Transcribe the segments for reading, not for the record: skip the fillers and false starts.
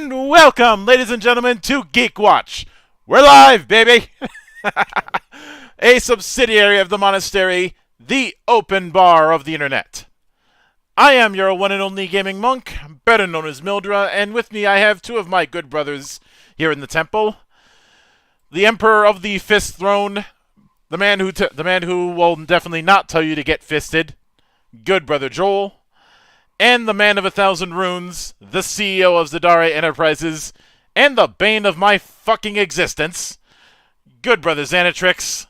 And welcome, ladies and gentlemen, to GeekWatch. We're live, baby! A subsidiary of the Monastery, the open bar of the internet. I am your one and only gaming monk, better known as Mildra, and with me I have two of my good brothers here in the temple. The Emperor of the Fist Throne, the man who will definitely not tell you to get fisted, good brother Joel. And the man of 1,000 runes, the CEO of Zadare Enterprises, and the bane of my fucking existence, good brother Xanatrix.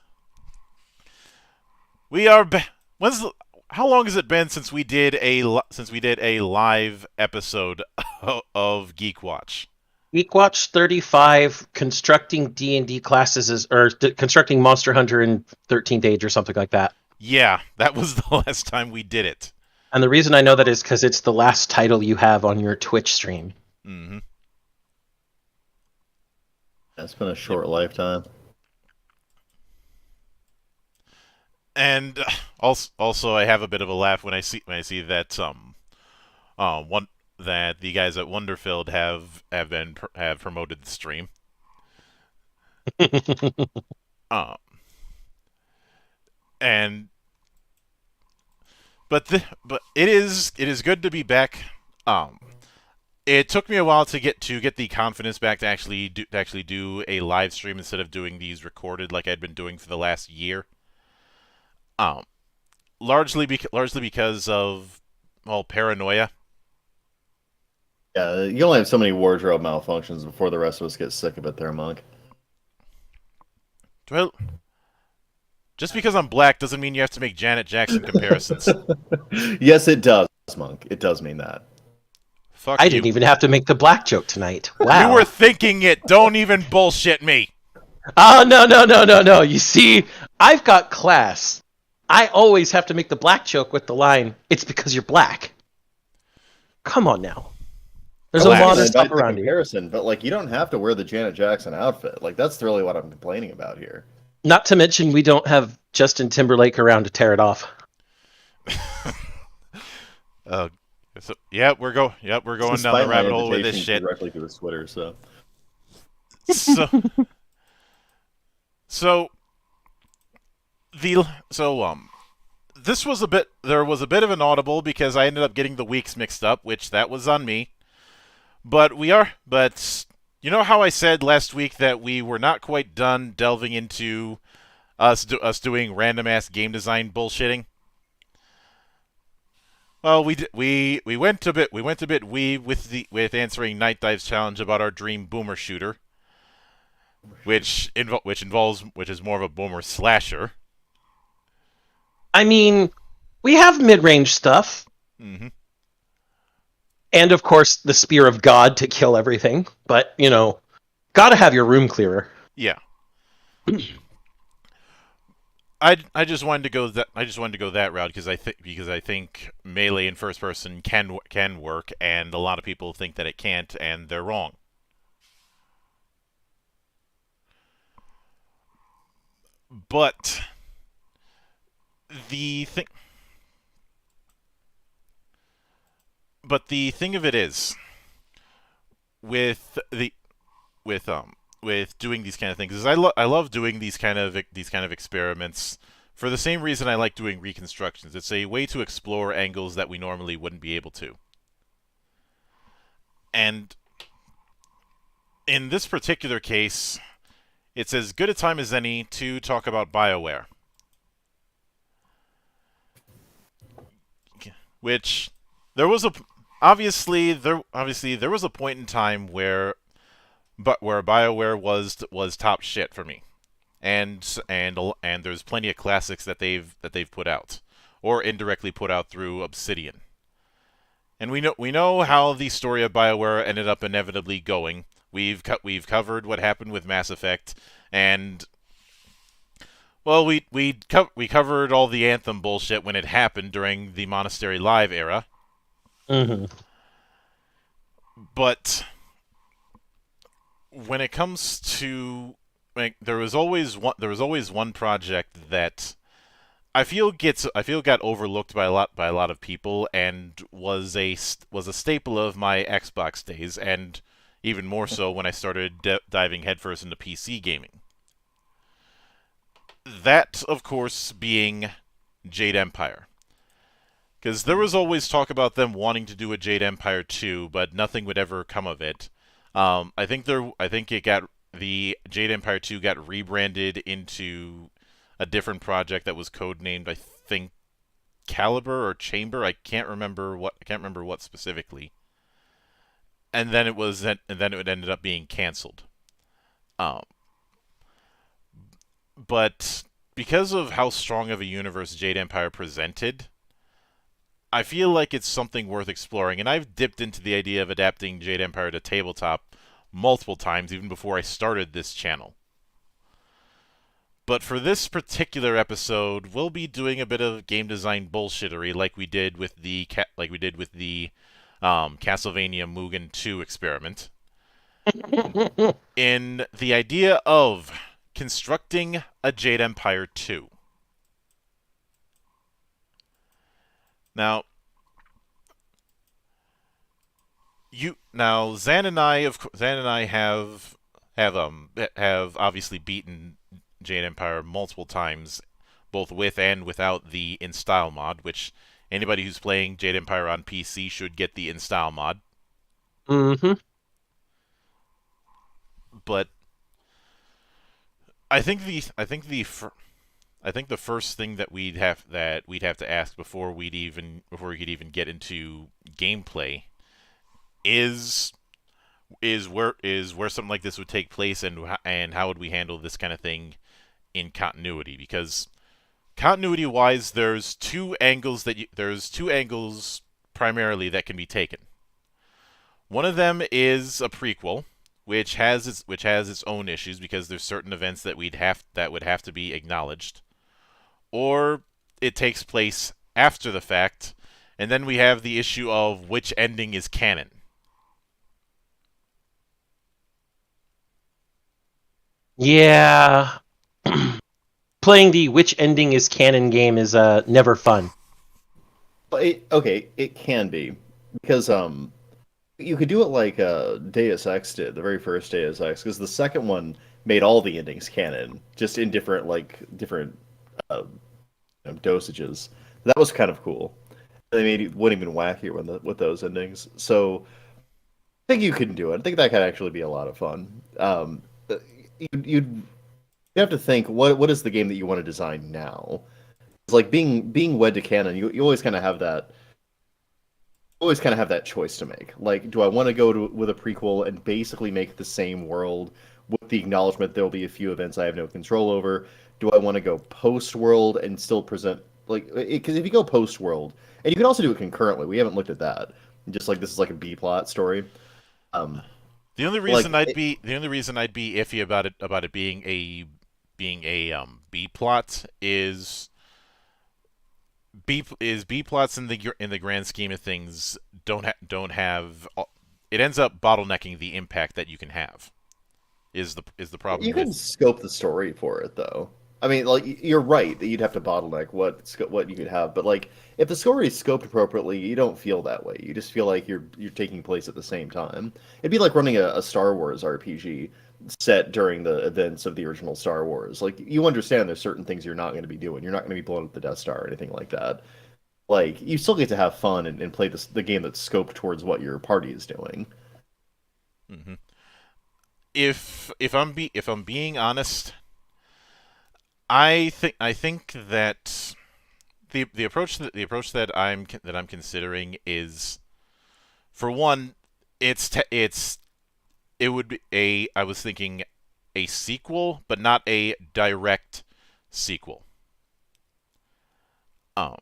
We are. How long has it been since we did a live episode of GeekWatch? GeekWatch 35, constructing D&D classes constructing Monster Hunter in 13th Age or something like that. Yeah, that was the last time we did it. And the reason I know that is because it's the last title you have on your Twitch stream. Mm-hmm. It's been a short lifetime. And also, I have a bit of a laugh when I see that that the guys at Wonderfilled have promoted the stream. But it is good to be back. It took me a while to get the confidence back to actually do a live stream instead of doing these recorded like I'd been doing for the last year. Largely because of paranoia. Yeah, you only have so many wardrobe malfunctions before the rest of us get sick of it there, Monk. Well, just because I'm black doesn't mean you have to make Janet Jackson comparisons. Yes, it does, Monk. It does mean that. Fuck I you. didn't even have to make the black joke tonight. Wow. You were thinking it. Don't even bullshit me. Oh, no. You see, I've got class. I always have to make the black joke with the line, "It's because you're black." Come on now. There's a lot of stuff around comparison, but you don't have to wear the Janet Jackson outfit. That's really what I'm complaining about here. Not to mention we don't have Justin Timberlake around to tear it off. We're going down the rabbit hole with this shit. Directly to the Twitter, so. This was there was a bit of an audible because I ended up getting the weeks mixed up, which that was on me. But you know how I said last week that we were not quite done delving into us doing random ass game design bullshitting? Well, we went a bit with answering Night Dive's challenge about our dream boomer shooter, which is more of a boomer slasher. I mean, we have mid-range stuff. Mm-hmm. And, of course, the Spear of God to kill everything. But, gotta have your room clearer. Yeah. I just wanted to go that route because I think melee in first person can work, and a lot of people think that it can't, and they're wrong. But the thing of it is, with doing these kind of things, is I love doing these kind of experiments for the same reason I like doing reconstructions. It's a way to explore angles that we normally wouldn't be able to. And in this particular case, it's as good a time as any to talk about BioWare. Which there was obviously there was a point in time where BioWare was top shit for me, and there's plenty of classics that they've put out or indirectly put out through Obsidian, and we know how the story of BioWare ended up inevitably going. We've covered what happened with Mass Effect, and well, we covered all the Anthem bullshit when it happened during the Monastery Live era. Mm-hmm. But when it comes to there was always one project that I feel got overlooked by a lot of people and was a staple of my Xbox days, and even more so when I started diving headfirst into PC gaming. That, of course, being Jade Empire. Because there was always talk about them wanting to do a Jade Empire 2, but nothing would ever come of it. I think the Jade Empire 2 got rebranded into a different project that was codenamed, I think, Caliber or Chamber. I can't remember what specifically. And then it ended up being canceled. Um, but because of how strong of a universe Jade Empire presented, I feel like it's something worth exploring, and I've dipped into the idea of adapting Jade Empire to tabletop multiple times, even before I started this channel. But for this particular episode, we'll be doing a bit of game design bullshittery, like we did with the Castlevania Mugen 2 experiment, in the idea of constructing a Jade Empire 2. Now, Zan and I have obviously beaten Jade Empire multiple times, both with and without the install mod, which anybody who's playing Jade Empire on PC should get the install mod. Mm-hmm. But I think the first thing that we'd have to ask before we could even get into gameplay is where something like this would take place, and how would we handle this kind of thing in continuity? Because continuity wise, there's two angles primarily that can be taken. One of them is a prequel, which has its own issues because there's certain events that would have to be acknowledged, or it takes place after the fact, and then we have the issue of which ending is canon. Yeah. Playing the which ending is canon game is never fun. But it can be because you could do it like Deus Ex did, the very first Deus Ex, because the second one made all the endings canon, just in different uh, dosages. That was kind of cool. They made it went even wackier with those endings. So I think you can do it. I think that could actually be a lot of fun. You'd have to think what is the game that you want to design now. It's like being wed to canon. You always kind of have that choice to make. Like, do I want to with a prequel and basically make the same world with the acknowledgement there will be a few events I have no control over? Do I want to go post world and still present because if you go post world, and you can also do it concurrently. We haven't looked at that. Just like this is like a B plot story. Um, The only like reason I'd be iffy about it being a B plot is B plots in the grand scheme of things don't have, it ends up bottlenecking the impact that you can have. Is the problem You can with scope the story for it, though. I mean, like you're right that you'd have to bottleneck what you could have, but like if the story is scoped appropriately, you don't feel that way. You just feel like you're taking place at the same time. It'd be like running a Star Wars RPG set during the events of the original Star Wars. Like you understand there's certain things you're not going to be doing. You're not going to be blowing up the Death Star or anything like that. Like you still get to have fun and play the game that's scoped towards what your party is doing. hmm if I'm being honest, I think that the approach that I'm considering is, for one, it would be I was thinking a sequel, but not a direct sequel. Um,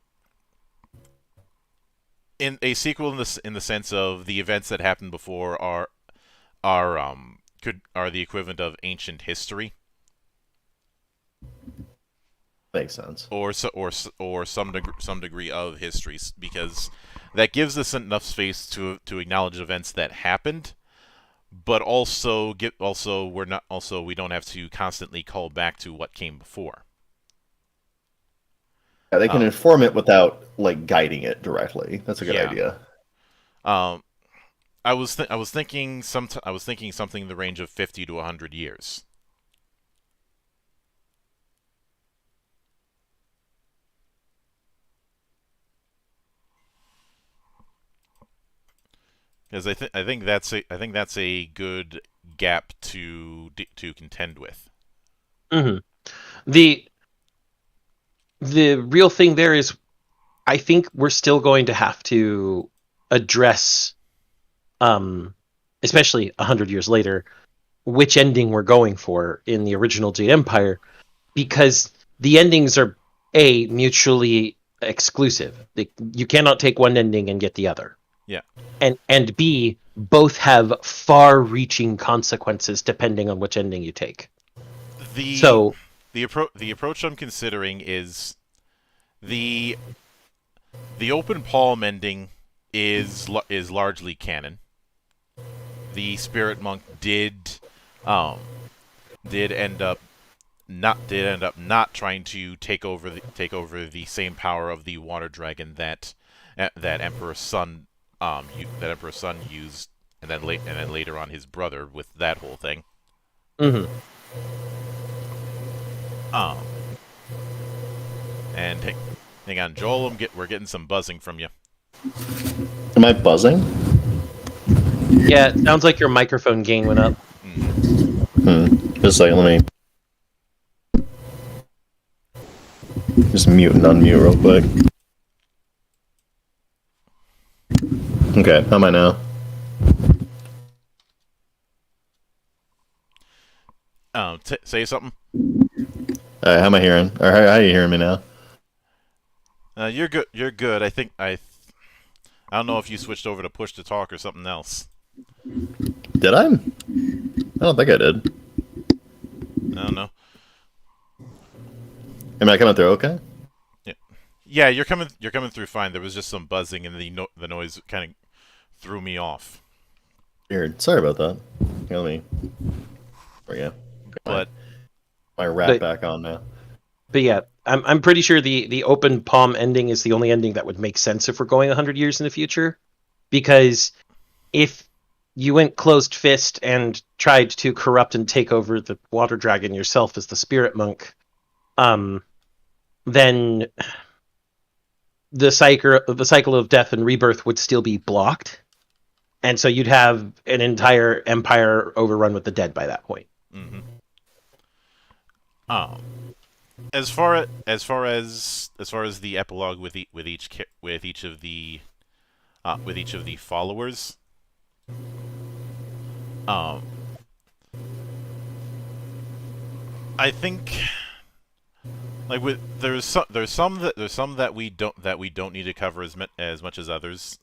in a sequel in the sense of the events that happened before are the equivalent of ancient history, Makes sense. or some degree of history, because that gives us enough space to acknowledge events that happened, but we don't have to constantly call back to what came before. Yeah, they can Um, inform it without like guiding it directly. That's a good yeah. idea. Um, I was thinking something in the range of 50 to 100 years. Because I think that's a good gap to contend with. Hmm. The the real thing there is, I think we're still going to have to address, especially 100 years later, which ending we're going for in the original Jade Empire, because the endings are mutually exclusive. You cannot take one ending and get the other. Yeah. And B, both have far-reaching consequences depending on which ending you take. The So, the approach I'm considering is the open palm ending is largely canon. The spirit monk um did end up not trying to take over the same power of the water dragon that Emperor's son used, and then later on his brother with that whole thing. mhm. Um and hang on, Joel, we're getting some buzzing from you. Am I buzzing? Yeah, it sounds like your microphone gain went up. Just a second, let me just mute and unmute real quick. Okay, how am I now? Say something. How am I hearing? Or how are you hearing me now? You're good. You're good. I don't know if you switched over to push to talk or something else. Did I? I don't think I did. I don't know. Am I coming through okay? Yeah, you're coming through fine. There was just some buzzing, and the noise kind of threw me off. Weird. Sorry about that. Here, let me. There we go. But My wrap back on now. But yeah, I'm pretty sure the open palm ending is the only ending that would make sense if we're going 100 years in the future, because if you went closed fist and tried to corrupt and take over the water dragon yourself as the spirit monk, then the cycle of death and rebirth would still be blocked, and so you'd have an entire empire overrun with the dead by that point. mm-hmm. As far as the epilogue with each of the followers, I think there's some that we don't need to cover as much as others.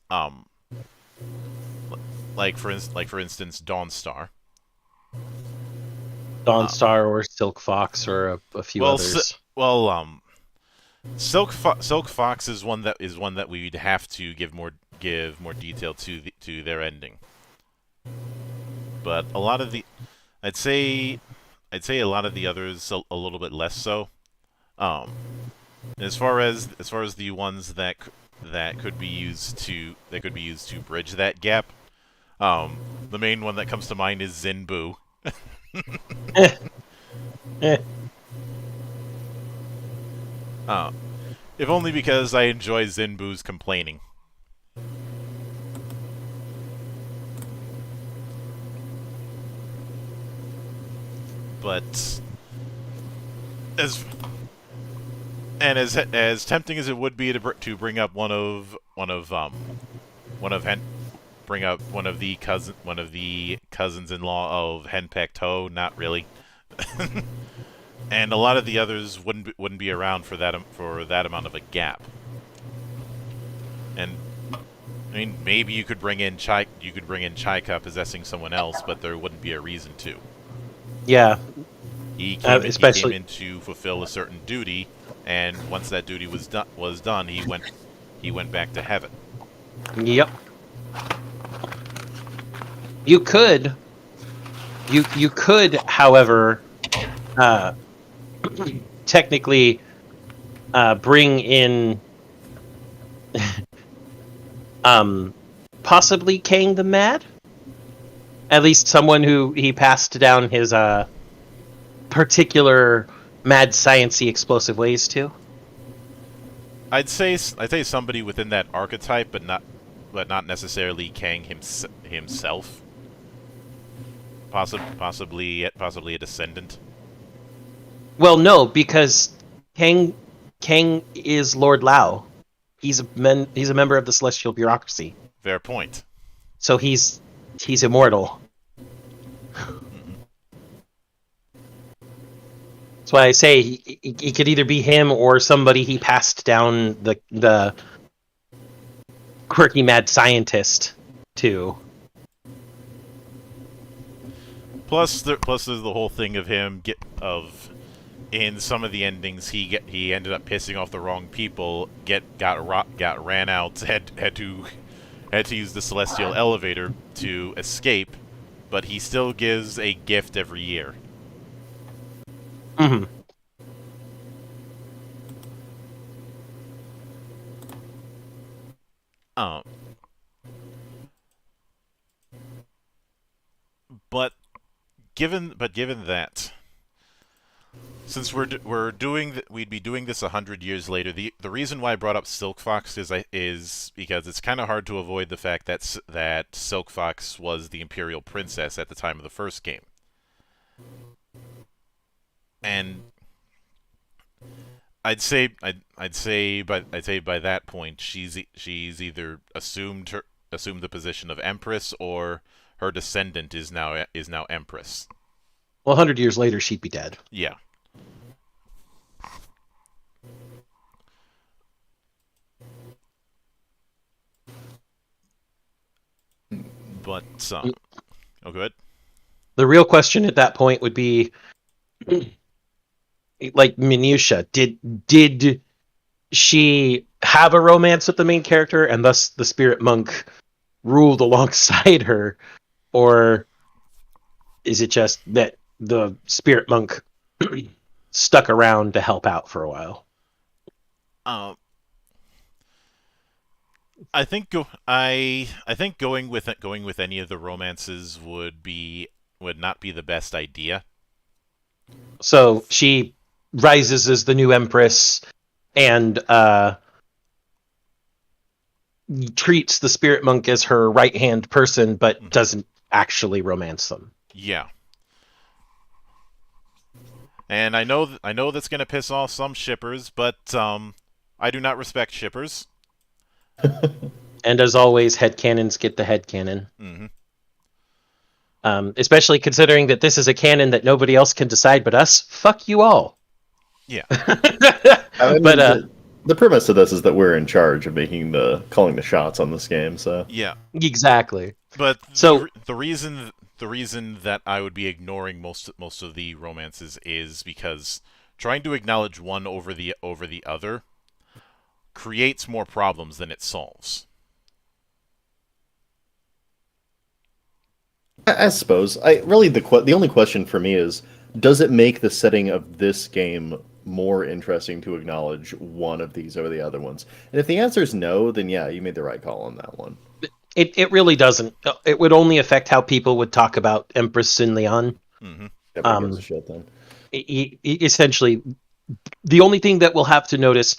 Like for instance, Dawnstar. Dawnstar or Silk Fox or a few others. Silk Fox is one that we'd have to give more detail to their ending. But a lot of the, I'd say a lot of the others a little bit less so. As far as the ones that could be used to bridge that gap, the main one that comes to mind is Zinbu. If only because I enjoy Zinbu's complaining. But as tempting as it would be to bring up one of the cousins-in-law of Henpecked Ho, not really. And a lot of the others wouldn't be around for that amount of a gap. And I mean, maybe you could bring in Chaika possessing someone else, but there wouldn't be a reason to. Yeah, He came especially in to fulfill a certain duty, and once that duty was done, he went back to heaven. Yep. You could, however, technically bring in possibly Kang the Mad, At least someone who he passed down his particular mad sciencey explosive ways to. I'd say somebody within that archetype, but not necessarily Kang himself. Possibly a descendant. Well, no, because Kang is Lord Lao. He's a member of the celestial bureaucracy. Fair point. So he's immortal. That's why I say he could either be him or somebody he passed down the quirky mad scientist to. Plus there's the whole thing of him in some of the endings he ended up pissing off the wrong people, got ran out, had to use the celestial elevator to escape, but he still gives a gift every year. Mm-hmm. But given that, since we'd be doing this 100 years later, the reason why I brought up Silk Fox is because it's kind of hard to avoid the fact that Silk Fox was the Imperial Princess at the time of the first game, and I'd say by that point she's either assumed the position of Empress, or her descendant is now Empress. Well, 100 years later, she'd be dead. Yeah. But oh, good. The real question at that point would be, like, minutia. Did she have a romance with the main character, and thus the spirit monk ruled alongside her, or is it just that the spirit monk stuck around to help out for a while? I think going with any of the romances would not be the best idea. So she rises as the new empress and treats the spirit monk as her right-hand person, but doesn't actually romance them. Yeah. And I know that's going to piss off some shippers, but I do not respect shippers. And as always, headcanons get the headcanon. Mm-hmm. Especially considering that this is a canon that nobody else can decide but us. Fuck you all. Yeah. I mean, But the premise of this is that we're in charge of calling the shots on this game. So yeah, exactly. But so the reason that I would be ignoring most of the romances is because trying to acknowledge one over the other creates more problems than it solves. I suppose. The only question for me is, does it make the setting of this game more interesting to acknowledge one of these over the other ones? And if the answer is no, then yeah, you made the right call on that one. It really doesn't. It would only affect how people would talk about Empress Sin Leon. Mm-hmm. Everyone gives a shit then. Essentially, the only thing that we'll have to notice,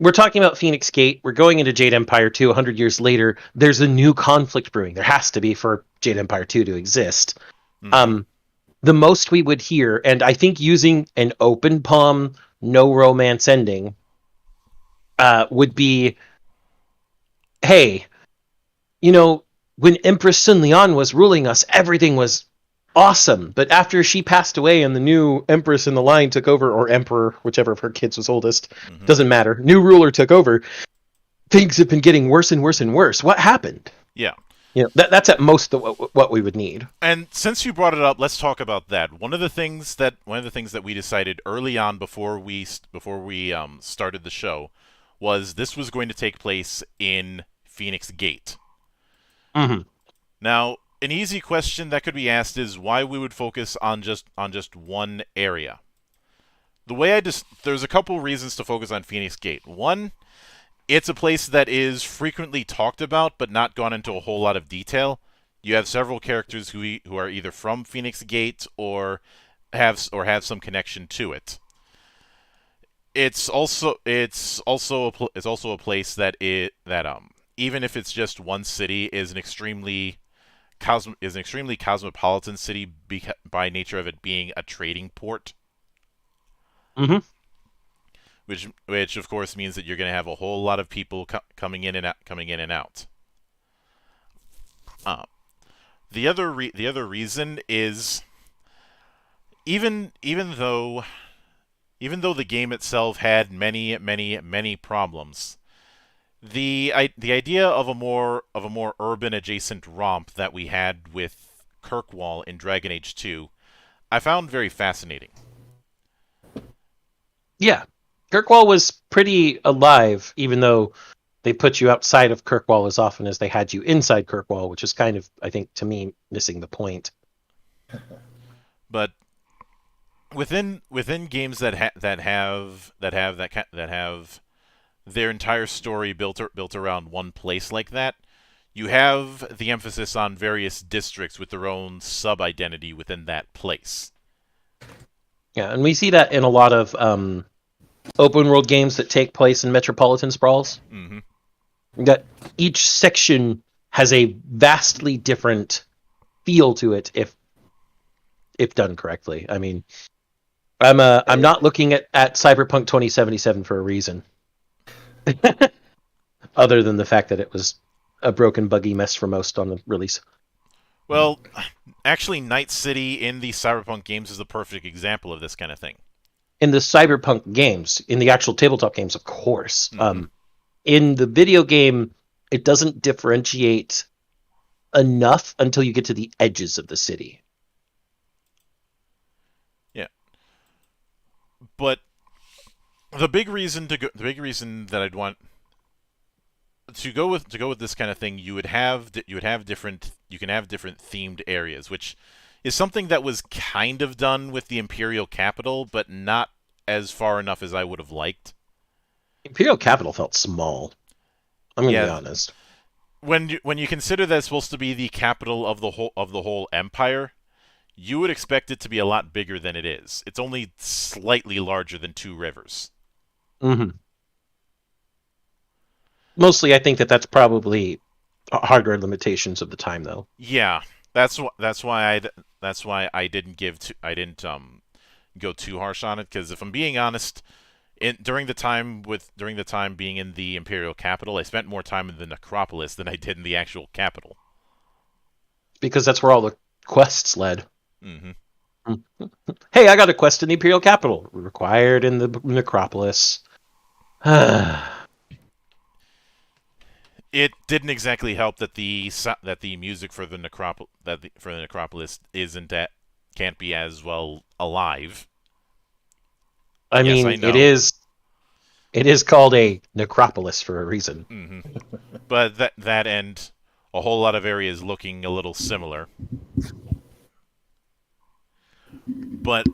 we're talking about Phoenix Gate. We're going into Jade Empire 2 100 years later. There's a new conflict brewing. There has to be for Jade Empire 2 to exist. Mm-hmm. The most we would hear, and I think using an open palm, no romance ending, would be, hey, when Empress Sun Leon was ruling us, everything was awesome. But after she passed away and the new Empress in the line took over, or Emperor, whichever of her kids was oldest, doesn't matter, new ruler took over, things have been getting worse and worse and worse. What happened? Yeah. That's at most what we would need. And since you brought it up, let's talk about that. One of the things that we decided early on before we started the show was this was going to take place in Phoenix Gate. Mm-hmm. Now, an easy question that could be asked is why we would focus on just one area. There's a couple reasons to focus on Phoenix Gate. One, it's a place that is frequently talked about but not gone into a whole lot of detail. You have several characters who are either from Phoenix Gate or have some connection to it. It's also a place that even if it's just one city is an extremely cosmopolitan city by nature of it being a trading port, Hmm. which of course means that you're going to have a whole lot of people coming in and out. Uh, the other reason is even even though even though the game itself had many problems, the idea of a more urban adjacent romp that we had with Kirkwall in Dragon Age 2, I found very fascinating. Yeah, Kirkwall was pretty alive, even though they put you outside of Kirkwall as often as they had you inside Kirkwall, which is kind of, I think, to me, missing the point. But within games that have their entire story built around one place like that, you have the emphasis on various districts with their own sub identity within that place. Yeah, and we see that in a lot of open world games that take place in metropolitan sprawls. Mm-hmm. That each section has a vastly different feel to it if done correctly. I mean, I'm not looking at Cyberpunk 2077 for a reason, other than the fact that it was a broken, buggy mess for most on the release. Well, actually, Night City in the Cyberpunk games is the perfect example of this kind of thing. In the Cyberpunk games, in the actual tabletop games, of course. Mm-hmm. In the video game, it doesn't differentiate enough until you get to the edges of the city. Yeah, but the big reason that I'd want to go with this kind of thing, you can have different themed areas, which is something that was kind of done with the Imperial Capital, but not as far enough as I would have liked. Imperial Capital felt small. I'm going to be Yeah, honest. when you consider that it's supposed to be the capital of the whole empire, you would expect it to be a lot bigger than it is. It's only slightly larger than Two Rivers. Mm-hmm. Mostly, I think that's probably hardware limitations of the time, though. Yeah, that's why I didn't go too harsh on it, because if I'm being honest, during the time being in the Imperial Capital, I spent more time in the Necropolis than I did in the actual capital. Because that's where all the quests led. Mm-hmm. Hey, I got a quest in the Imperial Capital. Required in the Necropolis. It didn't exactly help that the music for the Necropolis can't be as well alive. I Yes, mean, I know. it is called a necropolis for a reason. Mm-hmm. But that and a whole lot of areas looking a little similar. But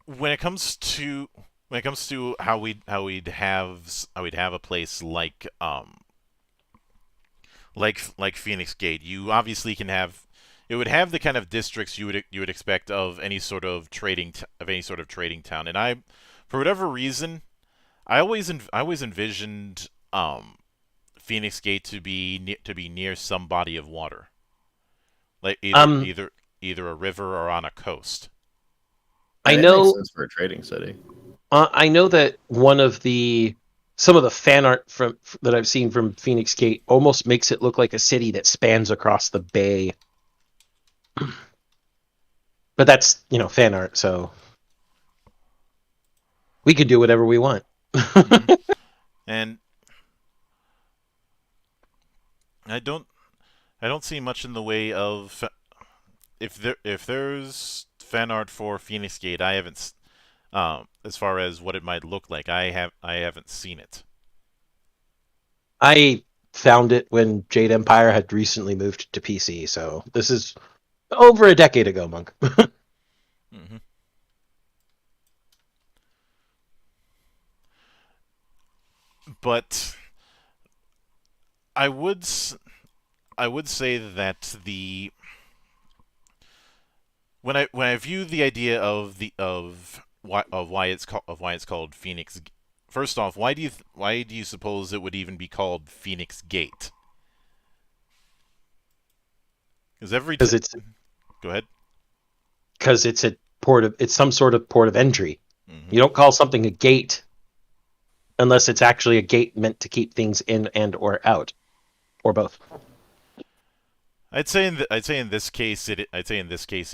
when it comes to how we'd have a place like Phoenix Gate, you obviously can have it would have the kind of districts you would expect of any sort of trading town. And for whatever reason, I always envisioned Phoenix Gate to be near some body of water, like Um, either a river or on a coast. I It makes know, sense for a trading city. I know that some of the fan art that I've seen from Phoenix Gate almost makes it look like a city that spans across the bay. But that's, fan art, so we could do whatever we want. Mm-hmm. And I don't see much in the way of if there's fan art for Phoenix Gate. I haven't as far as what it might look like. I haven't seen it. I found it when Jade Empire had recently moved to PC, so this is over a decade ago, Monk. Mm-hmm. But I would I would say that when I view the idea of why it's called Phoenix. First off, why do you suppose it would even be called Phoenix Gate? Because go ahead. Because it's it's some sort of port of entry. Mm-hmm. You don't call something a gate unless it's actually a gate meant to keep things in and or out, or both. I'd say in this case it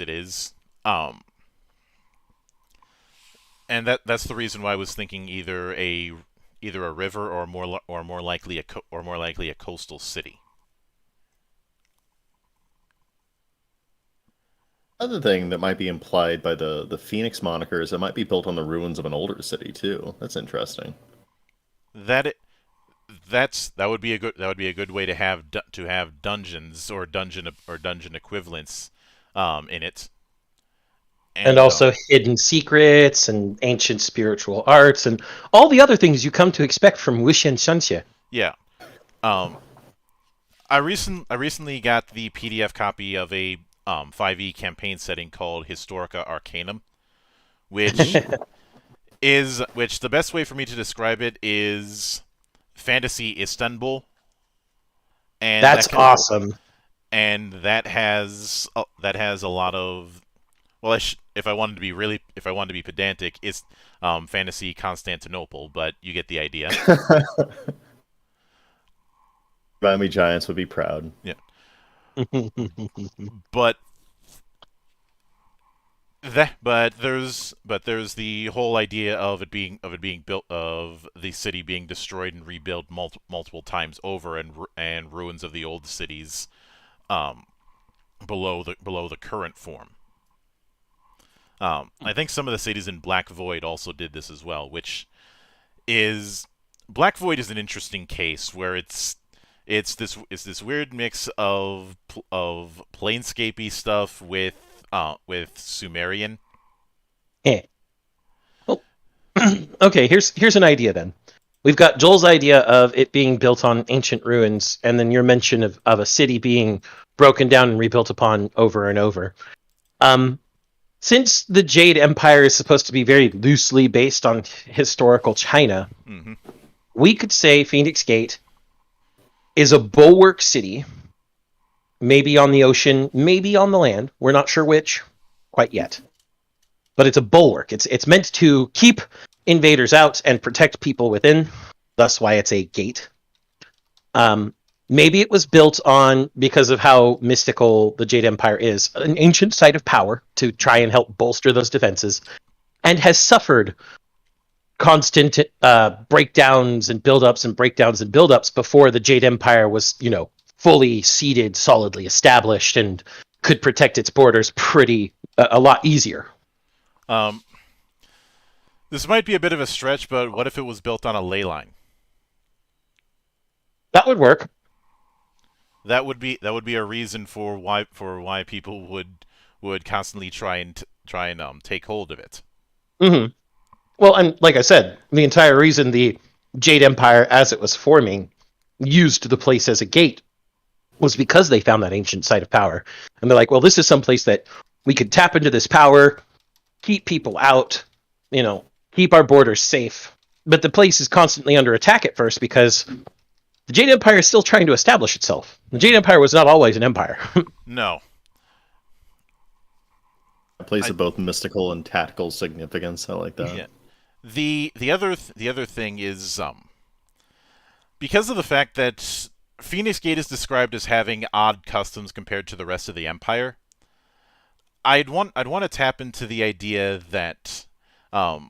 is. And that's the reason why I was thinking either a river or more likely a coastal city. Other thing that might be implied by the Phoenix moniker is it might be built on the ruins of an older city too. That's interesting. That would be a good way to have dungeons or dungeon equivalents in it. And also hidden secrets and ancient spiritual arts and all the other things you come to expect from Wuxian Shanxie. Yeah. I recently got the PDF copy of a 5e campaign setting called Historica Arcanum, which the best way for me to describe it is fantasy Istanbul. And that's awesome. And that has a lot of, well, if I wanted to be pedantic, it's fantasy Constantinople, but you get the idea. Miami Giants would be proud. Yeah. But there's the whole idea of it being built, of the city being destroyed and rebuilt multiple times over, and ruins of the old cities below the current form. I think some of the cities in Black Void also did this as well, Black Void is an interesting case where it's this weird mix of planescapey stuff with Sumerian. Yeah. Well, okay. Here's an idea then. We've got Joel's idea of it being built on ancient ruins, and then your mention of a city being broken down and rebuilt upon over and over. Since the Jade Empire is supposed to be very loosely based on historical China, mm-hmm. we could say Phoenix Gate is a bulwark city, maybe on the ocean, maybe on the land. We're not sure which quite yet. But it's a bulwark. It's meant to keep invaders out and protect people within. That's why it's a gate. Maybe it was built on, because of how mystical the Jade Empire is, an ancient site of power to try and help bolster those defenses, and has suffered constant breakdowns and buildups and breakdowns and buildups before the Jade Empire was, fully seated, solidly established, and could protect its borders a lot easier. This might be a bit of a stretch, but what if it was built on a ley line? That would work. That would be a reason for why people would constantly try and take hold of it. Mm-hmm. Well, and like I said, the entire reason the Jade Empire, as it was forming, used the place as a gate was because they found that ancient site of power. And they're like, well, this is someplace that we could tap into this power, keep people out, keep our borders safe. But the place is constantly under attack at first because the Jade Empire is still trying to establish itself. The Jade Empire was not always an empire. No. A place of both mystical and tactical significance. I like that. Yeah. The other thing is because of the fact that Phoenix Gate is described as having odd customs compared to the rest of the Empire, I'd want to tap into the idea that a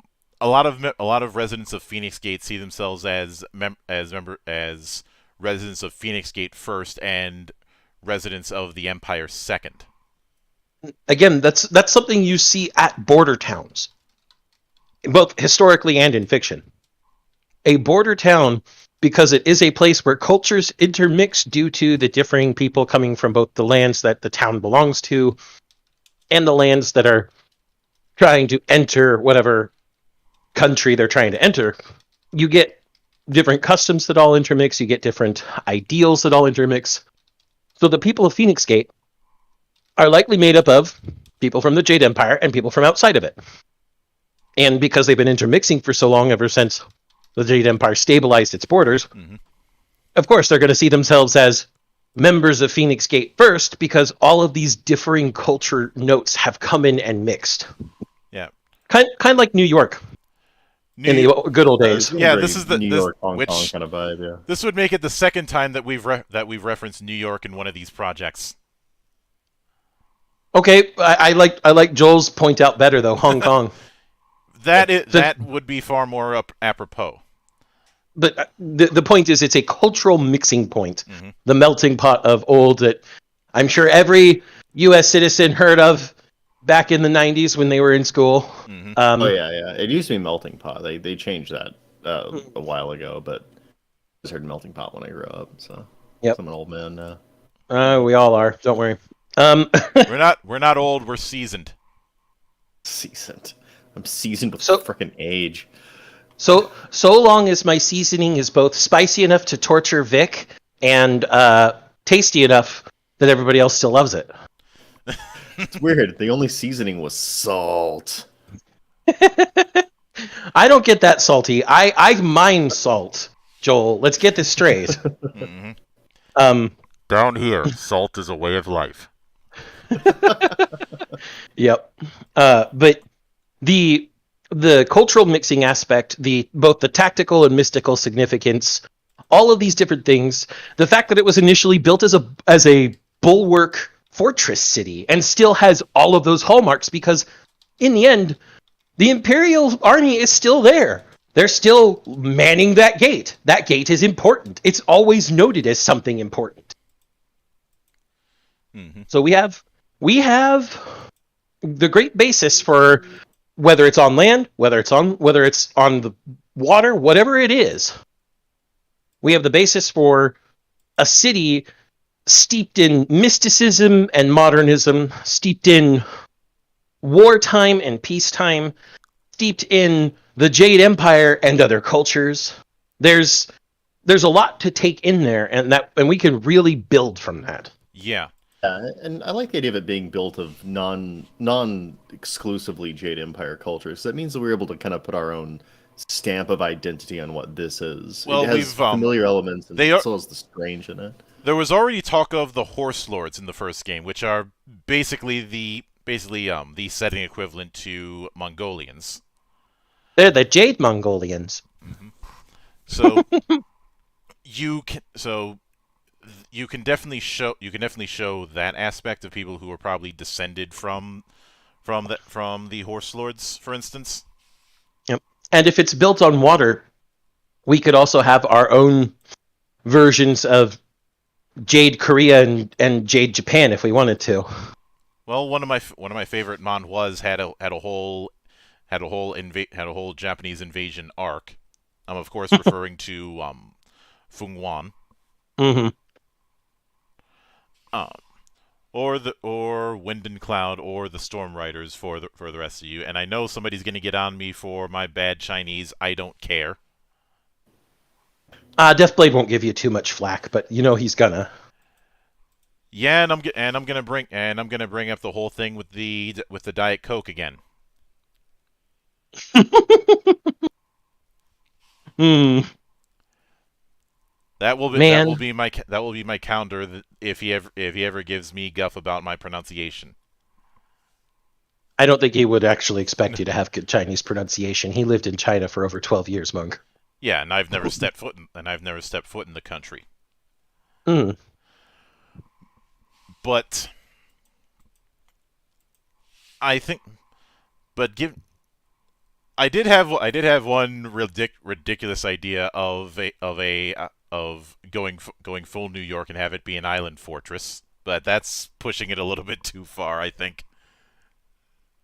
lot of residents of Phoenix Gate see themselves as residents of Phoenix Gate first and residents of the Empire second. Again, that's something you see at border towns, both historically and in fiction. A border town, because it is a place where cultures intermix due to the differing people coming from both the lands that the town belongs to and the lands that are trying to enter whatever country they're trying to enter. You get different customs that all intermix. You get different ideals that all intermix. So the people of Phoenix Gate are likely made up of people from the Jade Empire and people from outside of it. And because they've been intermixing for so long, ever since the Jade Empire stabilized its borders, of course they're going to see themselves as members of Phoenix Gate first, because all of these differing culture notes have come in and mixed. Yeah. Kind of like New York in the good old days. Yeah, this is the New York, Hong Kong which kind of vibe. Yeah. this would make it the second time that we've referenced New York in one of these projects. Okay, I like Joel's point out better though. Hong Kong. That would be far more apropos. But the point is, it's a cultural mixing point, the melting pot of old that I'm sure every U.S. citizen heard of back in the 90s when they were in school. Oh yeah. It used to be melting pot. They changed that a while ago, but I just heard melting pot when I grew up. So I'm an old man now. We all are. Don't worry. We're not old. We're seasoned. Seasoned. I'm seasoned with frickin' age. So long as my seasoning is both spicy enough to torture Vic and tasty enough that everybody else still loves it. It's weird. The only seasoning was salt. I don't get that salty. I mine salt, Joel. Let's get this straight. Down here, salt is a way of life. Yep. But the cultural mixing aspect, both the tactical and mystical significance, all of these different things, the fact that it was initially built as a bulwark fortress city and still has all of those hallmarks, because in the end, the Imperial army is still there. They're still manning that gate. That gate is important. It's always noted as something important. So we have the great basis for whether it's on land, whether it's on the water, whatever it is. We have the basis for a city steeped in mysticism and modernism, steeped in wartime and peacetime, steeped in the Jade Empire and other cultures. There's a lot to take in there, and we can really build from that. Yeah. And I like the idea of it being built of non-exclusively Jade Empire cultures. So that means that we're able to kind of put our own stamp of identity on what this is. Well, it has familiar elements, and still has the strange in it. There was already talk of the Horse Lords in the first game, which are basically the setting equivalent to Mongolians. They're the Jade Mongolians. So you can definitely show that aspect of people who are probably descended from the Horse Lords, for instance. Yep. And if it's built on water, we could also have our own versions of Jade Korea and Jade Japan if we wanted to. Well, one of my favorite manhwas had a whole Japanese invasion arc. I'm of course referring to Fungwan. Or Wind and Cloud, or the Storm Riders for the rest of you. And I know somebody's going to get on me for my bad Chinese. I don't care. Deathblade won't give you too much flack, but you know he's gonna. Yeah, and I'm gonna bring up the whole thing with the Diet Coke again. That will be my counter if he ever gives me guff about my pronunciation. I don't think he would actually expect you to have good Chinese pronunciation. He lived in China for over 12 years, Monk. Yeah, and I've never stepped foot in the country. But I think, I did have one ridiculous idea of going full New York and have it be an island fortress, but that's pushing it a little bit too far, I think.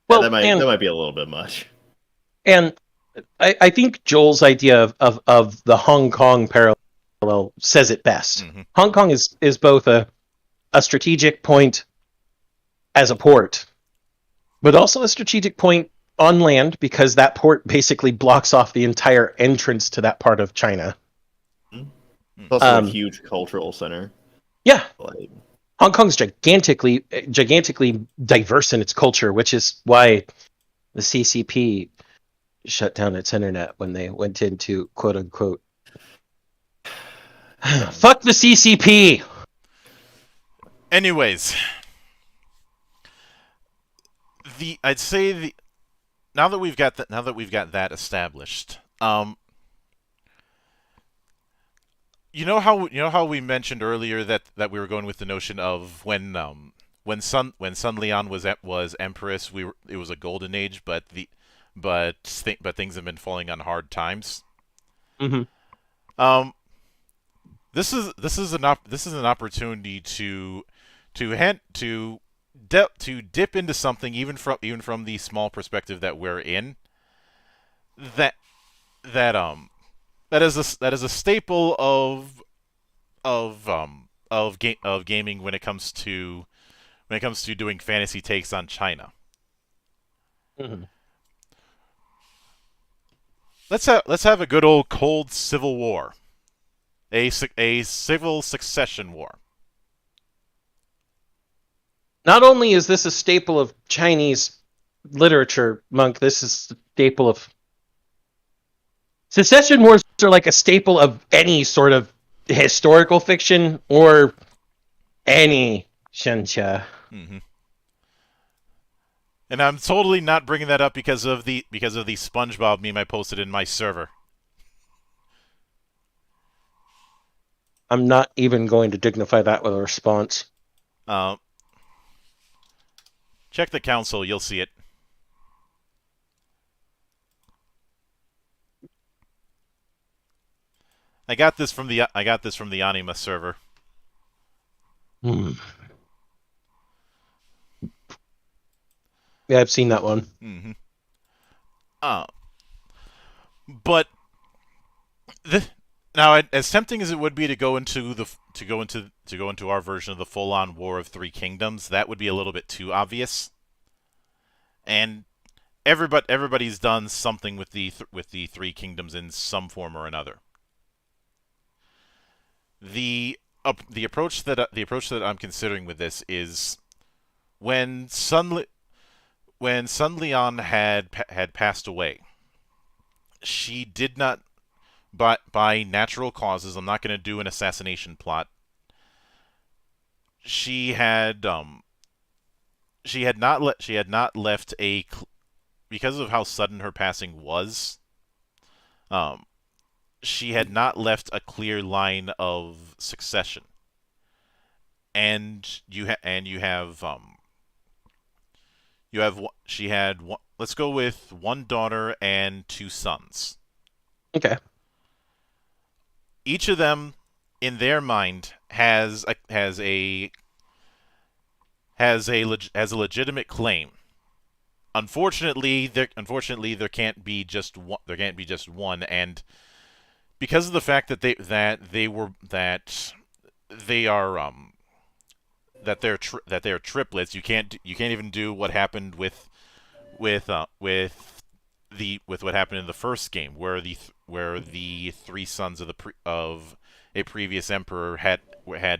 Well, that might be a little bit much. And I think Joel's idea of the Hong Kong parallel says it best. Hong Kong is both a strategic point as a port, but also a strategic point on land, because that port basically blocks off the entire entrance to that part of China. It's also a huge cultural center. Yeah. Hong Kong's gigantically diverse in its culture, which is why the CCP shut down its internet when they went into quote unquote fuck the CCP. Anyways, I'd say now that we've got that established, you know how we mentioned earlier that we were going with the notion of when Sun Lian was empress, it was a golden age, but things have been falling on hard times. Mm-hmm. This is an opportunity to dip into something even from the small perspective that we're in, that is a staple of gaming when it comes to doing fantasy takes on China. Mm-hmm. Let's have a good old cold civil war, a civil succession war. Not only is this a staple of Chinese literature, Monk, this is a staple of secession wars are like a staple of any sort of historical fiction or any shencha. Mm-hmm. And I'm totally not bringing that up because of the SpongeBob meme I posted in my server. I'm not even going to dignify that with a response. Check the council, you'll see it. I got this from the Anima server. Hmm. Yeah, I've seen that one. Mm-hmm. But now, as tempting as it would be to go into our version of the full-on War of Three Kingdoms, that would be a little bit too obvious. And everybody's done something with the Three Kingdoms in some form or another. The approach that I'm considering with this is when Sun Lian had passed away, she did not, by natural causes. I'm not going to do an assassination plot. She had not left because of how sudden her passing was. She had not left a clear line of succession, and she had one, let's go with one daughter and two sons. Okay. Each of them, in their mind, has a legitimate claim. Unfortunately, there can't be just one. There can't be just one, and because of the fact that they're triplets, you can't even do what happened with what happened in the first game, where the three sons of a previous emperor had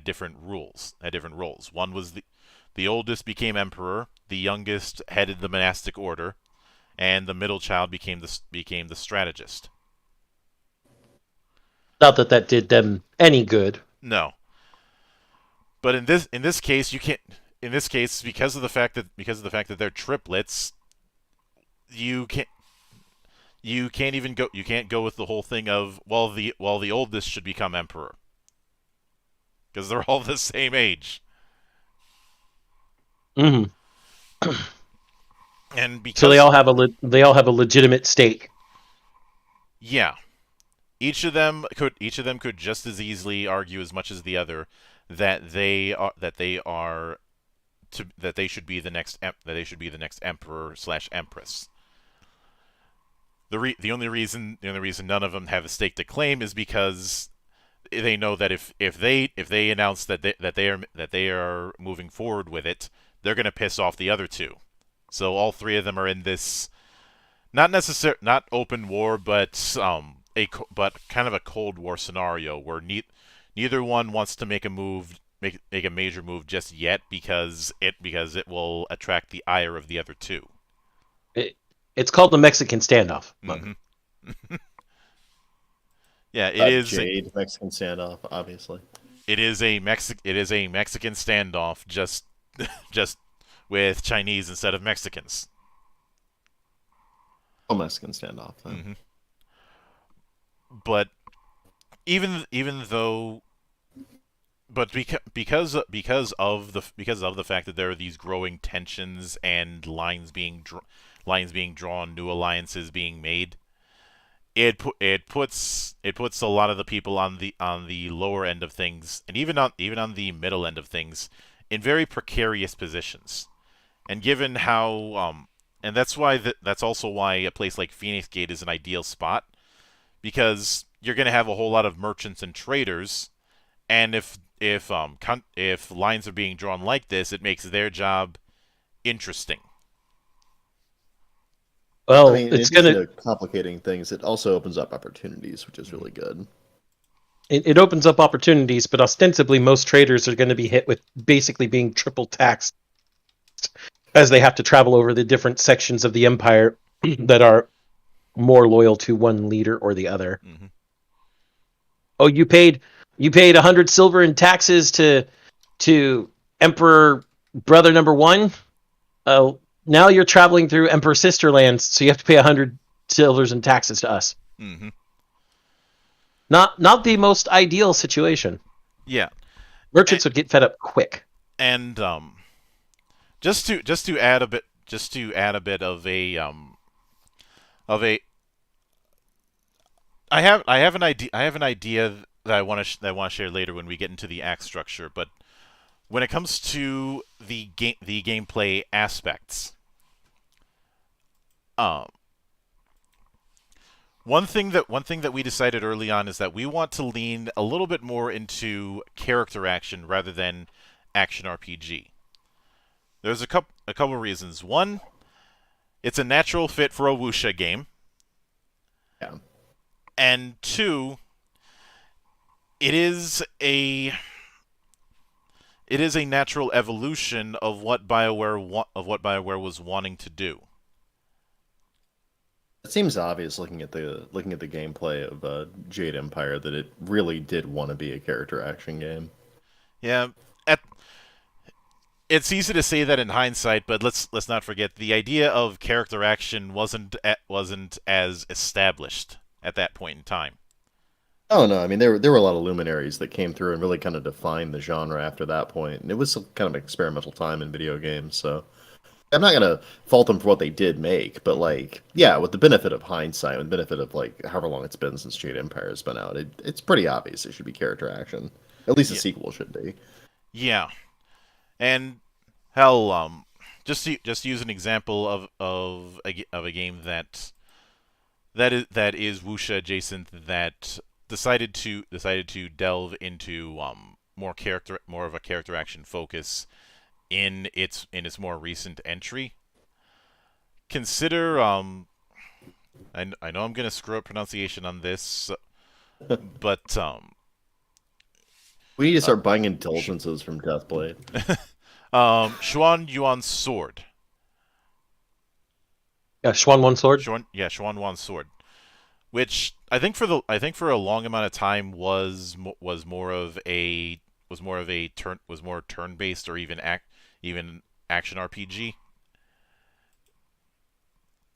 different roles. One was the oldest became emperor, the youngest headed the monastic order, and the middle child became the strategist. Not that did them any good. No. But in this case, you can't. In this case, because of the fact that they're triplets, you can't even go. You can't go with the whole thing of the oldest should become emperor, because they're all the same age. Mm-hmm. And because so they all have a legitimate stake. Yeah. Each of them could just as easily argue as much as the other that they should be the next emperor / empress. The only reason none of them have a stake to claim is because they know that if they announce that they are moving forward with it, they're going to piss off the other two. So all three of them are in this not open war, but kind of a Cold War scenario where neither one wants to make a move make a major move just yet because it will attract the ire of the other two. It's called the Mexican Standoff. Mm-hmm. Yeah, Jade, Mexican Standoff, obviously. It is a Mexican standoff, just with Chinese instead of Mexicans. Oh, Mexican Standoff. Then. Mm-hmm. But even though, but because of the fact that there are these growing tensions and lines being drawn, new alliances being made, it puts a lot of the people on the lower end of things, and even on the middle end of things, in very precarious positions. And given how and that's also why a place like Phoenix Gate is an ideal spot, because you're going to have a whole lot of merchants and traders, and if lines are being drawn like this, it makes their job interesting. Well, I mean, in addition to complicating things, it also opens up opportunities, which is really good. It opens up opportunities, but ostensibly most traders are going to be hit with basically being triple taxed as they have to travel over the different sections of the empire that are more loyal to one leader or the other. Mm-hmm. Oh, you paid 100 silver in taxes to Emperor Brother Number 1. Now you're traveling through Emperor Sister Lands, so you have to pay 100 silvers in taxes to us. Mm-hmm. Not the most ideal situation. Yeah, merchants would get fed up quick. And just to add a bit of a I have an idea that I want to share later when we get into the act structure. But when it comes to the gameplay aspects, one thing that we decided early on is that we want to lean a little bit more into character action rather than action RPG. There's a couple reasons. One, it's a natural fit for a wuxia game. Yeah. And two, it is a natural evolution of what BioWare was wanting to do. It seems obvious looking at the gameplay of Jade Empire that it really did want to be a character action game. Yeah, it's easy to say that in hindsight, but let's not forget the idea of character action wasn't as established at that point in time. Oh no, I mean there were a lot of luminaries that came through and really kind of defined the genre after that point, and it was some kind of experimental time in video games. So I'm not gonna fault them for what they did make, but like, yeah, with the benefit of hindsight, with the benefit of like however long it's been since Jade Empire has been out, it's pretty obvious it should be character action. At least the sequel should be. Yeah. And hell, just to use an example of a game that is wuxia adjacent, that decided to delve into more of a character action focus in its more recent entry. Consider I know I'm gonna screw up pronunciation on this, but we need to start buying indulgences from Deathblade. Xuan Yuan's sword. Yeah, Xuan sword. Xuan Yuan's sword, which I think for a long amount of time was more turn based or even action RPG.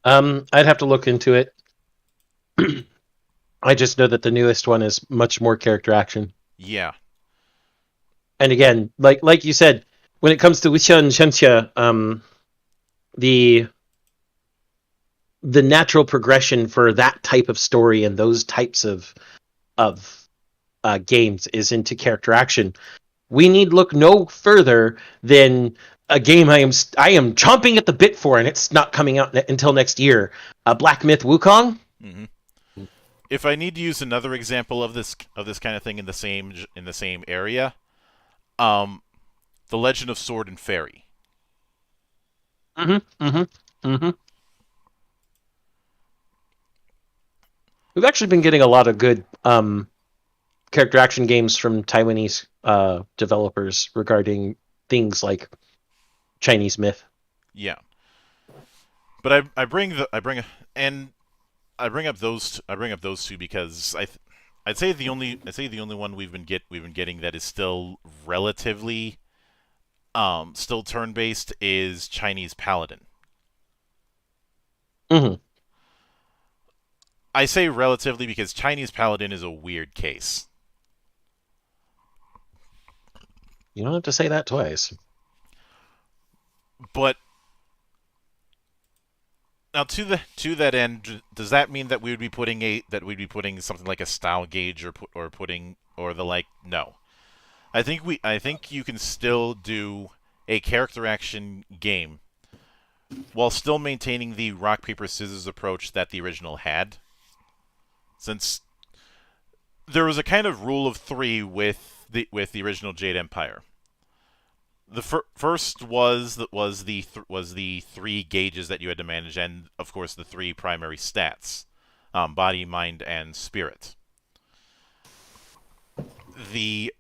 I'd have to look into it. I just know that the newest one is much more character action. Yeah. And again, like you said, when it comes to wuxia and xianxia, the natural progression for that type of story and those types of games is into character action. We need look no further than a game I am chomping at the bit for, and it's not coming out until next year. Black Myth Wukong. Mm-hmm. If I need to use another example of this kind of thing in the same area, The Legend of Sword and Fairy. We've actually been getting a lot of good character action games from Taiwanese developers regarding things like Chinese myth. Yeah, but I bring up those two because I'd say the only one we've been getting that is still relatively still turn based is Chinese Paladin. Mm-hmm. I say relatively because Chinese Paladin is a weird case. You don't have to say that twice. But now to that end, does that mean that we'd be putting something like a style gauge or putting or the like? No. I think you can still do a character action game while still maintaining the rock paper scissors approach that the original had. Since there was a kind of rule of three with the original Jade Empire. The first was the three gauges that you had to manage, and of course the three primary stats: body, mind, and spirit. The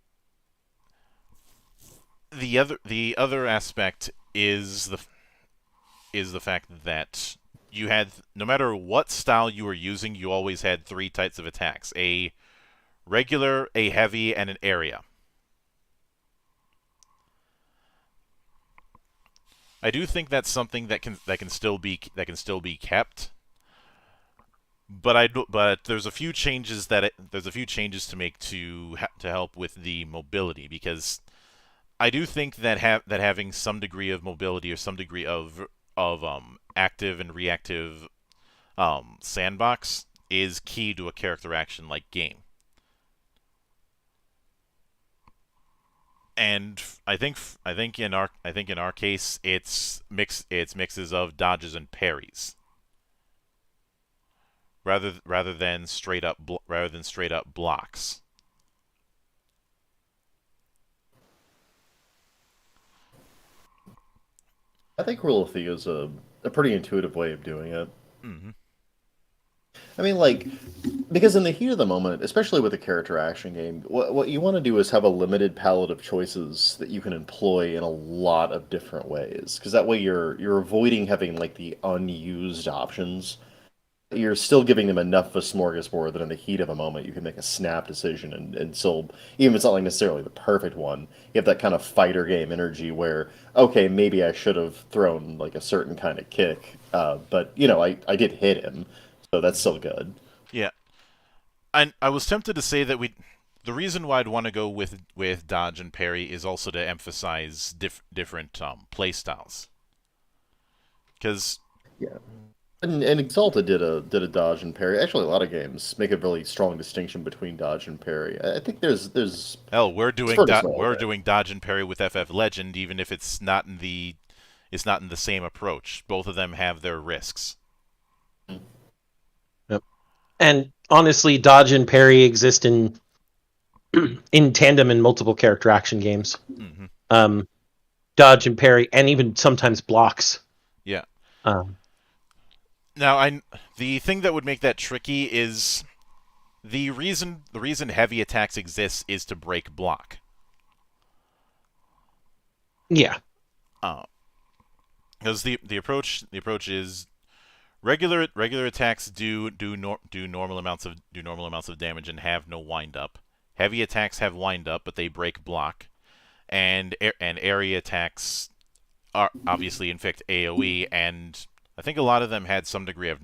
the other aspect is the fact that you had, no matter what style you were using, you always had three types of attacks: a regular, a heavy, and an area. I do think that's something that can still be kept, but there's a few changes to make to help with the mobility, because I do think that having some degree of mobility or some degree of active and reactive sandbox is key to a character action like game. And I think in our case it's mixes of dodges and parries rather than straight up blocks. I think rule of thumb is a pretty intuitive way of doing it. Mm-hmm. I mean, like, because in the heat of the moment, especially with a character action game, what you want to do is have a limited palette of choices that you can employ in a lot of different ways. Because that way you're avoiding having like the unused options. You're still giving them enough of a smorgasbord that in the heat of a moment you can make a snap decision and still, even if it's not like necessarily the perfect one, you have that kind of fighter game energy where, okay, maybe I should have thrown like a certain kind of kick, but you know, I did hit him, so that's still good. Yeah, I was tempted to say that the reason why I'd want to go with dodge and parry is also to emphasize different play styles, because Yeah. And Exalta did a dodge and parry. Actually, a lot of games make a really strong distinction between dodge and parry. I think there's hell, it's fair to say we're that. doing dodge and parry with FF Legend, even if it's not in the same approach. Both of them have their risks. Yep. And honestly, dodge and parry exist in tandem in multiple character action games. Mm-hmm. Dodge and parry, and even sometimes blocks. Yeah. Um, Now, the thing that would make that tricky is the reason heavy attacks exist is to break block. yeah. Because the approach is regular attacks do normal amounts of damage and have no wind up. Heavy attacks have wind up, but they break block, and area attacks are obviously inflict AOE, and I think a lot of them had some degree of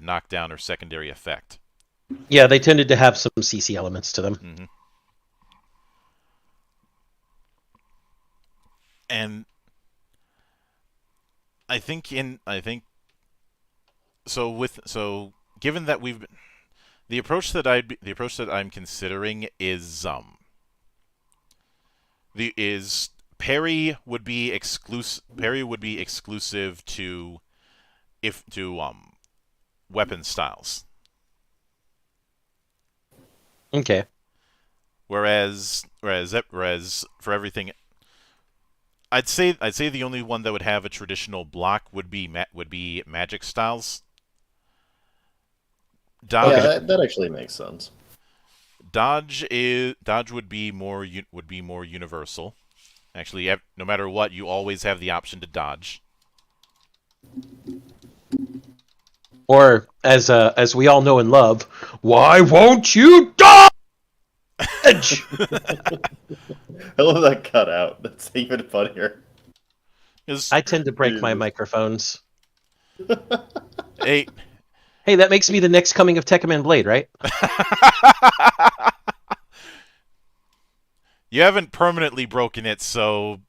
knockdown or secondary effect. Yeah, they tended to have some CC elements to them. Mm-hmm. And I think given that the approach that I'm considering is parry would be exclusive to weapon styles. Okay. Whereas for everything, I'd say the only one that would have a traditional block would be magic styles. Yeah, Dodge that actually makes sense. Dodge would be more universal. Actually, no matter what, you always have the option to dodge. Or as we all know and love, why won't you dodge? I love that cutout. That's even funnier. I tend to break my microphones. Hey, that makes me the next coming of Tekkaman Blade, right? You haven't permanently broken it, so...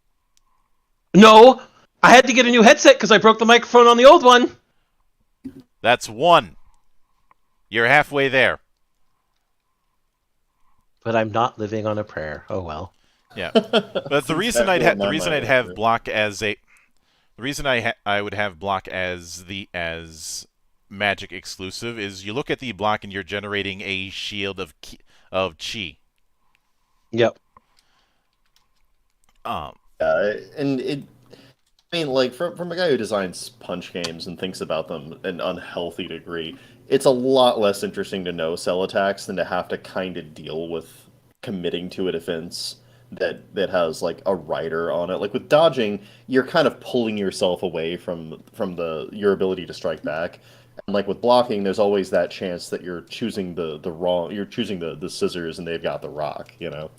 No! I had to get a new headset because I broke the microphone on the old one! That's one. You're halfway there. But I'm not living on a prayer. Oh well. Yeah. But the reason I'd have block as a... The reason I would have block as magic exclusive is you look at the block and you're generating a shield of chi. Yep. And it, I mean, like from a guy who designs punch games and thinks about them an unhealthy degree, it's a lot less interesting to know cell attacks than to have to kind of deal with committing to a defense that has like a rider on it. Like with dodging, you're kind of pulling yourself away from your ability to strike back. And like with blocking, there's always that chance that you're choosing the scissors and they've got the rock, you know.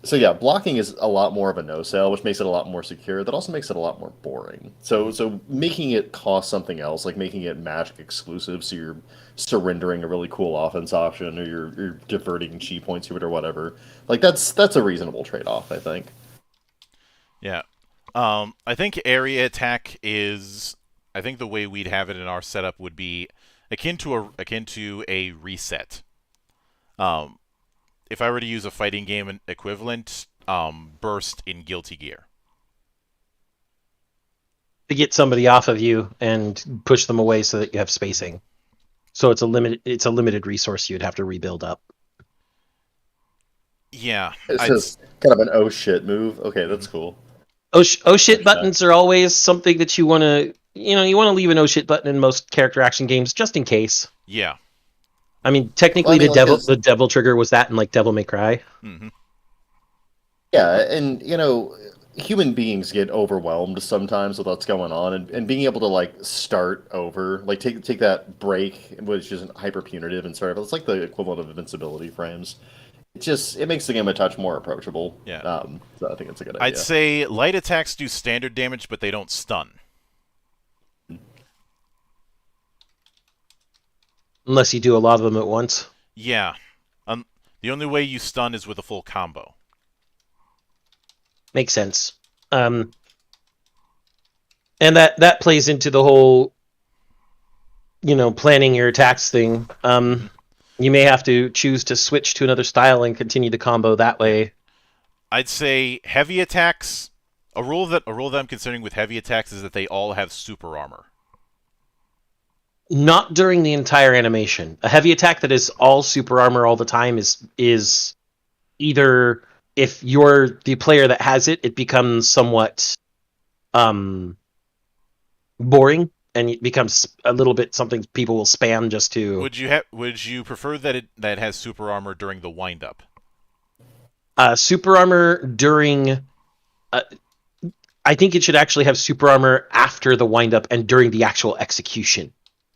So yeah, blocking is a lot more of a no-sell, which makes it a lot more secure. That also makes it a lot more boring. So making it cost something else, like making it magic exclusive, so you're surrendering a really cool offense option, or you're diverting chi points to it, or whatever. Like that's a reasonable trade-off, I think. Yeah, I think area attack is. I think the way we'd have it in our setup would be akin to a reset. If I were to use a fighting game equivalent, burst in Guilty Gear. To get somebody off of you and push them away so that you have spacing. So it's a limited resource you'd have to rebuild up. Yeah. It's just kind of an oh shit move. Okay, that's cool. Oh shit buttons are always something that you want to, you want to leave an oh shit button in most character action games just in case. Yeah. I mean, technically, the devil trigger was that in like Devil May Cry. Mm-hmm. Yeah, and human beings get overwhelmed sometimes with what's going on, and being able to like start over, like take that break, which isn't hyper punitive and sort of, it's like the equivalent of invincibility frames. It makes the game a touch more approachable. Yeah. So I think it's a good idea. I'd say light attacks do standard damage, but they don't stun. Unless you do a lot of them at once. Yeah. The only way you stun is with a full combo. Makes sense. And that plays into the whole, planning your attacks thing. You may have to choose to switch to another style and continue the combo that way. I'd say heavy attacks. A rule that I'm considering with heavy attacks is that they all have super armor. Not during the entire animation. A heavy attack that is all super armor all the time is either, if you're the player that has it, it becomes somewhat boring, and it becomes a little bit something people will spam just to. Would you prefer that it has super armor during the wind up? Super armor during. I think it should actually have super armor after the wind up and during the actual execution.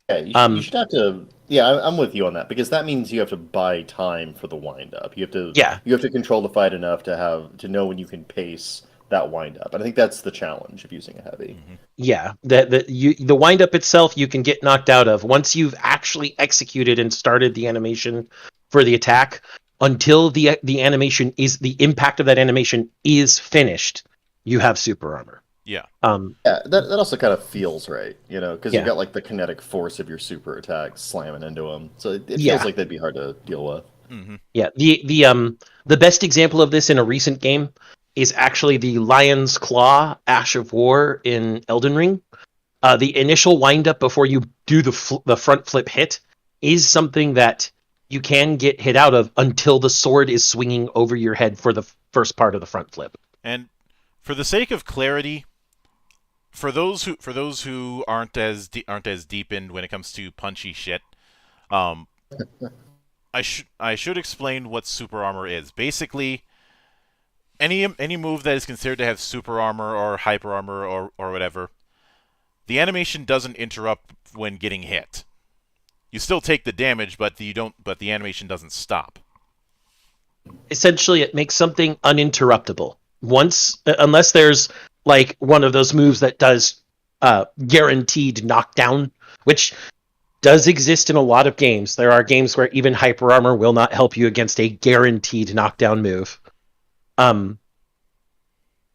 Yeah, you should have to. Yeah, I'm with you on that, because that means you have to buy time for the wind up. You have to. Yeah. You have to control the fight enough to know when you can pace that wind up, and I think that's the challenge of using a heavy. Mm-hmm. Yeah, the wind up itself you can get knocked out of once you've actually executed and started the animation for the attack. Until the animation is the impact of that animation is finished, you have super armor. Yeah. Yeah, that also kind of feels right, because you've got like the kinetic force of your super attack slamming into them, so it feels like they'd be hard to deal with. Mm-hmm. Yeah. The best example of this in a recent game is actually the Lion's Claw Ash of War in Elden Ring. The initial windup before you do the front flip hit is something that you can get hit out of until the sword is swinging over your head for the first part of the front flip. And for the sake of clarity, for those who aren't as deep in when it comes to punchy shit, I should explain what super armor is. Basically, any move that is considered to have super armor or hyper armor or whatever, the animation doesn't interrupt when getting hit. You still take the damage, but the animation doesn't stop. Essentially, it makes something uninterruptible. Unless there's like one of those moves that does guaranteed knockdown, which does exist in a lot of games. There are games where even hyper armor will not help you against a guaranteed knockdown move.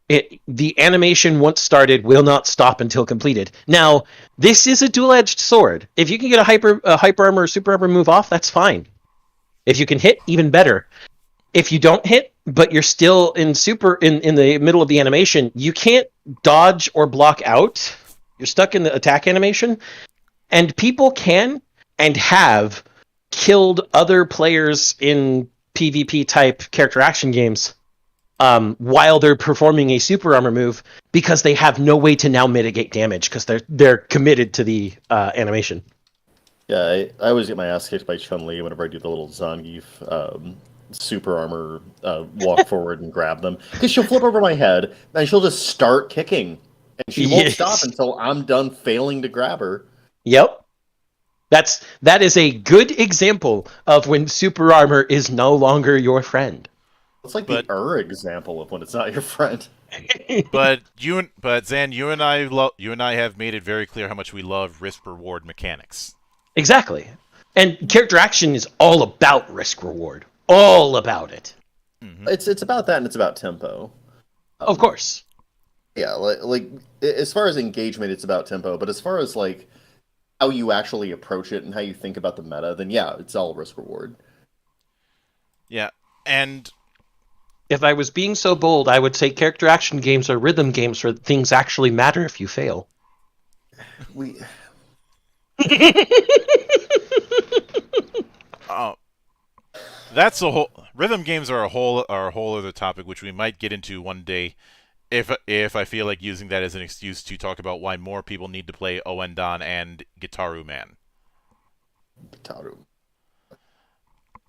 The animation once started will not stop until completed. Now, this is a dual-edged sword. If you can get a hyper armor or super armor move off, that's fine. If you can hit, even better. If you don't hit, but you're still in the middle of the animation, you can't dodge or block out. You're stuck in the attack animation. And people can and have killed other players in PvP type character action games while they're performing a super armor move because they have no way to now mitigate damage because they're committed to the animation. Yeah, I always get my ass kicked by Chun-Li whenever I do the little Zangief super armor walk forward and grab them. Because she'll flip over my head and she'll just start kicking. And she won't stop until I'm done failing to grab her. Yep. That is a good example of when super armor is no longer your friend. It's like the example of when it's not your friend. But Zan, you and I have made it very clear how much we love risk reward mechanics. Exactly. And character action is all about risk reward. All about it. Mm-hmm. It's about that and it's about tempo. Of course. Yeah, like as far as engagement, it's about tempo. But as far as like how you actually approach it and how you think about the meta, then yeah, it's all risk reward. Yeah, and if I was being so bold, I would say character action games are rhythm games where things actually matter if you fail. That's a whole. Rhythm games are a whole other topic, which we might get into one day, if I feel like using that as an excuse to talk about why more people need to play Oendan and Gitaru Man. Gitaru.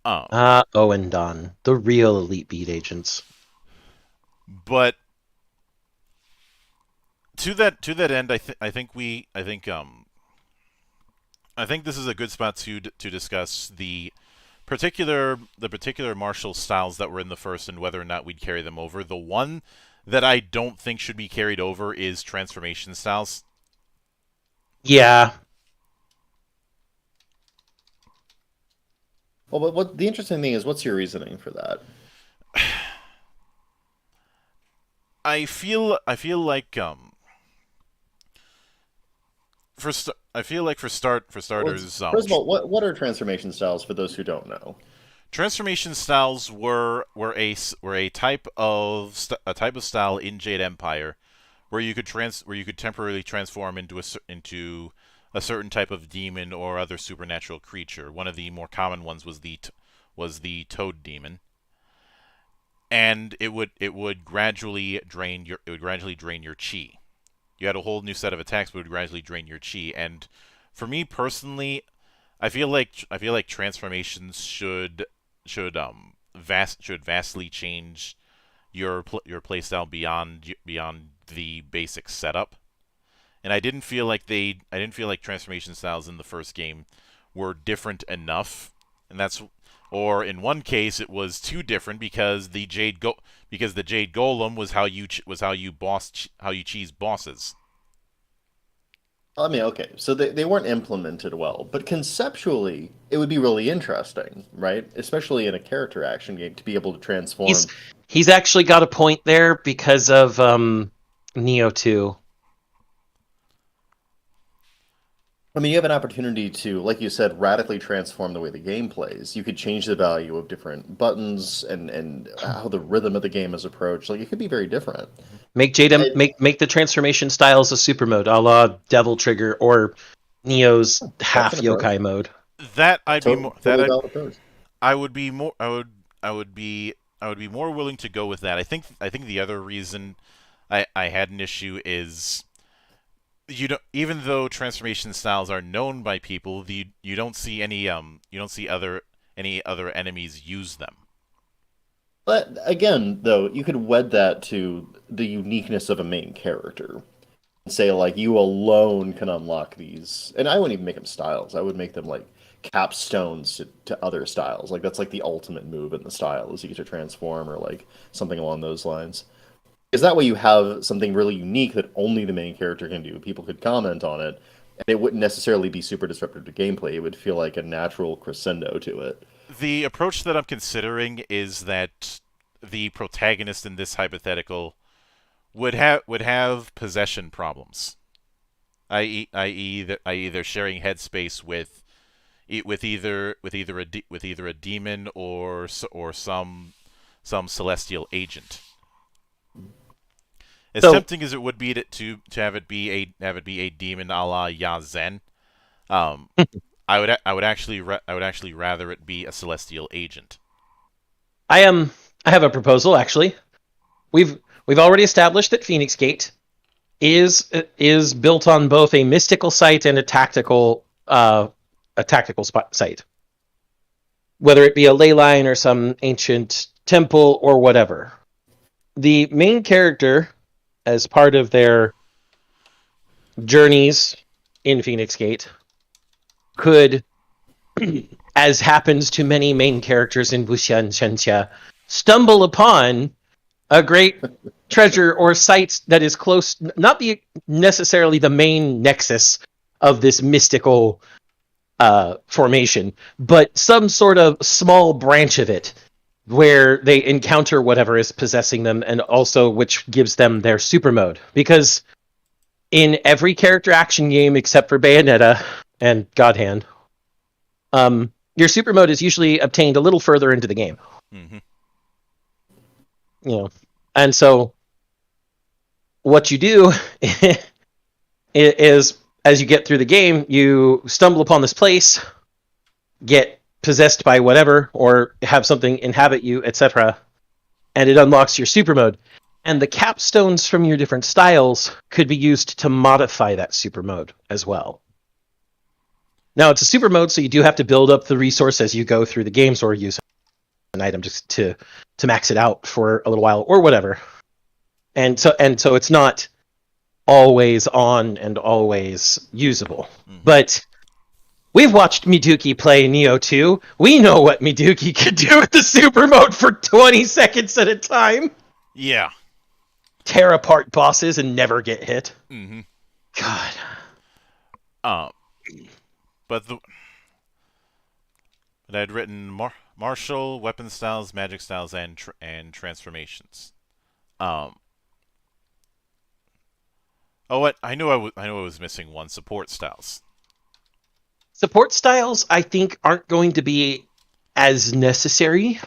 Oendan, the real elite beat agents. But to that end, I think this is a good spot to discuss the particular martial styles that were in the first and whether or not we'd carry them over. The one that I don't think should be carried over is transformation styles. Yeah. Well, but what the interesting thing is, what's your reasoning for that? I feel like for starters. First of all, what are transformation styles for those who don't know? Transformation styles were a type of style in Jade Empire where you could temporarily transform into a certain type of demon or other supernatural creature. One of the more common ones was the Toad Demon, and it would gradually drain your chi. You had a whole new set of attacks, but it would gradually drain your chi. And for me personally, I feel like transformations should vastly change your playstyle beyond the basic setup. And I didn't feel like transformation styles in the first game were different enough, or in one case it was too different because the Jade Golem was how you cheese bosses. I mean, okay, so they weren't implemented well, but conceptually, it would be really interesting, right? Especially in a character action game, to be able to transform. He's actually got a point there because of Neo 2. I mean, you have an opportunity to, like you said, radically transform the way the game plays. You could change the value of different buttons and how the rhythm of the game is approached. Like, it could be very different. Make Jade make the transformation styles a super mode, a la Devil Trigger or Neo's half yokai mode. That I'd be more. I would be more willing to go with that. I think the other reason I had an issue is even though transformation styles are known by people, you don't see any other enemies use them. But again, though, you could wed that to the uniqueness of a main character. And say, like, you alone can unlock these. And I wouldn't even make them styles. I would make them, like, capstones to other styles. Like, that's, like, the ultimate move in the style, is you get to transform or, like, something along those lines. Because that way you have something really unique that only the main character can do. People could comment on it, and it wouldn't necessarily be super disruptive to gameplay. It would feel like a natural crescendo to it. The approach that I'm considering is that the protagonist in this hypothetical would have possession problems, i.e. they're sharing headspace with either a demon or some celestial agent. As So, tempting as it would be to have it be a demon a la Yazen, um, I would actually rather it be a celestial agent. I have a proposal actually. We've we've already established that Phoenix Gate is built on both a mystical site and a tactical site, whether it be a ley line or some ancient temple or whatever. The main character, as part of their journeys in Phoenix Gate, could, as happens to many main characters in Wuxian Shenxia, stumble upon a great treasure or site that is close, not the necessarily the main nexus of this mystical formation, but some sort of small branch of it where they encounter whatever is possessing them, and also which gives them their super mode. Because in every character action game except for Bayonetta and God Hand, your super mode is usually obtained a little further into the game. Mm-hmm. You know, and so what you do is, as you get through the game, you stumble upon this place, get possessed by whatever, or have something inhabit you, etc., and it unlocks your super mode. And the capstones from your different styles could be used to modify that super mode as well. Now, it's a super mode, so you do have to build up the resource as you go through the games, or use an item just to max it out for a little while, or whatever. And so it's not always on and always usable. Mm-hmm. But we've watched Miduki play Neo 2. We know what Miduki can do with the super mode for 20 seconds at a time. Yeah. Tear apart bosses and never get hit. Mm-hmm. God. But I'd written martial, weapon styles, magic styles, and transformations. What I knew I was missing one: support styles. Support styles, I think, aren't going to be as necessary.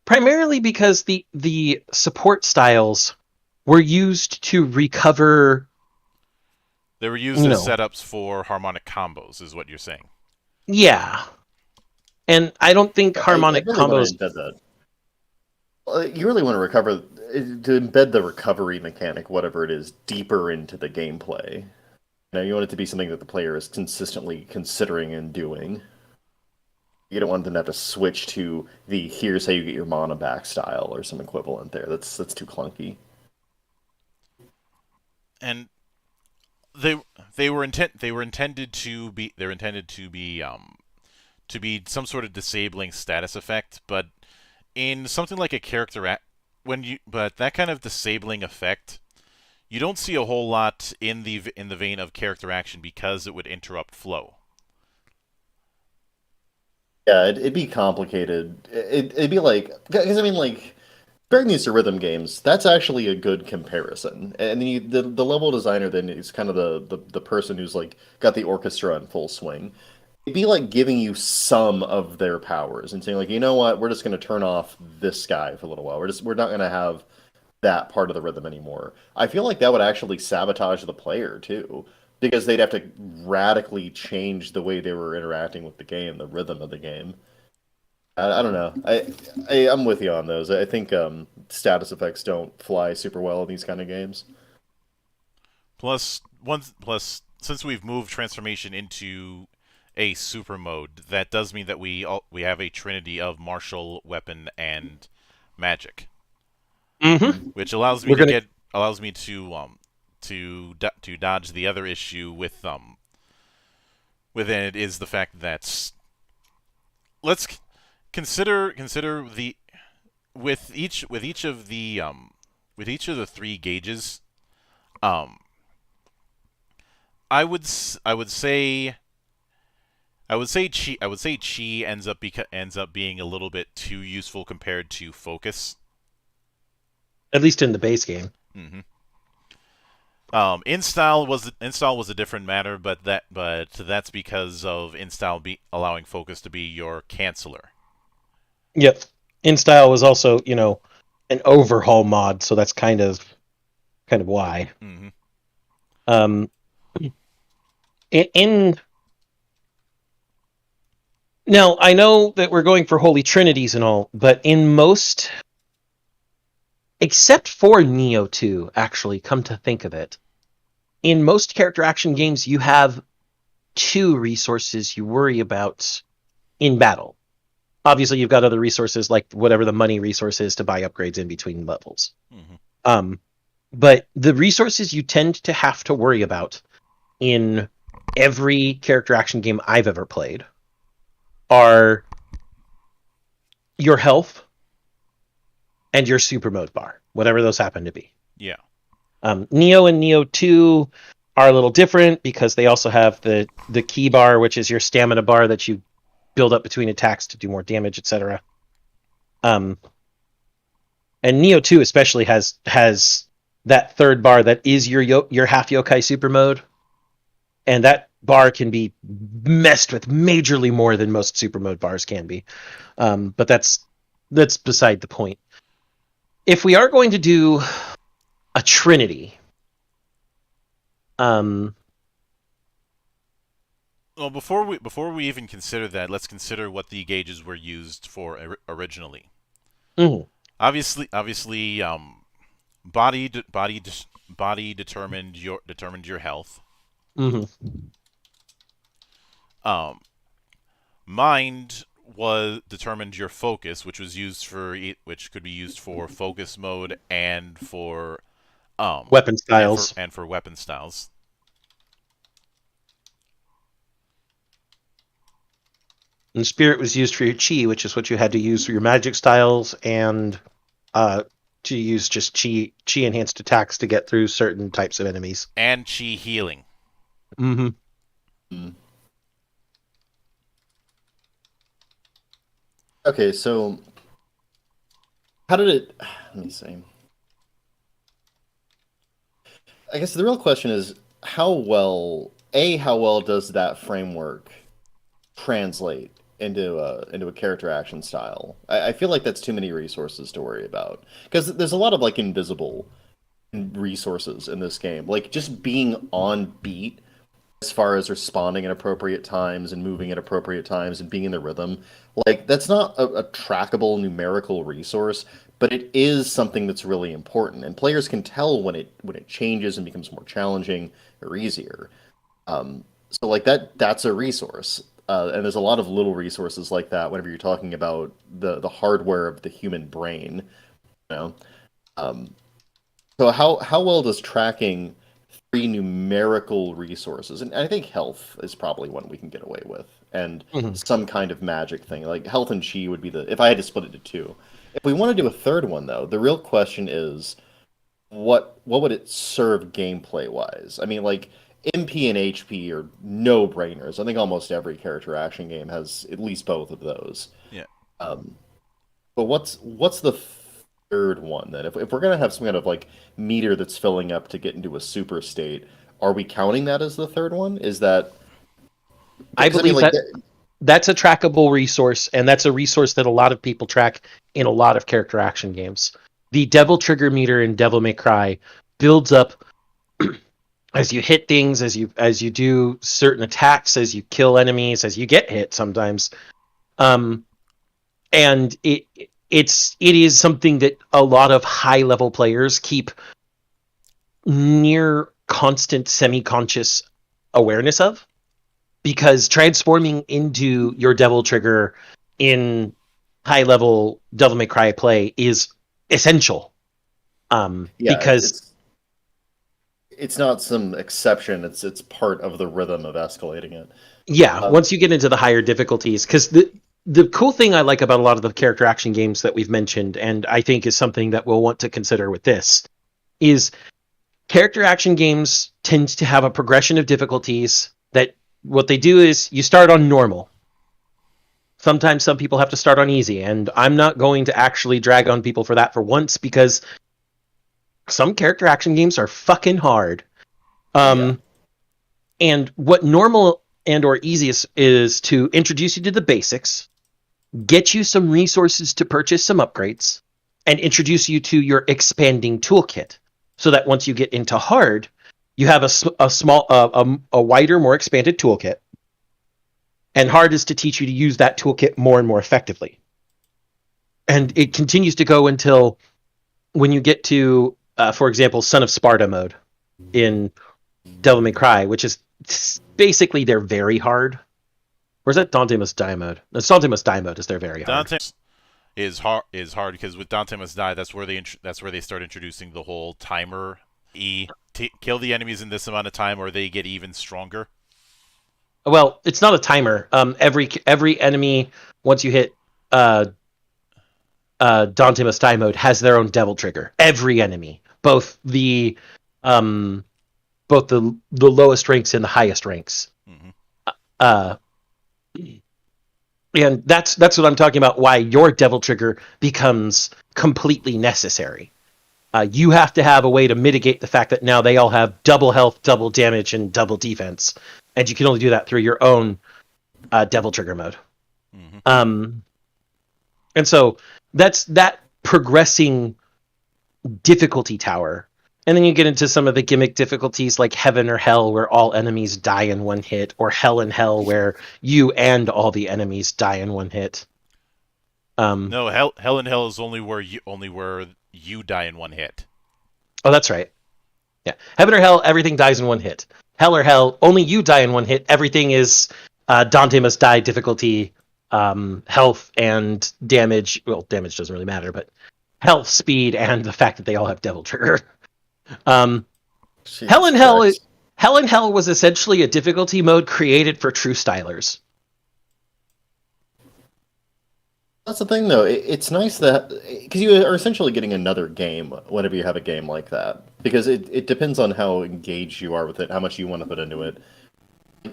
Primarily because the support styles were used to recover. They were used as setups for harmonic combos, is what you're saying. Yeah. And I don't think harmonic I really combos... want to embed that. You really want to embed the recovery mechanic, whatever it is, deeper into the gameplay. You want it to be something that the player is consistently considering and doing. You don't want them to have to switch to the here's how you get your mana back style or some equivalent there. That's too clunky. And they were intended to be some sort of disabling status effect, but in something like a but that kind of disabling effect, you don't see a whole lot in the vein of character action because it would interrupt flow. Yeah, it'd be complicated. It'd be like, because I mean, like, comparing these to rhythm games, that's actually a good comparison. And then the level designer then is kind of the person who's like got the orchestra in full swing. It'd be like giving you some of their powers and saying, like, you know what, we're just going to turn off this guy for a little while. We're not going to have that part of the rhythm anymore. I feel like that would actually sabotage the player too, because they'd have to radically change the way they were interacting with the game, the rhythm of the game. I don't know. I'm with you on those. I think status effects don't fly super well in these kind of games. Plus, since we've moved transformation into a super mode, that does mean that we have a trinity of martial, weapon, and magic, Mm-hmm. which allows me We're to gonna. get allows me to dodge the other issue within it is the fact that let's consider the with each of the three gauges. um I would say chi ends up being a little bit too useful compared to focus. At least in the base game. hmm install was a different matter, but that's because of install allowing focus to be your canceller. Yep. InStyle was also, an overhaul mod, so that's kind of why. hmm Um, in now, I know that we're going for Holy Trinities and all, but in most, except for Neo 2, actually, come to think of it, in most character action games, you have two resources you worry about in battle. Obviously, you've got other resources like whatever the money resource is to buy upgrades in between levels. hmm But the resources you tend to have to worry about in every character action game I've ever played are your health and your super mode bar, whatever those happen to be. Yeah. Neo and Neo 2 are a little different because they also have the key bar, which is your stamina bar that you build up between attacks to do more damage, etc. And Neo 2 especially has that third bar that is your half yokai super mode, and that bar can be messed with majorly more than most super mode bars can be. But that's beside the point. If we are going to do a trinity, Well, before we even consider that, let's consider what the gauges were used for originally. mhm. Obviously, body determined your health. Mm-hmm. Mind was determined your focus, which could be used for focus mode and for Weapon styles. and for weapon styles. And spirit was used for your chi, which is what you had to use for your magic styles and to use just chi enhanced attacks to get through certain types of enemies. And chi healing. Mm-hmm. Okay, so how did it? Let me see. I guess the real question is how well does that framework translate into a character action style? I feel like that's too many resources to worry about because there's a lot of like invisible resources in this game, like just being on beat as far as responding at appropriate times and moving at appropriate times and being in the rhythm. Like that's not a trackable numerical resource, but it is something that's really important, and players can tell when it changes and becomes more challenging or easier. So like that's a resource, and there's a lot of little resources like that whenever you're talking about the hardware of the human brain. You know, um, so how well does tracking three numerical resources, and I think health is probably one we can get away with, and Mm-hmm. some kind of magic thing like health and chi would be the if I had to split it to two. If we want to do a third one though, the real question is what would it serve gameplay wise? I mean, like MP and HP are no brainers. I think almost every character action game has at least both of those. Yeah. Um, but what's the third one then? If we're gonna have some kind of like meter that's filling up to get into a super state, are we counting that as the third one? Is that? I Because believe like that's a trackable resource, and that's a resource that a lot of people track in a lot of character action games. The Devil Trigger meter in Devil May Cry builds up as you hit things, as you do certain attacks, as you kill enemies, as you get hit sometimes. And it is something that a lot of high level players keep near constant semi-conscious awareness of. because transforming into your Devil Trigger in high level Devil May Cry play is essential. Yeah, Because it's not some exception. It's part of the rhythm of escalating it. once you get into the higher difficulties, because the cool thing I like about a lot of the character action games that we've mentioned, and I think is something that we'll want to consider with this, is character action games tend to have a progression of difficulties that what they do is you start on normal. Sometimes some people have to start on easy, and I'm not going to actually drag on people for that for once, because some character action games are fucking hard. And what normal and or easiest is to introduce you to the basics, get you some resources to purchase some upgrades, and introduce you to your expanding toolkit, so that once you get into hard, you have a wider, more expanded toolkit. And hard is to teach you to use that toolkit more and more effectively. And it continues to go until when you get to, for example, Son of Sparta mode in Devil May Cry, which is basically they're very hard. Or is that Dante Must Die mode? No, Dante Must Die mode is they're very hard. Dante is hard because with Dante Must Die, that's where they start introducing the whole timer. Kill the enemies in this amount of time, or they get even stronger. Well, it's not a timer. Every enemy, once you hit Dante Must Die mode, has their own devil trigger. Every enemy, both the lowest ranks and the highest ranks. Mm-hmm. And that's what I'm talking about. Why your devil trigger becomes completely necessary. You have to have a way to mitigate the fact that now they all have double health, double damage, and double defense, and you can only do that through your own devil trigger mode. Mm-hmm. And so that's that progressing difficulty tower. And then you get into some of the gimmick difficulties like Heaven or Hell, where all enemies die in one hit, or Hell and Hell, where you and all the enemies die in one hit. No, Hell and Hell is only where you die in one hit. Oh, that's right. Yeah, Heaven or Hell, everything dies in one hit. Hell or Hell, only you die in one hit. Everything is Dante Must Die difficulty, health and damage. Well, damage doesn't really matter, but health, speed, and the fact that they all have devil trigger. Hell and Hell was essentially a difficulty mode created for true stylers. That's the thing, though. It's nice that because you are essentially getting another game whenever you have a game like that, because it depends on how engaged you are with it, how much you want to put into it.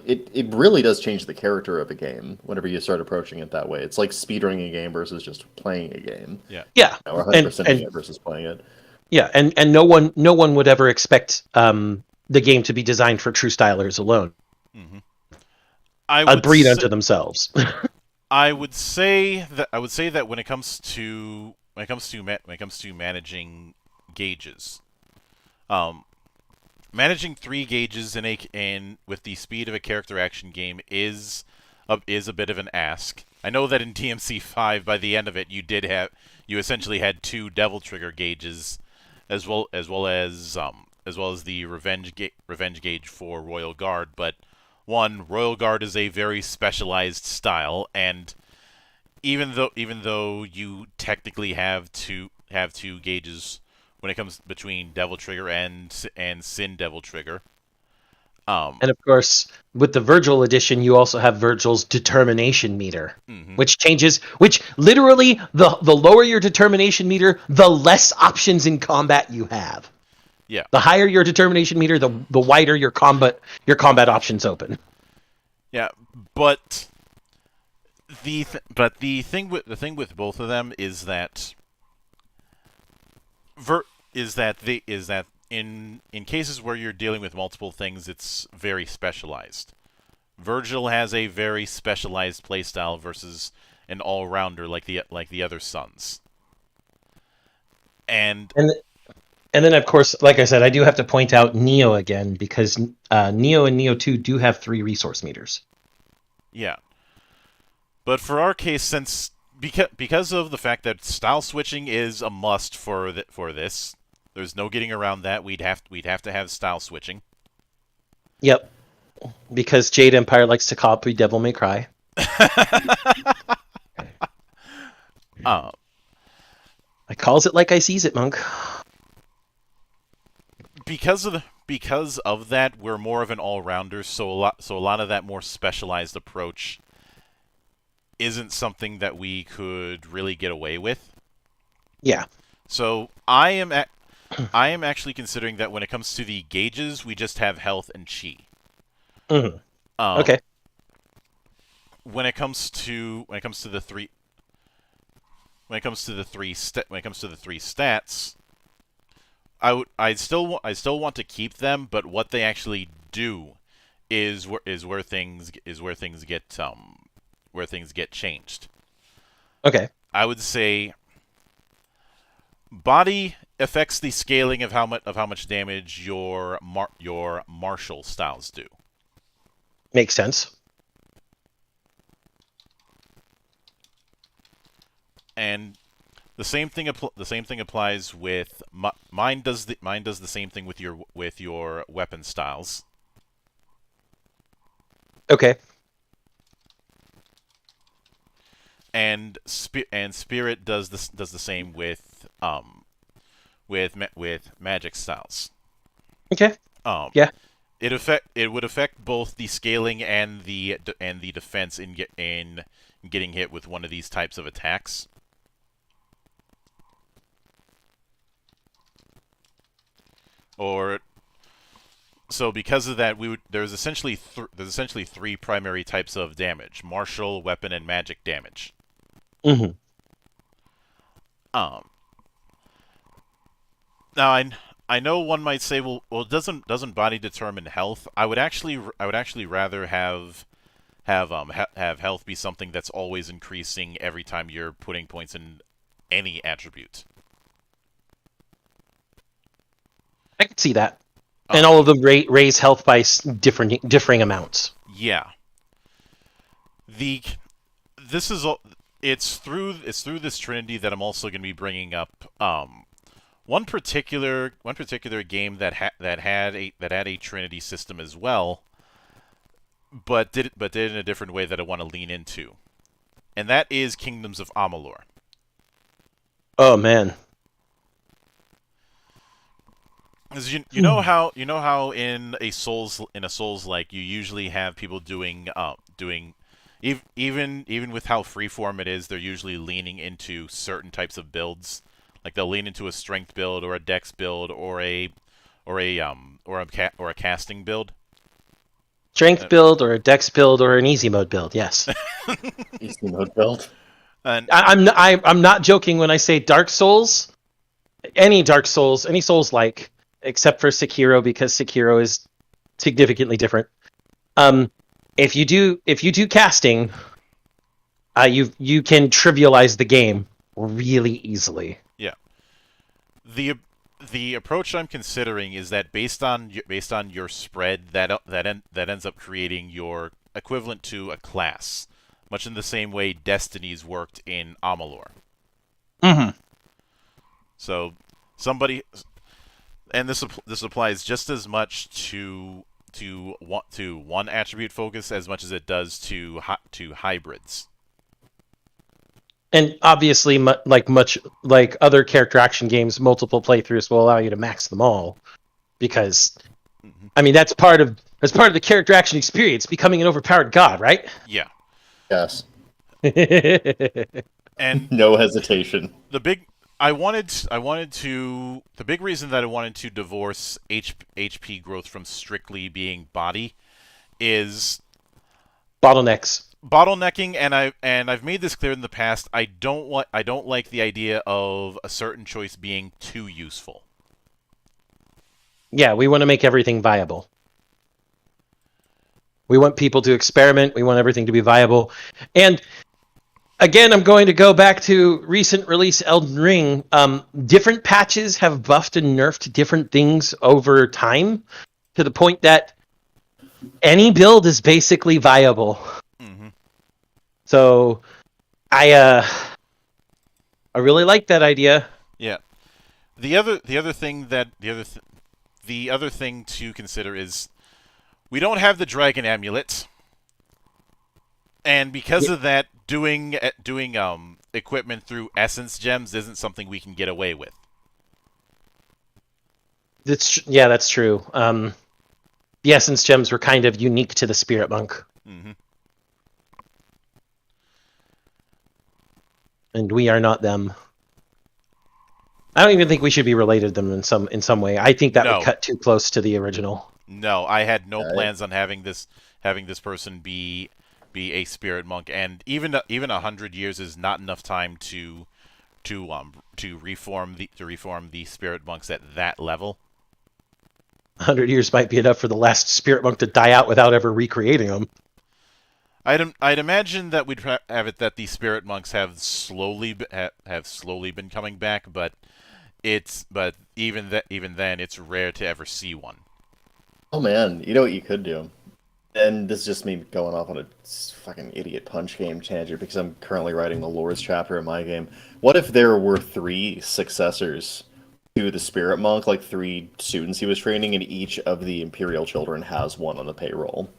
It really does change the character of a game whenever you start approaching it that way. It's like speedrunning a game versus just playing a game. Yeah, or 100%ing it versus playing it. Yeah, and no one would ever expect the game to be designed for true stylers alone. Mm-hmm. A breed unto themselves. I would say that when it comes to managing gauges, managing 3 gauges in with the speed of a character action game is a bit of an ask. I know that in DMC5, by the end of it, you essentially had 2 devil trigger gauges, as well as the revenge gauge for Royal Guard. But Royal Guard is a very specialized style, and even though you technically have two gauges when it comes between Devil Trigger and Sin Devil Trigger. And of course, with the Virgil edition, you also have Virgil's determination meter, mm-hmm. which literally the lower your determination meter, the less options in combat you have. Yeah. The higher your determination meter, the wider your combat options open. Yeah, but the thing with both of them is that in cases where you're dealing with multiple things, it's very specialized. Virgil has a very specialized playstyle versus an all-rounder like the other sons. And then, of course, like I said, I do have to point out Neo again, because Neo and Neo 2 do have 3 resource meters. Yeah. But for our case, because of the fact that style switching is a must for this, there's no getting around that. We'd have to have style switching. Yep. Because Jade Empire likes to copy Devil May Cry. Uh, I calls it like I sees it, Monk. because of that, we're more of an all-rounder. So a lot of that more specialized approach isn't something that we could really get away with. Yeah. So I am actually considering that when it comes to the gauges, we just have health and chi. Mm-hmm. Um, Okay. When it comes to the three stats, I still want to keep them, but what they actually do is where things get changed. Okay. I would say body affects the scaling of how much damage your martial styles do. Makes sense. And the same thing applies with mine does the same thing with your weapon styles. Okay. And spirit does the same with magic styles. Okay. Yeah. It would affect both the scaling and the defense in getting hit with one of these types of attacks. So because of that, there's essentially three primary types of damage: martial, weapon, and magic damage. Mm-hmm. Now I know one might say, well, doesn't body determine health? I would actually rather have health be something that's always increasing every time you're putting points in any attribute. I can see that. And all of them raise health by differing amounts. Yeah. It's through this trinity that I'm also going to be bringing up one particular game that had a trinity system as well, but did it in a different way that I want to lean into, and that is Kingdoms of Amalor. Oh man. Because you know how in a Souls like you usually have people doing even with how freeform it is, they're usually leaning into certain types of builds. Like they'll lean into a strength build or a dex build or a casting build. Strength build or a dex build or an easy mode build, yes. Easy mode build. And I'm not joking when I say Dark Souls. Any Dark Souls, any Souls like, except for Sekiro, because Sekiro is significantly different. If you do casting, you can trivialize the game really easily. yeah, the approach I'm considering is that based on your spread, that ends up creating your equivalent to a class, much in the same way Destiny's worked in Amalor. Mm-hmm. So and this applies just as much to one attribute focus as much as it does to hybrids. And obviously, much like other character action games, multiple playthroughs will allow you to max them all, because, I mean, that's part of the character action experience, becoming an overpowered god, right? Yeah. Yes. And no hesitation. The big reason that I wanted to divorce HP growth from strictly being body is bottlenecking, and I've made this clear in the past. I don't like the idea of a certain choice being too useful. Yeah, we want to make everything viable. We want people to experiment. We want everything to be viable. And again, I'm going to go back to recent release Elden Ring. Different patches have buffed and nerfed different things over time, to the point that any build is basically viable. Mm-hmm. So, I really like that idea. Yeah. The other thing to consider is We don't have the dragon amulet, and because of that, doing equipment through essence gems isn't something we can get away with. That's true. The essence gems were kind of unique to the spirit monk, and we are not them. I don't even think we should be related to them in some way. I think that would cut too close to the original. No, I had no plans on having this person be a spirit monk, and even 100 years is not enough time to reform the spirit monks at that level. 100 years might be enough for the last spirit monk to die out without ever recreating them. I'd imagine that we'd have it that the spirit monks have slowly been coming back, but even then it's rare to ever see one. Oh man, you know what you could do? And this is just me going off on a fucking idiot punch game tangent because I'm currently writing the Lore's chapter in my game. What if there were 3 successors to the Spirit Monk, like 3 students he was training, and each of the Imperial children has one on the payroll?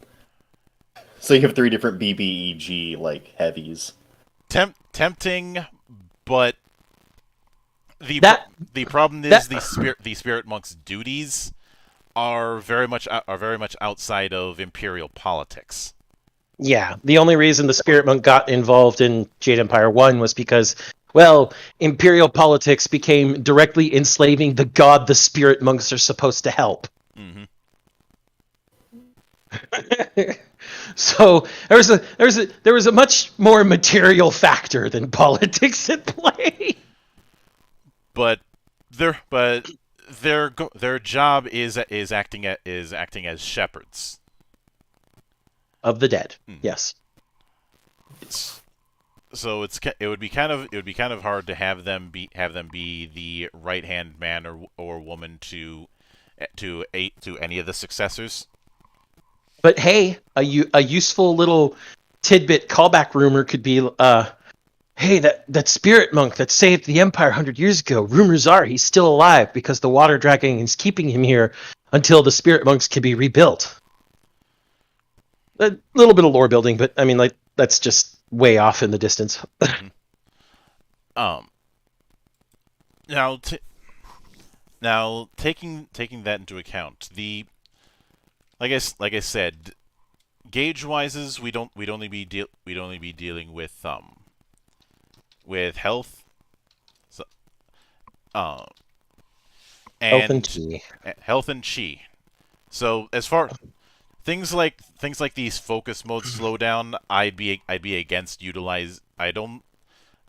So you have 3 different BBEG, like, heavies. Tempting, but the problem is the Spirit Monk's duties are very much outside of Imperial politics. Yeah, the only reason the Spirit Monk got involved in Jade Empire 1 was because, well, Imperial politics became directly enslaving the god the Spirit Monks are supposed to help. So there was a much more material factor than politics at play. But their job is acting as shepherds of the dead. Yes. So it would be kind of hard to have them be the right hand man or woman to any of the successors. But hey, a useful little tidbit callback rumor could be, hey, that spirit monk that saved the Empire 100 years ago, rumors are he's still alive because the water dragon is keeping him here until the spirit monks can be rebuilt. A little bit of lore building, but I mean, like, that's just way off in the distance. Now taking that into account, like I said, gauge wises, we'd only be dealing with health, health and chi. So as far things like these focus modes slowdown, I'd be against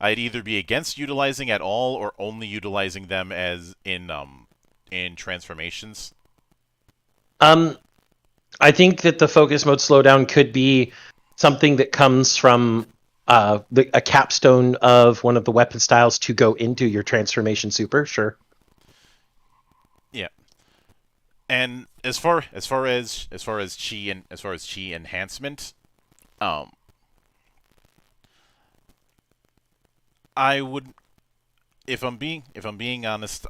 I'd either be against utilizing at all or only utilizing them as in transformations. I think that the focus mode slowdown could be something that comes from a capstone of one of the weapon styles to go into your transformation super. Sure. Yeah. And as far as chi enhancement, I would, if I'm being honest,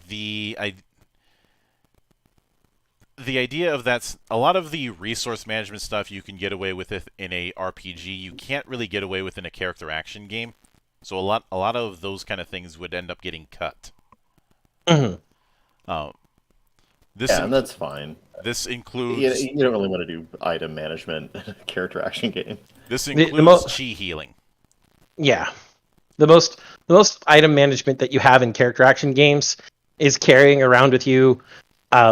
the idea of that's a lot of the resource management stuff you can get away with it in a RPG. You can't really get away with in a character action game. So a lot of those kind of things would end up getting cut. And that's fine. This includes you don't really want to do item management in a character action game. This includes chi healing. Yeah. The most item management that you have in character action games is carrying around with you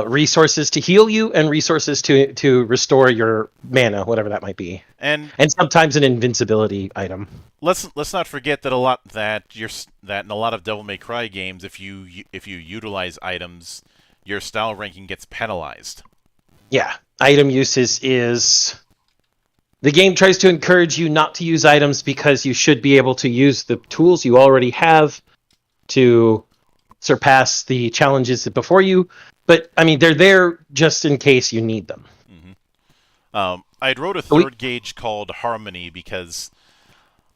resources to heal you and resources to restore your mana, whatever that might be, and sometimes an invincibility item. Let's not forget that that in a lot of Devil May Cry games, if you utilize items, your style ranking gets penalized. Yeah, item uses is the game tries to encourage you not to use items because you should be able to use the tools you already have to surpass the challenges before you. But, I mean, they're there just in case you need them. I wrote a third gauge called Harmony because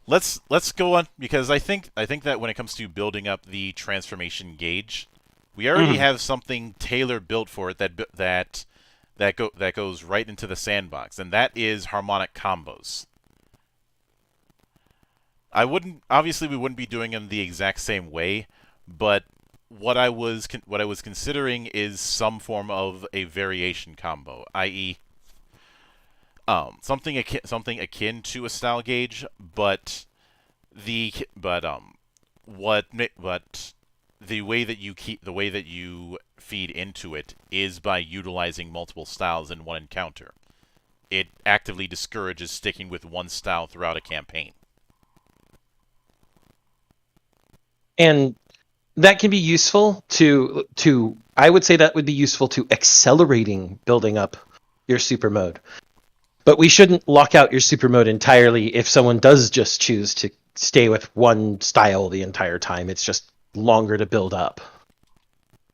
let's go on, because I think that when it comes to building up the transformation gauge, we already have something tailor built for it that that goes right into the sandbox, and that is harmonic combos. Obviously we wouldn't be doing them the exact same way, but what I was considering is some form of a variation combo, i.e., something akin to a style gauge, but the but what but the way that you feed into it is by utilizing multiple styles in one encounter. It actively discourages sticking with one style throughout a campaign. And that can be useful to I would say that would be useful to accelerating building up your super mode. But we shouldn't lock out your super mode entirely if someone does just choose to stay with one style the entire time. It's just longer to build up.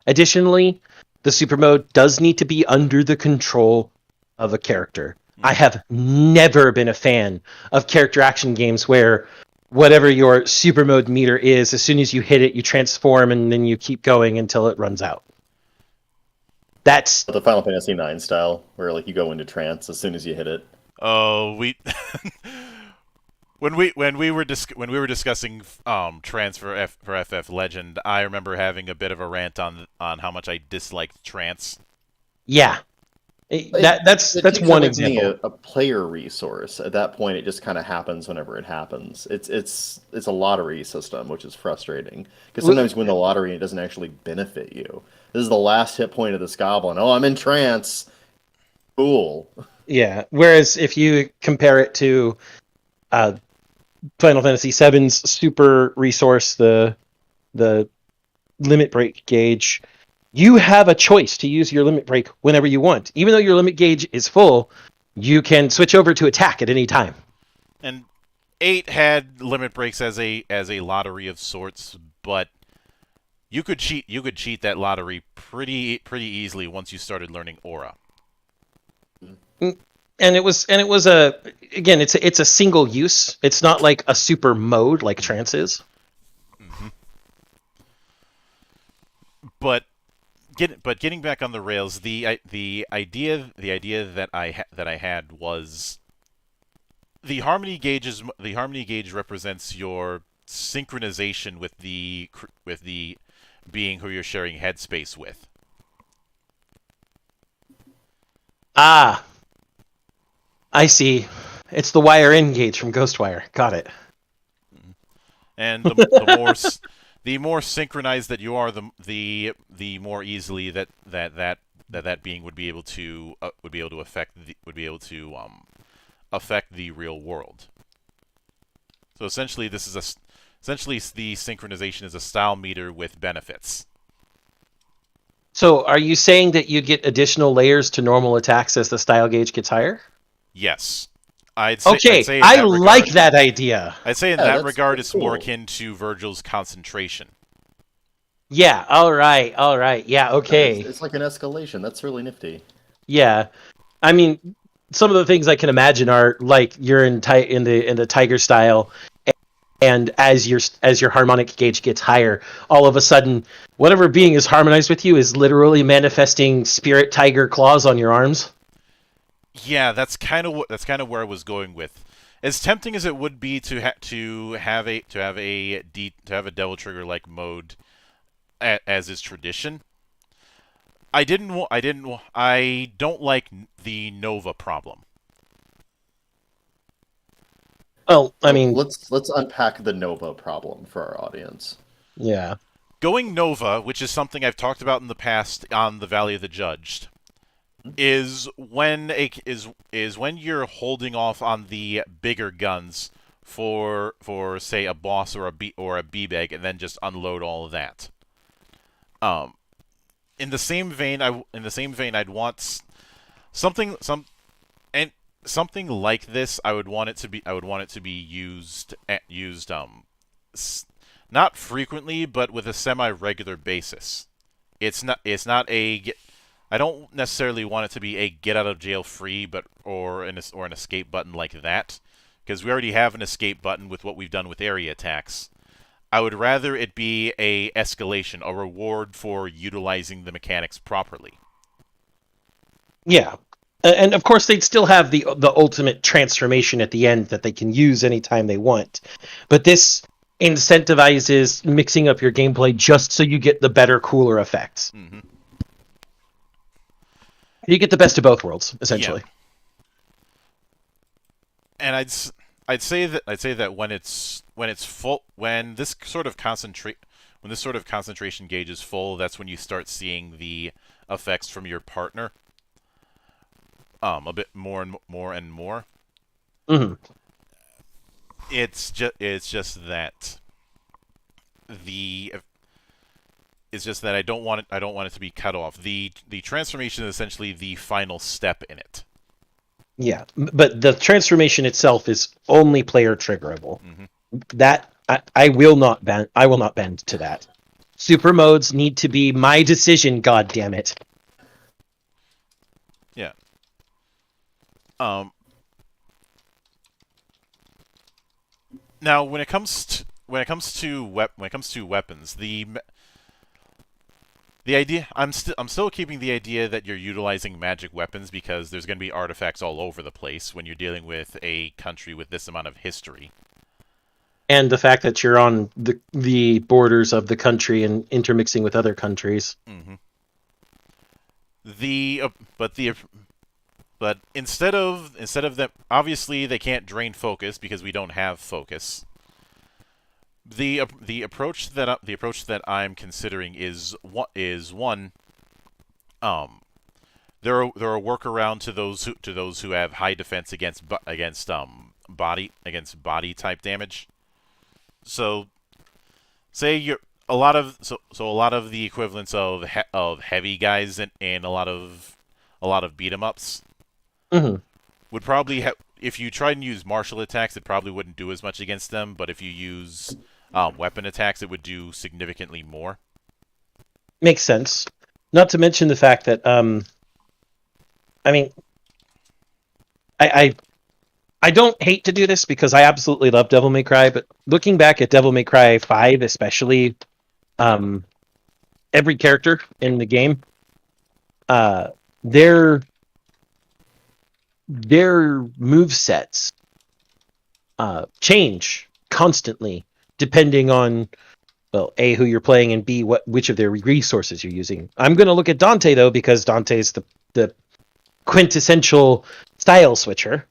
Additionally, the super mode does need to be under the control of a character. I have never been a fan of character action games where whatever your super mode meter is, as soon as you hit it, you transform and then you keep going until it runs out. That's The Final Fantasy IX style, where like you go into trance as soon as you hit it. Oh, we when we were discussing trance for FF Legend, I remember having a bit of a rant on how much I disliked trance. yeah. That's takes one away from being example. a player resource. At that point, it just kind of happens whenever it happens. It's a lottery system, which is frustrating because sometimes you win the lottery and it doesn't actually benefit you. This is the last hit point of this goblin. Oh, I'm in trance. Cool. Yeah. Whereas if you compare it to Final Fantasy VII's super resource, the limit break gauge, you have a choice to use your limit break whenever you want. Even though your limit gauge is full, you can switch over to attack at any time. And 8 had limit breaks as a lottery of sorts, but you could cheat that lottery pretty easily once you started learning aura. And it was again, it's a single use. It's not like a super mode like trance is. Mm-hmm. But getting back on the rails, the idea that I had was the harmony gauge represents your synchronization with the being who you're sharing headspace with. Ah, I see. It's the wire in gauge from Ghostwire. Got it. And the more synchronized that you are, the more easily that being would be able to affect the real world. So essentially, the synchronization is a style meter with benefits. So, are you saying that you get additional layers to normal attacks as the style gauge gets higher? Yes. I I'd like that idea. I'd say in Yeah, that regard, that's it's more cool. akin to Virgil's concentration. Yeah, all right. Yeah, okay. It's like an escalation. That's really nifty. Yeah. I mean, some of the things I can imagine are like you're in the tiger style, and as your harmonic gauge gets higher, all of a sudden whatever being is harmonized with you is literally manifesting spirit tiger claws on your arms. Yeah, that's kind of where I was going with. As tempting as it would be to have a devil trigger like mode, as is tradition, I don't like the Nova problem. Well, I mean, Let's unpack the Nova problem for our audience. yeah. Going Nova, which is something I've talked about in the past on the Valley of the Judged, is when you're holding off on the bigger guns for say a boss or a B-bag and then just unload all of that. In the same vein, I'd want something like this. I would want it to be used not frequently, but with a semi-regular basis. It's not a I don't necessarily want it to be a get out of jail free, or an escape button like that, because we already have an escape button with what we've done with area attacks. I would rather it be a escalation, a reward for utilizing the mechanics properly. Yeah. And of course, they'd still have the ultimate transformation at the end that they can use anytime they want. But this incentivizes mixing up your gameplay just so you get the better, cooler effects. Mm-hmm. You get the best of both worlds, essentially. Yeah. And I'd say that when this sort of concentration gauge is full, that's when you start seeing the effects from your partner a bit more and more and more. Mm-hmm. It's just that the it's just that I don't want it to be cut off. The transformation is essentially the final step in it. Yeah, but the transformation itself is only player triggerable. Mm-hmm. That I will not bend. I will not bend to that. Super modes need to be my decision. God damn it. Yeah. Now, when it comes to weapons, the idea I'm still keeping the idea that you're utilizing magic weapons because there's going to be artifacts all over the place when you're dealing with a country with this amount of history. And the fact that you're on the borders of the country and intermixing with other countries. Mm-hmm. But instead of them, obviously they can't drain focus because we don't have focus. The approach that I'm considering is one. There are workaround to those who have high defense against body type damage. So, say you're a lot of the equivalents of heavy guys in a lot of beat 'em ups. Mm-hmm. Would probably if you tried and use martial attacks, it probably wouldn't do as much against them. But if you use weapon attacks, it would do significantly more. Makes sense. Not to mention the fact that I mean, I don't hate to do this because I absolutely love Devil May Cry, but looking back at Devil May Cry 5, especially, every character in the game, their movesets change constantly depending on, well, A, who you're playing, and B, which of their resources you're using. I'm going to look at Dante, though, because Dante's the quintessential style switcher.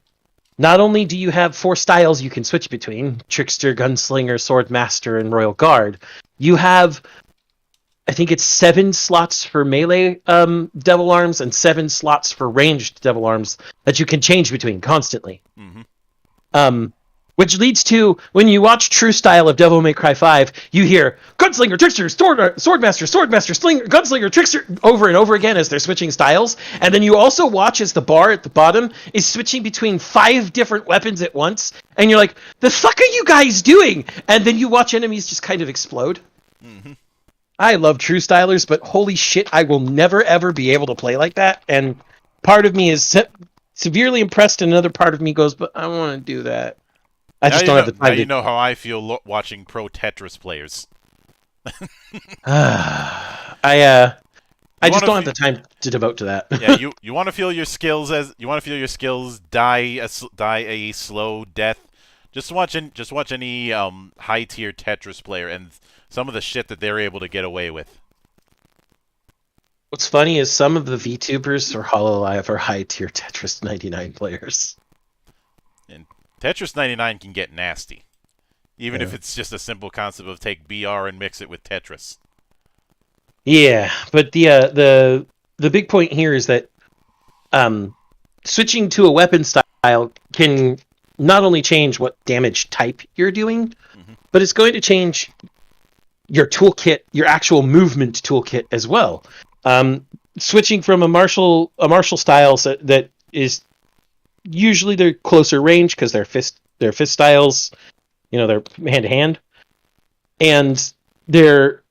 Not only do you have 4 styles you can switch between, Trickster, Gunslinger, Swordmaster, and Royal Guard, you have, I think it's 7 slots for melee Devil Arms and 7 slots for ranged Devil Arms that you can change between constantly. Mm-hmm. Which leads to, when you watch True Style of Devil May Cry 5, you hear Gunslinger, Trickster, Swordmaster, Slinger, Gunslinger, Trickster, over and over again as they're switching styles. And then you also watch as the bar at the bottom is switching between 5 different weapons at once. And you're like, the fuck are you guys doing? And then you watch enemies just kind of explode. Mm-hmm. I love True Stylers, but holy shit, I will never ever be able to play like that. And part of me is severely impressed, and another part of me goes, but I want to do that. I just don't have the time. Now you know how I feel watching pro Tetris players. I just don't have the time to devote to that. Yeah, you want to feel your skills die a slow death. Just watch any high tier Tetris player and some of the shit that they're able to get away with. What's funny is some of the VTubers or Hololive are high tier Tetris 99 players. And Tetris 99 can get nasty, even if it's just a simple concept of take BR and mix it with Tetris. Yeah, but the big point here is that switching to a weapon style can not only change what damage type you're doing, but it's going to change your toolkit, your actual movement toolkit as well. Switching from a martial style that is usually they're closer range because they're fist styles, they're hand to hand, and they're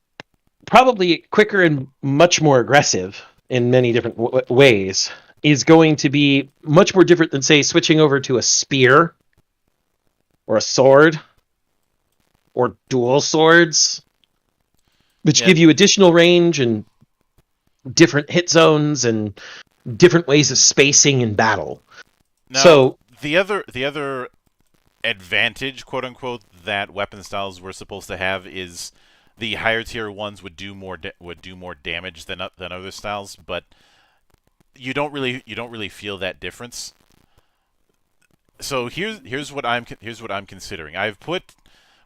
probably quicker and much more aggressive in many different ways, is going to be much more different than, say, switching over to a spear or a sword or dual swords, which give you additional range and different hit zones and different ways of spacing in battle. Now, So the other advantage, quote unquote, that weapon styles were supposed to have is the higher tier ones would do more damage than other styles, but you don't really feel that difference. So here's what I'm considering. I've put,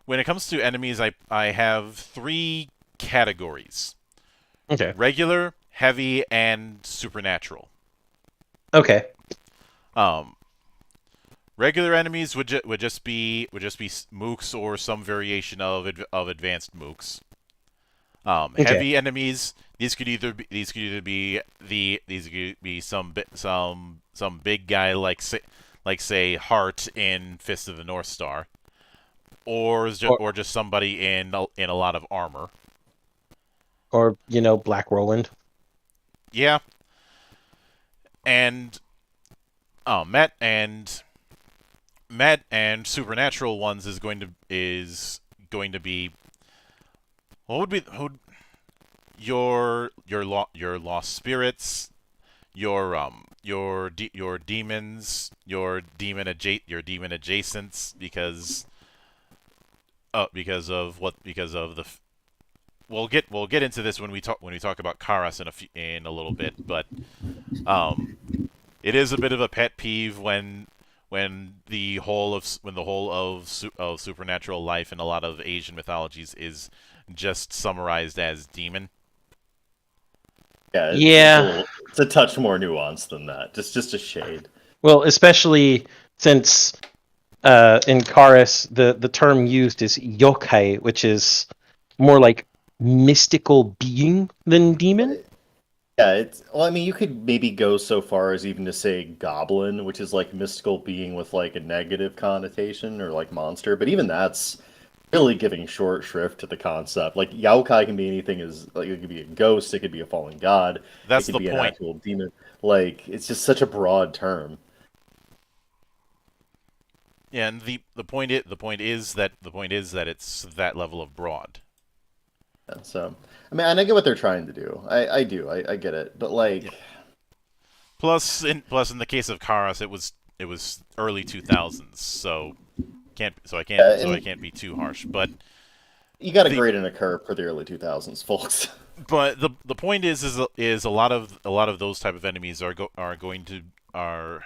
when it comes to enemies, I have 3 categories: okay, regular, heavy, and supernatural. okay, Um, Regular enemies would just be mooks or some variation of advanced mooks. okay. Heavy enemies, these could either be some big guy like say Hart in Fist of the North Star, Or or just somebody in a lot of armor. or Black Roland. Yeah, and Met and supernatural ones is going to be, what would be your lost spirits, your demons, your demon adjacents, because of the we'll get into this when we talk about Karas in a little bit, but it is a bit of a pet peeve when the whole of supernatural life in a lot of Asian mythologies is just summarized as demon. Yeah, Yeah. it's a touch more nuanced than that. Just a shade. Well, especially since in Chorus the term used is yokai, which is more like mystical being than demon. Yeah, well, I mean, you could maybe go so far as even to say goblin, which is like mystical being with like a negative connotation, or like monster, but even that's really giving short shrift to the concept. Like Yaokai can be anything, as like it could be a ghost, it could be a fallen god, it That's could the be an point. actual demon. Like it's just such a broad term. Yeah, and the point is that it's that level of broad. Yeah, so I mean, and I get what they're trying to do. I do. I get it. But Yeah. like Plus in the case of Karas, it was early 2000s, so I and can't be too harsh. But you got a the grade and a curve for the early 2000s, folks. the point is a lot of those type of enemies are going to are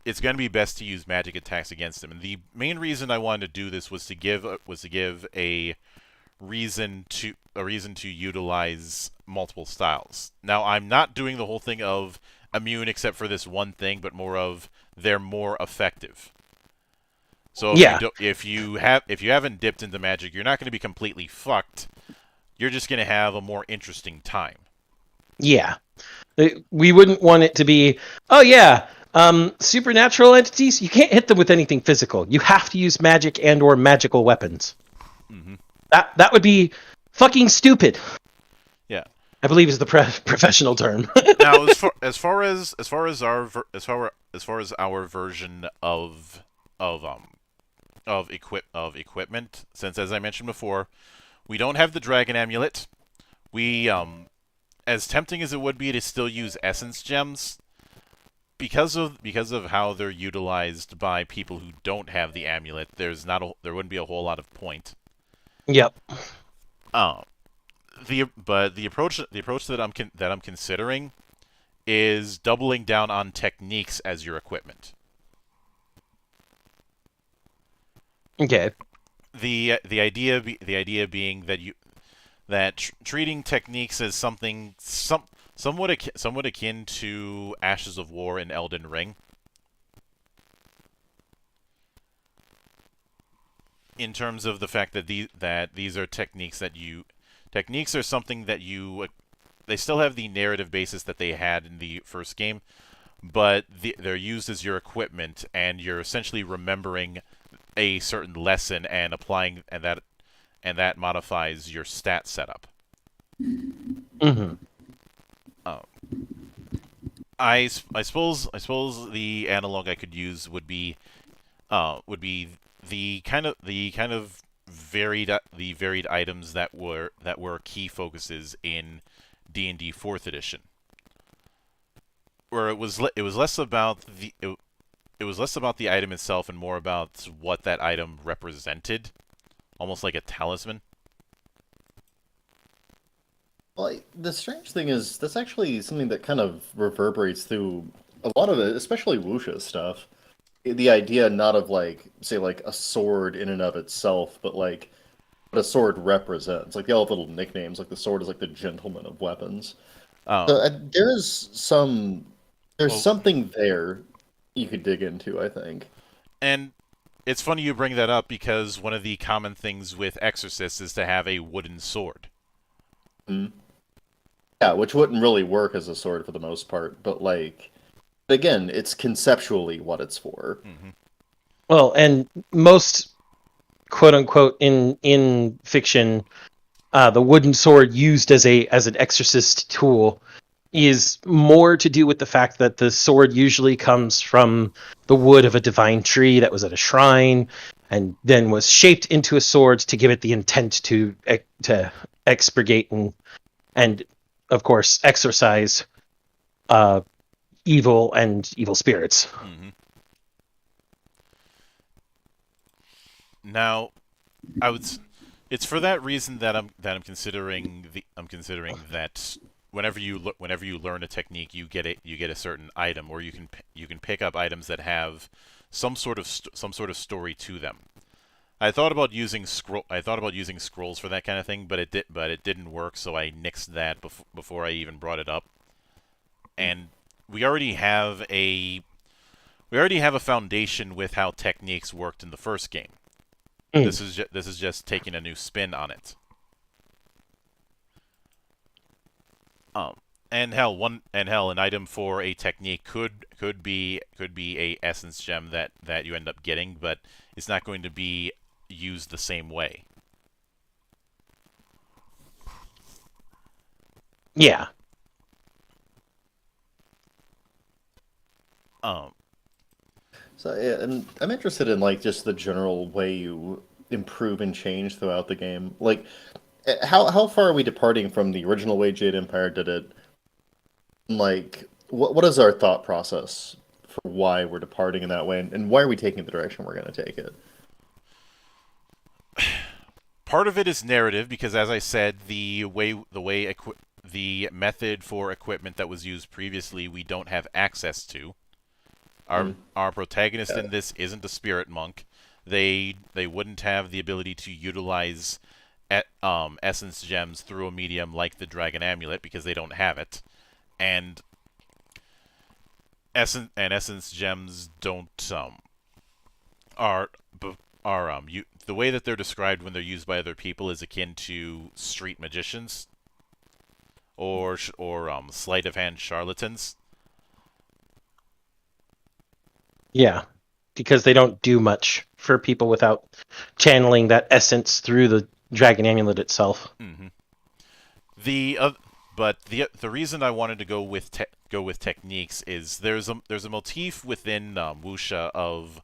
it's going to be best to use magic attacks against them. And the main reason I wanted to do this was to give a reason to utilize multiple styles. Now, I'm not doing the whole thing of immune except for this one thing, but more of they're more effective. So Yeah, if you haven't dipped into magic, you're not going to be completely fucked. You're just going to have a more interesting time. yeah. We wouldn't want it to be, oh yeah, supernatural entities, you can't hit them with anything physical. You have to use magic and or magical weapons. Mm-hmm. That would be fucking stupid. Yeah. I believe is the professional term. Now, as far as our version of equipment, since, as I mentioned before, we don't have the dragon amulet. We as tempting as it would be to still use essence gems, because of how they're utilized by people who don't have the amulet, there wouldn't be a whole lot of point. Yep. The approach that I'm considering is doubling down on techniques as your equipment. Okay. The idea being that treating techniques as something somewhat akin to Ashes of War in Elden Ring, in terms of the fact that these are techniques are something that they still have the narrative basis that they had in the first game, but they're used as your equipment, and you're essentially remembering a certain lesson and applying, and that modifies your stat setup. Mm-hmm. I suppose the analog I could use would be the kind of varied items that were key focuses in D&D 4th edition. where it was less about it was less about the item itself and more about what that item represented, almost like a talisman. Well, the strange thing is that's actually something that kind of reverberates through a lot of it, especially Wuxia stuff. The idea not of like, say, like a sword in and of itself, but like what a sword represents. Like they all have little nicknames. Like the sword is like the gentleman of weapons. Oh, So there's well, something there you could dig into, I think. and it's funny you bring that up because one of the common things with exorcists is to have a wooden sword. Mhm. Yeah, which wouldn't really work as a sword for the most part, but like again, it's conceptually what it's for. Hmm. Well, and most quote unquote in fiction, the wooden sword used as an exorcist tool is more to do with the fact that the sword usually comes from the wood of a divine tree that was at a shrine and then was shaped into a sword to give it the intent to expurgate and of course exorcise evil and evil spirits. Hmm. Now, I would. It's for that reason that I'm considering that whenever you learn a technique, you get a certain item, or you can pick up items that have some sort of story to them. I thought about using scrolls for that kind of thing, but it didn't work, so I nixed that before I even brought it up. And we already have a we already have a foundation with how techniques worked in the first game. Mm. This is just taking a new spin on it. Um, and hell, an item for a technique could be a essence gem that you end up getting, but it's not going to be used the same way. Yeah. Um, So yeah, and I'm interested in like just the general way you improve and change throughout the game. Like, how far are we departing from the original way Jade Empire did it? Like, what is our thought process for why we're departing in that way, and why are we taking the direction we're going to take it? Part of it is narrative because, as I said, the method for equipment that was used previously we don't have access to. Mm, Our protagonist yeah. in this isn't a spirit monk. They wouldn't have the ability to utilize essence gems through a medium like the dragon amulet because they don't have it, and essence gems don't are are the way that they're described when they're used by other people is akin to street magicians or sleight of hand charlatans. Yeah. Because they don't do much for people without channeling that essence through the dragon amulet itself. Hmm. The but the reason I wanted to go with techniques is there's a motif within wuxia of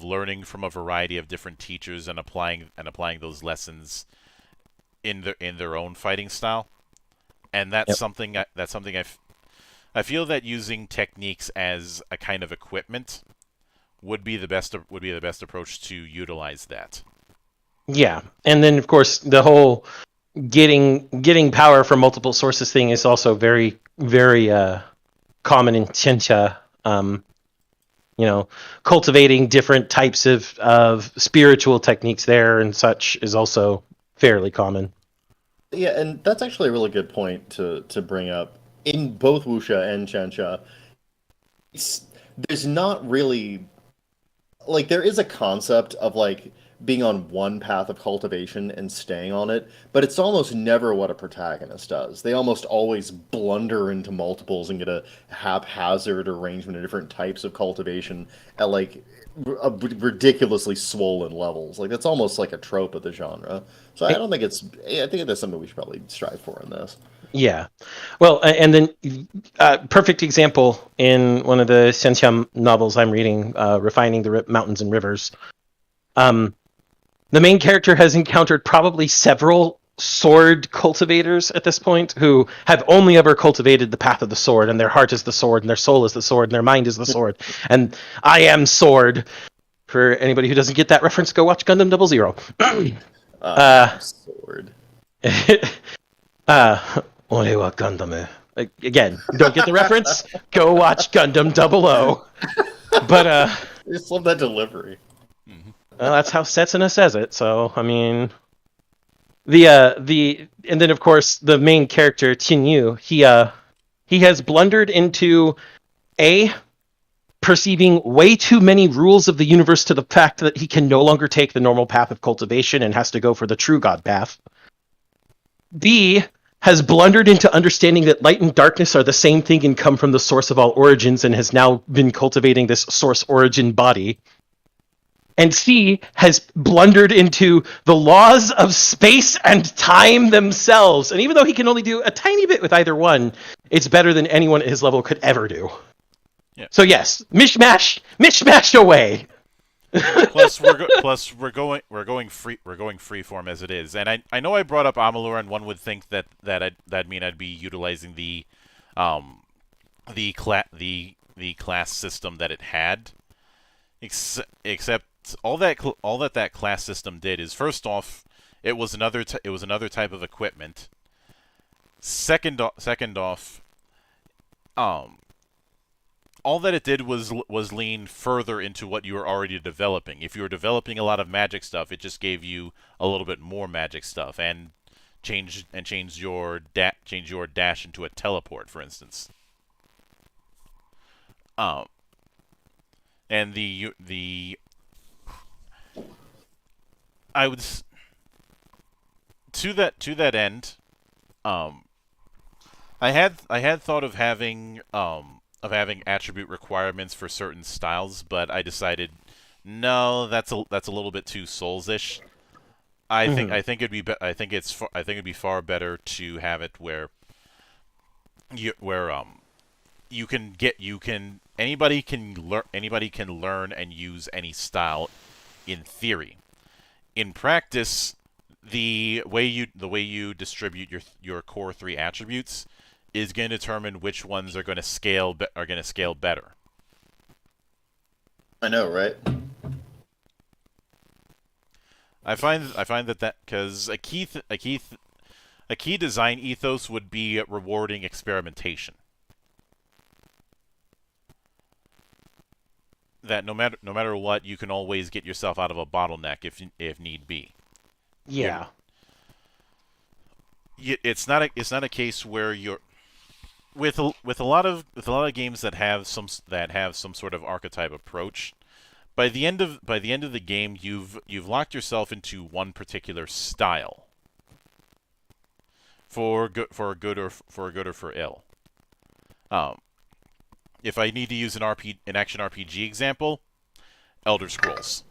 learning from a variety of different teachers and applying those lessons in their own fighting style, and Yep. that's something I feel that using techniques as a kind of equipment would be the best approach to utilize that. Yeah. And then of course the whole getting power from multiple sources thing is also very very common in Chencha. Cultivating different types of spiritual techniques there and such is also fairly common. Yeah, and that's actually a really good point to bring up. In both Wuxia and Chansha, it's, there's not really like there is a concept of like being on one path of cultivation and staying on it, but it's almost never what a protagonist does. They almost always blunder into multiples and get a haphazard arrangement of different types of cultivation at like ridiculously swollen levels. Like that's almost like a trope of the genre. So I don't think it's. I think that's something we should probably strive for in this. Yeah. Well, and then perfect example in one of the Sensiam novels I'm reading, Refining the Mountains and Rivers. The main character has encountered probably several sword cultivators at this point who have only ever cultivated the path of the sword, and their heart is the sword, and their soul is the sword, and their mind is the sword. And I am sword. For anybody who doesn't get that reference, go watch Gundam 00. Sword. Ore wa Gundam. Again, don't get the reference? Go watch Gundam 00. But I just love that delivery. well, that's how Setsuna says it. So I mean, and then of course the main character Chinyu, he has blundered into perceiving way too many rules of the universe to the fact that he can no longer take the normal path of cultivation and has to go for the true god path. B has blundered into understanding that light and darkness are the same thing and come from the source of all origins, and has now been cultivating this source origin body. And C has blundered into the laws of space and time themselves. And even though he can only do a tiny bit with either one, it's better than anyone at his level could ever do. Yeah. So yes, mishmash away. Plus, we're going freeform as it is, and I know I brought up Amalor, and one would think that'd mean I'd be utilizing the class system that it had, except all that class system did is, first off, it was another type of equipment. Second off, all that it did was lean further into what you were already developing. If you were developing a lot of magic stuff, it just gave you a little bit more magic stuff, and change your dash into a teleport, for instance. And I would to that end, I had thought of having attribute requirements for certain styles, but I decided no, that's a little bit too Souls-ish. I think it'd be far better to have it where anybody can learn and use any style in theory. In practice, the way you distribute your core 3 attributes is going to determine which ones are going to scale better. I know, right? I find that because a key design ethos would be rewarding experimentation. That no matter what, you can always get yourself out of a bottleneck if need be. Yeah. It's not a case where you're with a lot of games that have some sort of archetype approach. By the end of the game, you've locked yourself into one particular style. For good or for ill. If I need to use an action RPG example, Elder Scrolls.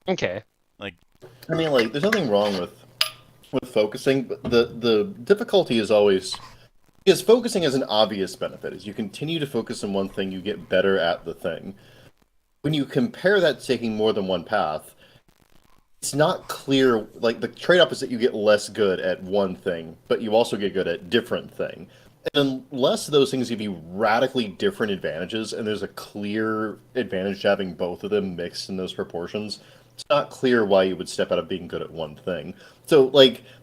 Okay. I mean, there's nothing wrong with focusing, but the difficulty is always, because focusing has an obvious benefit. As you continue to focus on one thing, you get better at the thing. When you compare that to taking more than one path, it's not clear. The trade-off is that you get less good at one thing, but you also get good at different thing. And unless those things give you radically different advantages, and there's a clear advantage to having both of them mixed in those proportions, it's not clear why you would step out of being good at one thing. So,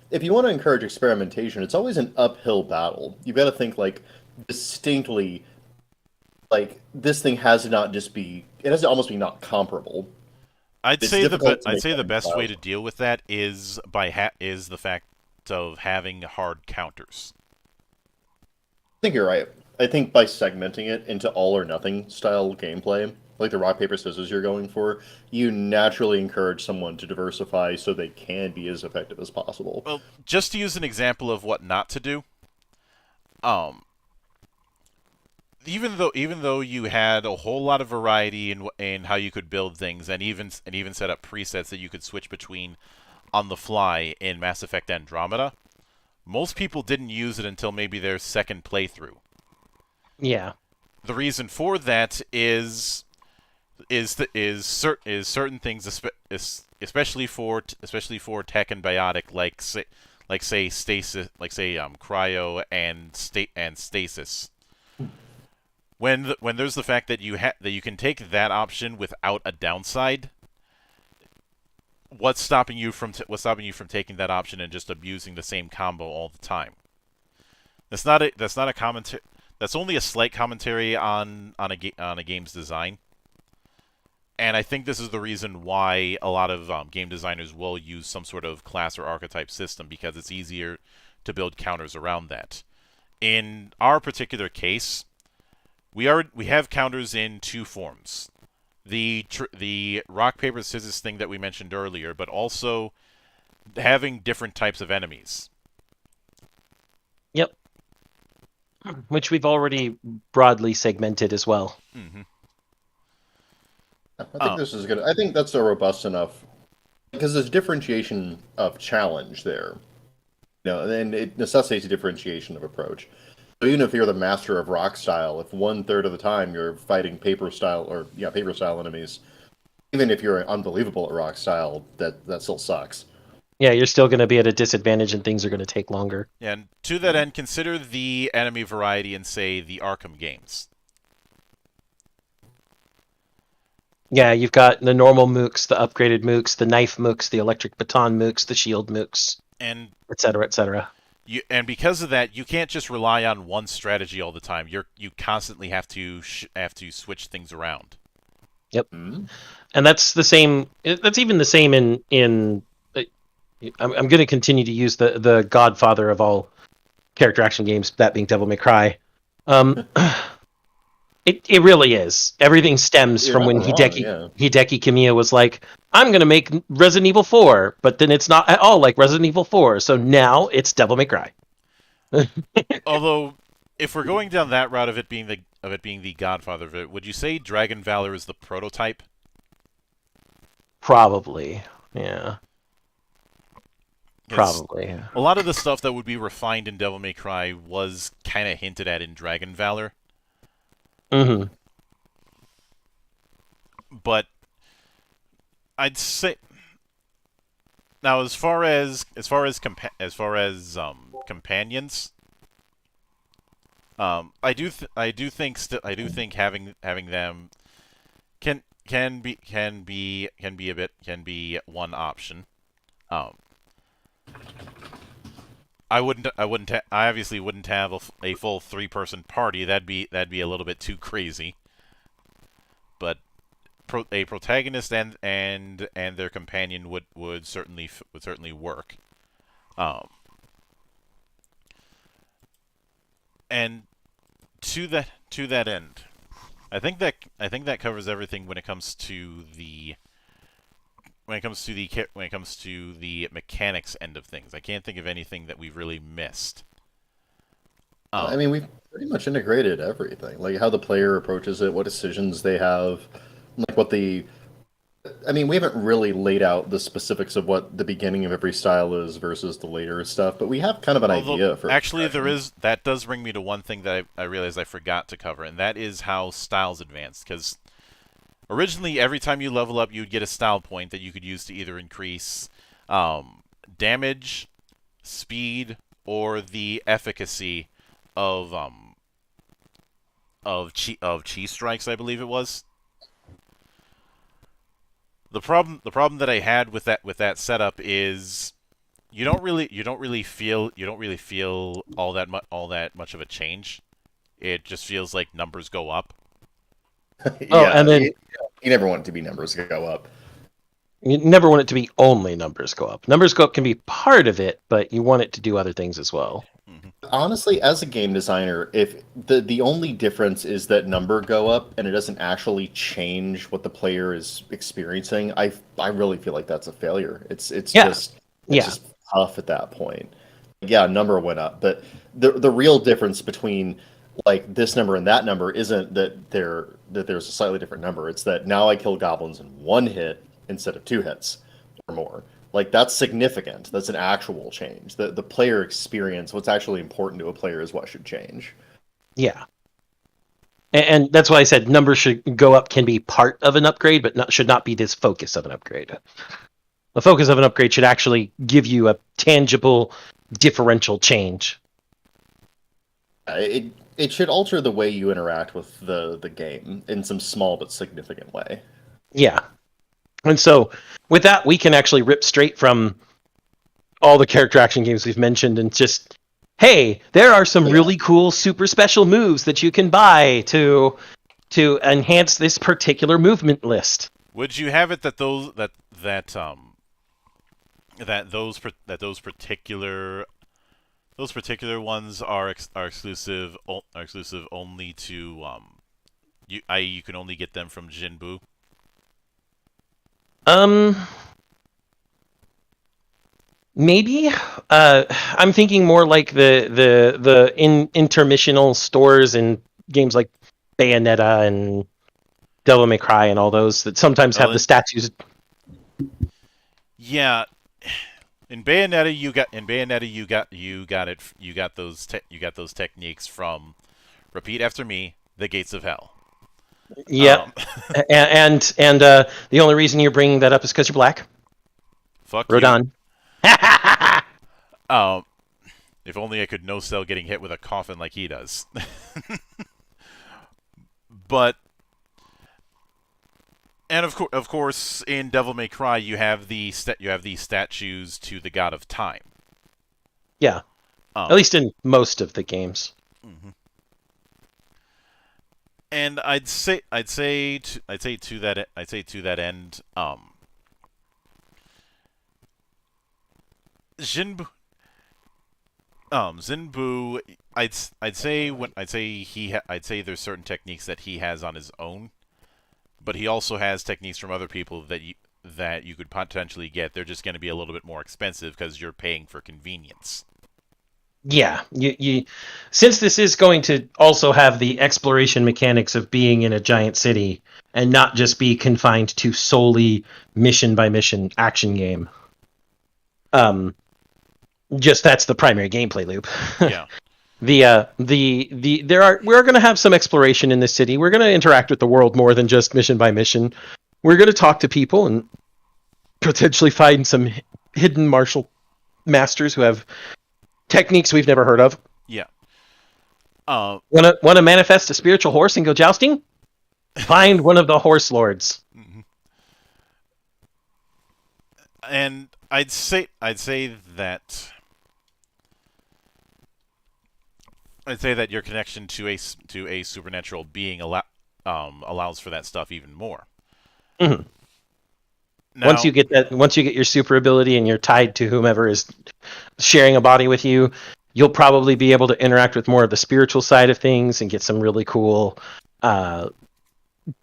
if you want to encourage experimentation, it's always an uphill battle. You've got to think, distinctly, this thing has to not just be... It has to almost be not comparable. I'd say the best way to deal with that is the fact of having hard counters. I think you're right. I think by segmenting it into all or nothing style gameplay, like the rock, paper, scissors you're going for, you naturally encourage someone to diversify so they can be as effective as possible. Well, just to use an example of what not to do, even though you had a whole lot of variety in how you could build things, and even set up presets that you could switch between on the fly in Mass Effect Andromeda, most people didn't use it until maybe their second playthrough. Yeah. The reason for that is is certain things, especially for tech and biotic, like say stasis, cryo and stasis. When there's the fact that you can take that option without a downside, what's stopping you from taking that option and just abusing the same combo all the time? That's not a commentary. That's only a slight commentary on a game's design. And I think this is the reason why a lot of game designers will use some sort of class or archetype system, because it's easier to build counters around that. In our particular case, we have counters in two forms: the rock paper scissors thing that we mentioned earlier, but also having different types of enemies. Yep. Which we've already broadly segmented as well. Mm-hmm. I think this is good. I think that's a robust enough, because there's differentiation of challenge there, and it necessitates a differentiation of approach. So even if you're the master of rock style, if 1/3 of the time you're fighting paper style enemies, even if you're unbelievable at rock style, that still sucks. Yeah, you're still going to be at a disadvantage and things are going to take longer. And to that end, consider the enemy variety in, say, the Arkham games. Yeah, you've got the normal mooks, the upgraded mooks, the knife mooks, the electric baton mooks, the shield mooks, and etc., etc. And because of that, you can't just rely on one strategy all the time. You constantly have to switch things around. Yep. Mm-hmm. And that's the same. That's even the same in. I'm going to continue to use the godfather of all character action games, that being Devil May Cry. It really is. Everything stems from when Hideki Kamiya was like, I'm going to make Resident Evil 4, but then it's not at all like Resident Evil 4, so now it's Devil May Cry. Although, if we're going down that route of it being the godfather of it, would you say Dragon Valor is the prototype? Probably, yeah. Probably. A lot of the stuff that would be refined in Devil May Cry was kind of hinted at in Dragon Valor. Mm-hmm. But I'd say now, as far as companions, I do think having them can be one option. I obviously wouldn't have a full 3-person party. That'd be a little bit too crazy. But a protagonist and their companion would certainly work. And to that end, I think that covers everything when it comes to the mechanics end of things. I can't think of anything that we've really missed. I mean, we've pretty much integrated everything, like how the player approaches it, what decisions they have, like what the. I mean, we haven't really laid out the specifics of what the beginning of every style is versus the later stuff, but we have kind of an idea for. Actually, that does bring me to one thing that I realized I forgot to cover, and that is how styles advance. Because originally, every time you level up, you'd get a style point that you could use to either increase damage, speed, or the efficacy of chi strikes, I believe it was. The problem that I had with that setup is you don't really feel all that much of a change. It just feels like numbers go up. Yeah, and then you never want it to be numbers go up. You never want it to be only numbers go up. Numbers go up can be part of it, but you want it to do other things as well. Honestly, as a game designer, if the only difference is that number go up and it doesn't actually change what the player is experiencing, I really feel like that's a failure. It's just tough at that point. Yeah, number went up, but the real difference between like this number and that number isn't that there's a slightly different number. It's that now I kill goblins in 1 hit instead of 2 hits or more. Like, that's significant. That's an actual change. The player experience, what's actually important to a player is what should change. Yeah. And that's why I said numbers should go up can be part of an upgrade, but should not be this focus of an upgrade. The focus of an upgrade should actually give you a tangible differential change. It should alter the way you interact with the game in some small but significant way. Yeah. And so with that, we can actually rip straight from all the character action games we've mentioned and just, hey, there are some really cool super special moves that you can buy to enhance this particular movement list. Would you have it that those particular ones are exclusive only to you can only get them from Jinbu? Maybe. I'm thinking more like the intermissional stores in games like Bayonetta and Devil May Cry and all those that sometimes have the statues. Yeah, in Bayonetta you got those techniques from, repeat after me, the Gates of Hell. Yeah, and the only reason you're bringing that up is because you're black. Fuck Rodon. If only I could no-sell getting hit with a coffin like he does. But, and of course, in Devil May Cry, you have the statues to the God of Time. Yeah, at least in most of the games. Mm-hmm. And I'd say to that end, Zinbu, I'd say there's certain techniques that he has on his own, but he also has techniques from other people that you could potentially get. They're just going to be a little bit more expensive because you're paying for convenience. Yeah, you since this is going to also have the exploration mechanics of being in a giant city and not just be confined to solely mission by mission action game. Just that's the primary gameplay loop. Yeah. We're going to have some exploration in the city. We're going to interact with the world more than just mission by mission. We're going to talk to people and potentially find some hidden martial masters who have techniques we've never heard of. Yeah. Want to manifest a spiritual horse and go jousting? Find one of the horse lords. Mm-hmm. And I'd say that your connection to a supernatural being allows for that stuff even more. Mm-hmm. Now, once you get your super ability and you're tied to whomever is sharing a body with you, you'll probably be able to interact with more of the spiritual side of things and get some really cool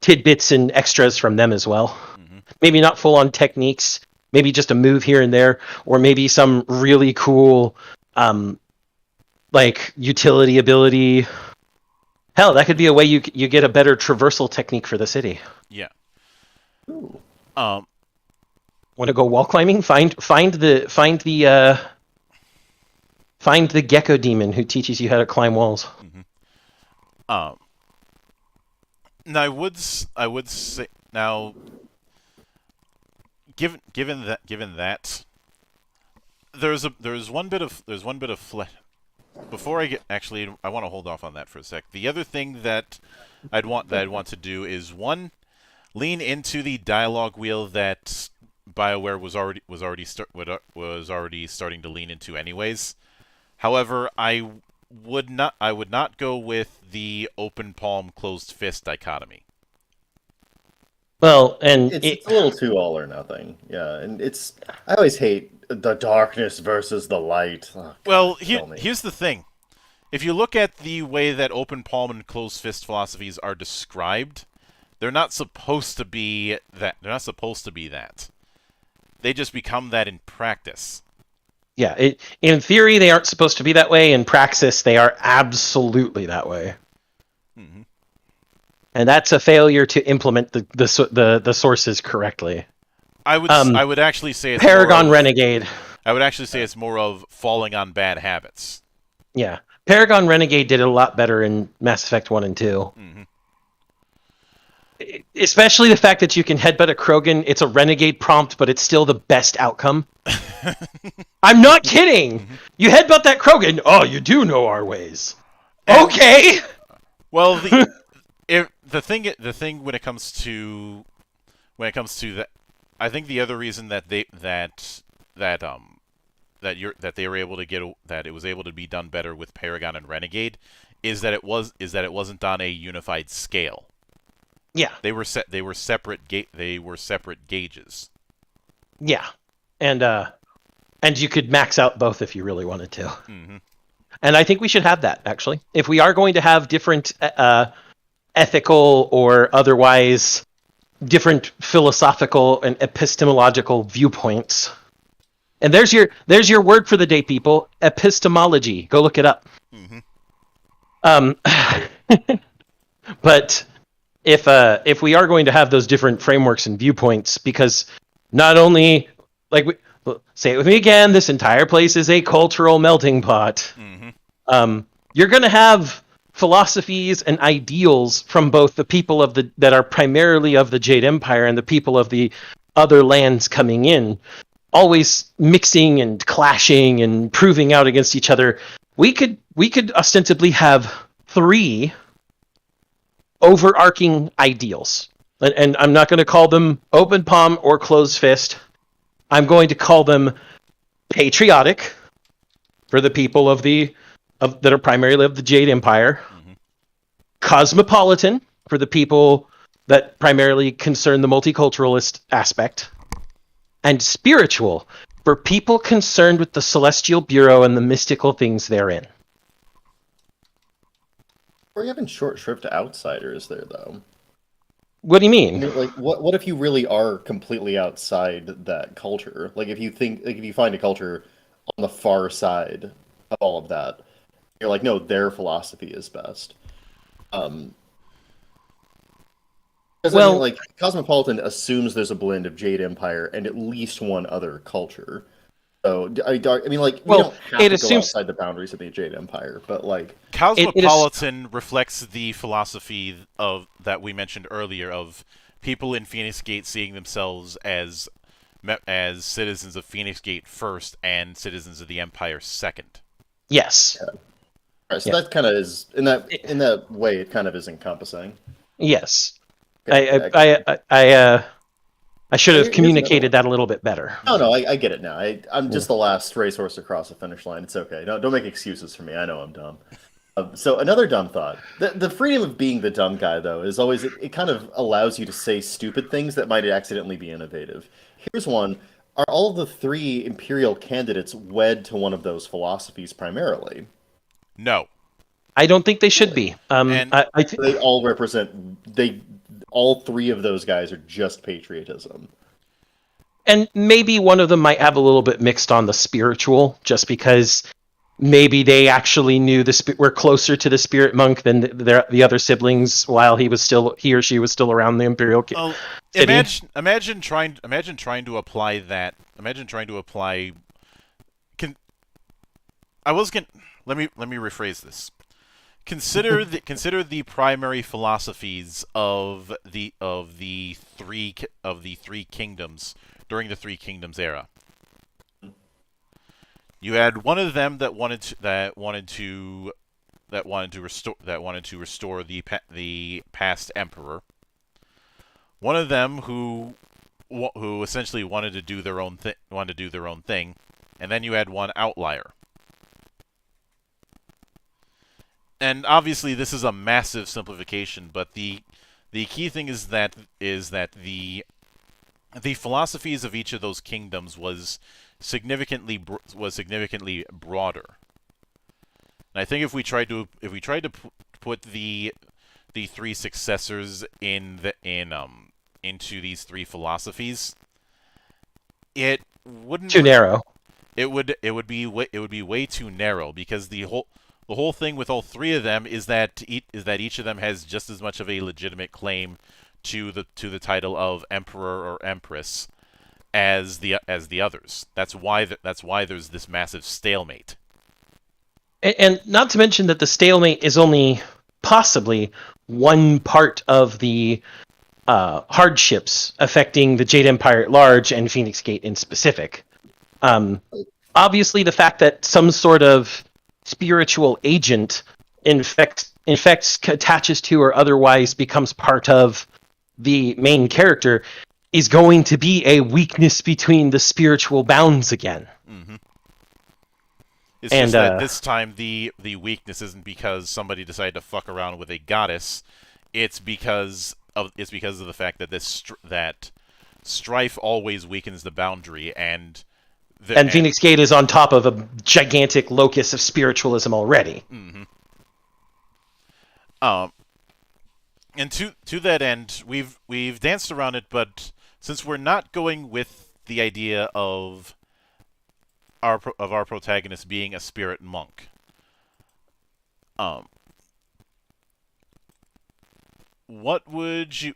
tidbits and extras from them as well. Mm-hmm. Maybe not full on techniques, maybe just a move here and there, or maybe some really cool like utility ability. Hell, that could be a way you get a better traversal technique for the city. Yeah. Ooh. Want to go wall climbing? Find the gecko demon who teaches you how to climb walls. Mm-hmm. Now I would say now, given that there's one bit of before I get I want to hold off on that for a sec. The other thing that I'd want to do is lean into the dialogue wheel that BioWare was already starting to lean into anyways. However, I would not go with the open palm closed fist dichotomy. Well, and it's a little too all or nothing. Yeah, and I always hate the darkness versus the light. Oh, well, here's the thing. If you look at the way that open palm and closed fist philosophies are described, they're not supposed to be that. They're not supposed to be that. They just become that in practice. Yeah, in theory they aren't supposed to be that way. In praxis, they are absolutely that way. Mm-hmm. And that's a failure to implement the sources correctly. I would actually say it's Paragon Renegade. I would actually say it's more of falling on bad habits. Yeah, Paragon Renegade did it a lot better in Mass Effect 1 and 2. Mm-hmm. especially the fact that you can headbutt a Krogan. It's a renegade prompt, but it's still the best outcome. I'm not kidding. You headbutt that Krogan. Oh, you do know our ways. Okay. Well, the thing when it comes to that, I think the other reason that they were able to get that it was able to be done better with Paragon and Renegade is that it wasn't on a unified scale. Yeah. They were separate gauges. Yeah. And you could max out both if you really wanted to. Mm-hmm. And I think we should have that, actually. If we are going to have different ethical or otherwise different philosophical and epistemological viewpoints. And there's your word for the day, people. Epistemology. Go look it up. Mm-hmm. But if we are going to have those different frameworks and viewpoints, because not only say it with me again, this entire place is a cultural melting pot. Mm-hmm. You're going to have philosophies and ideals from both the people that are primarily of the Jade Empire and the people of the other lands coming in, always mixing and clashing and proving out against each other. We could ostensibly have 3 overarching ideals, and I'm not going to call them open palm or closed fist. I'm going to call them patriotic for the people that are primarily of the Jade Empire, Mm-hmm. cosmopolitan for the people that primarily concern the multiculturalist aspect, and spiritual for people concerned with the Celestial Bureau and the mystical things therein. We're having short shrift to outsiders there, though. What do you I mean? mean, like, what if you really are completely outside that culture? Like, if you find a culture on the far side of all of that, you're like, no, their philosophy is best. Because Well- like, Cosmopolitan assumes there's a blend of Jade Empire and at least one other culture. So, I mean, like, we Well, don't have it to assumes- go outside the boundaries of the Jade Empire, but like, Cosmopolitan reflects the philosophy of that we mentioned earlier of people in Phoenix Gate seeing themselves as citizens of Phoenix Gate first and citizens of the Empire second. Yes. right, so Yeah. that kind of is in that way. It kind of is encompassing. Yes. Okay, I should have Here's communicated that a little bit better. No, I get it now. I'm just the last racehorse across the finish line. It's okay. Don't make excuses for me. I know I'm dumb. So another dumb thought. The freedom of being the dumb guy, though, is always it kind of allows you to say stupid things that might accidentally be innovative. Here's one. Are all of the 3 Imperial candidates wed to one of those philosophies primarily? No. I don't think they should be. And- They all represent... All 3 of those guys are just patriotism. And maybe one of them might have a little bit mixed on the spiritual, just because maybe they actually knew were closer to the spirit monk than the other siblings while he or she was still around the Imperial Well, city. imagine trying to apply that. Imagine trying to apply. Let me rephrase this. Consider the primary philosophies of the 3 kingdoms during the 3 kingdoms era. You had one of them that wanted to restore the past emperor. One of them who essentially wanted to do their own thing, and then you had one outlier. And obviously, this is a massive simplification, but the key thing is that the philosophies of each of those kingdoms was significantly broader. And I think if we tried to put the 3 successors into these 3 philosophies, it wouldn't Too narrow. It would be way too narrow, because the whole thing with all 3 of them is that each of them has just as much of a legitimate claim to the title of emperor or empress as the others. That's why there's this massive stalemate. And not to mention that the stalemate is only possibly one part of the hardships affecting the Jade Empire at large and Phoenix Gate in specific. Obviously, the fact that some sort of spiritual agent infects, attaches to, or otherwise becomes part of the main character is going to be a weakness between the spiritual bounds again. Mm-hmm. It's just that this time the weakness isn't because somebody decided to fuck around with a goddess. It's because of the fact that that strife always weakens the boundary, and Phoenix Gate is on top of a gigantic locus of spiritualism already. Mm-hmm. And to that end, we've danced around it, but since we're not going with the idea of our protagonist being a spirit monk, what would you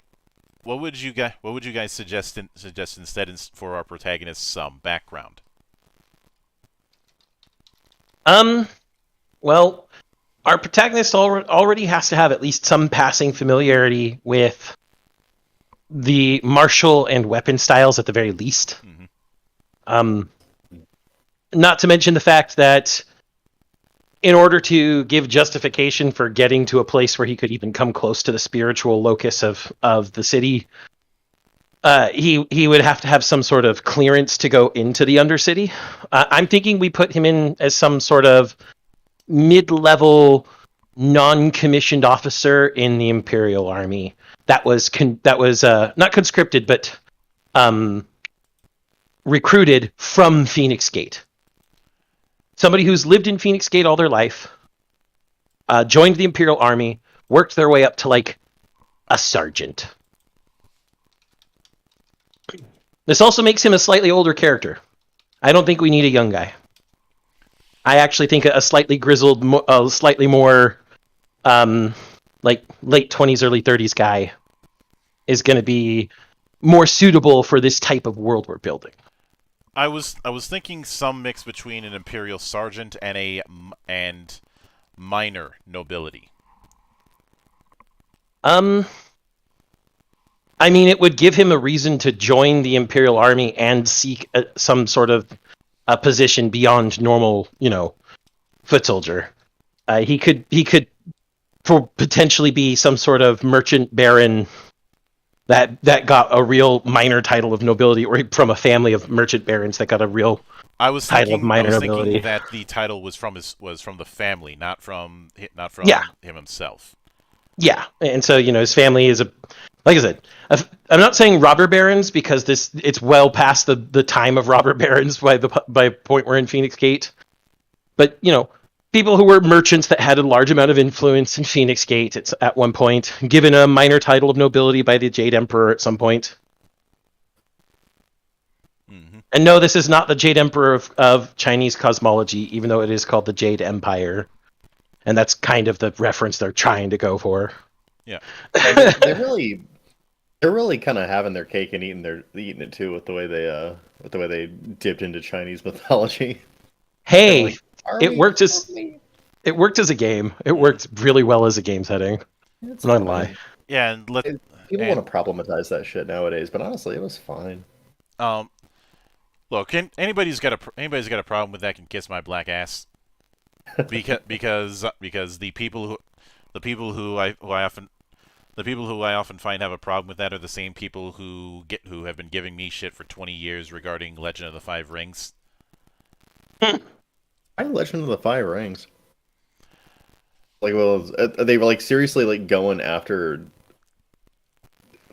guys suggest instead for our protagonist's background? Well, our protagonist already has to have at least some passing familiarity with the martial and weapon styles at the very least. Mm-hmm. Not to mention the fact that in order to give justification for getting to a place where he could even come close to the spiritual locus of the city, he would have to have some sort of clearance to go into the Undercity. I'm thinking we put him in as some sort of mid-level non-commissioned officer in the Imperial Army that was not conscripted but recruited from Phoenix Gate. Somebody who's lived in Phoenix Gate all their life, joined the Imperial Army, worked their way up to like a sergeant. This also makes him a slightly older character. I don't think we need a young guy. I actually think a slightly grizzled, slightly more like late 20s, early 30s guy is going to be more suitable for this type of world we're building. I was thinking some mix between an Imperial Sergeant and minor nobility. I mean, it would give him a reason to join the Imperial Army and seek some sort of a position beyond normal, foot soldier. He could potentially be some sort of merchant baron that got a real minor title of nobility, or from a family of merchant barons that got a real title of minor nobility. Thinking that the title was from the family, not from him himself. Yeah, and so his family is like I said, I'm not saying robber barons because it's well past the time of robber barons by point we're in Phoenix Gate, but people who were merchants that had a large amount of influence in Phoenix Gate at one point, given a minor title of nobility by the Jade Emperor at some point. Mm-hmm. And no, this is not the Jade Emperor of Chinese cosmology, even though it is called the Jade Empire. And that's kind of the reference they're trying to go for. Yeah. They're really kind of having their cake and eating it too with the way they dipped into Chinese mythology. Hey, it worked as a game. It worked really well as a game setting. I'm not gonna lie. Yeah, and people want to problematize that shit nowadays, but honestly, it was fine. Look, anybody's got a problem with that can kiss my black ass. because the people who I often find have a problem with that are the same people who have been giving me shit for 20 years regarding Legend of the Five Rings. I Legend of the Five Rings. Like, well, they were like seriously like going after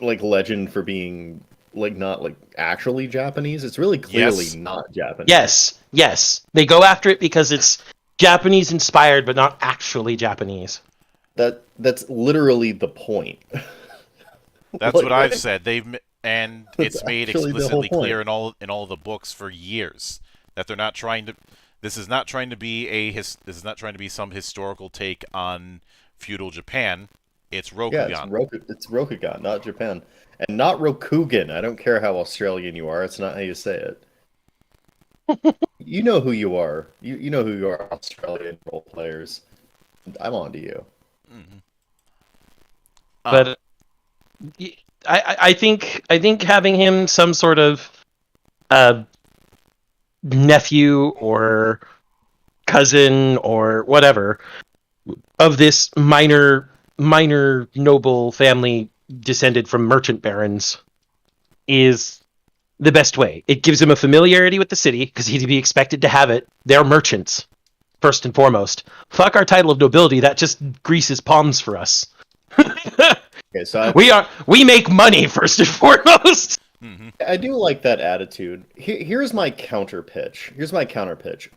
like Legend for being like not like actually Japanese. It's really clearly not Japanese. Yes. They go after it because it's Japanese inspired, but not actually Japanese. That's literally the point. That's what I've said. It's made explicitly clear in all the books for years that they're not trying to. This is not trying to be some historical take on feudal Japan. It's Rokugan. Yeah, it's Rokugan, not Japan, and not Rokugan. I don't care how Australian you are. It's not how you say it. You know who you are. You know who you are, Australian role players. I'm on to you. Mm-hmm. But I think having him some sort of nephew or cousin or whatever of this minor noble family descended from merchant barons is the best way. It gives him a familiarity with the city because he'd be expected to have it. They're merchants first and foremost. Fuck our title of nobility, that just greases palms for us. Okay, so we make money first and foremost. I do like that attitude. Here's my counter pitch.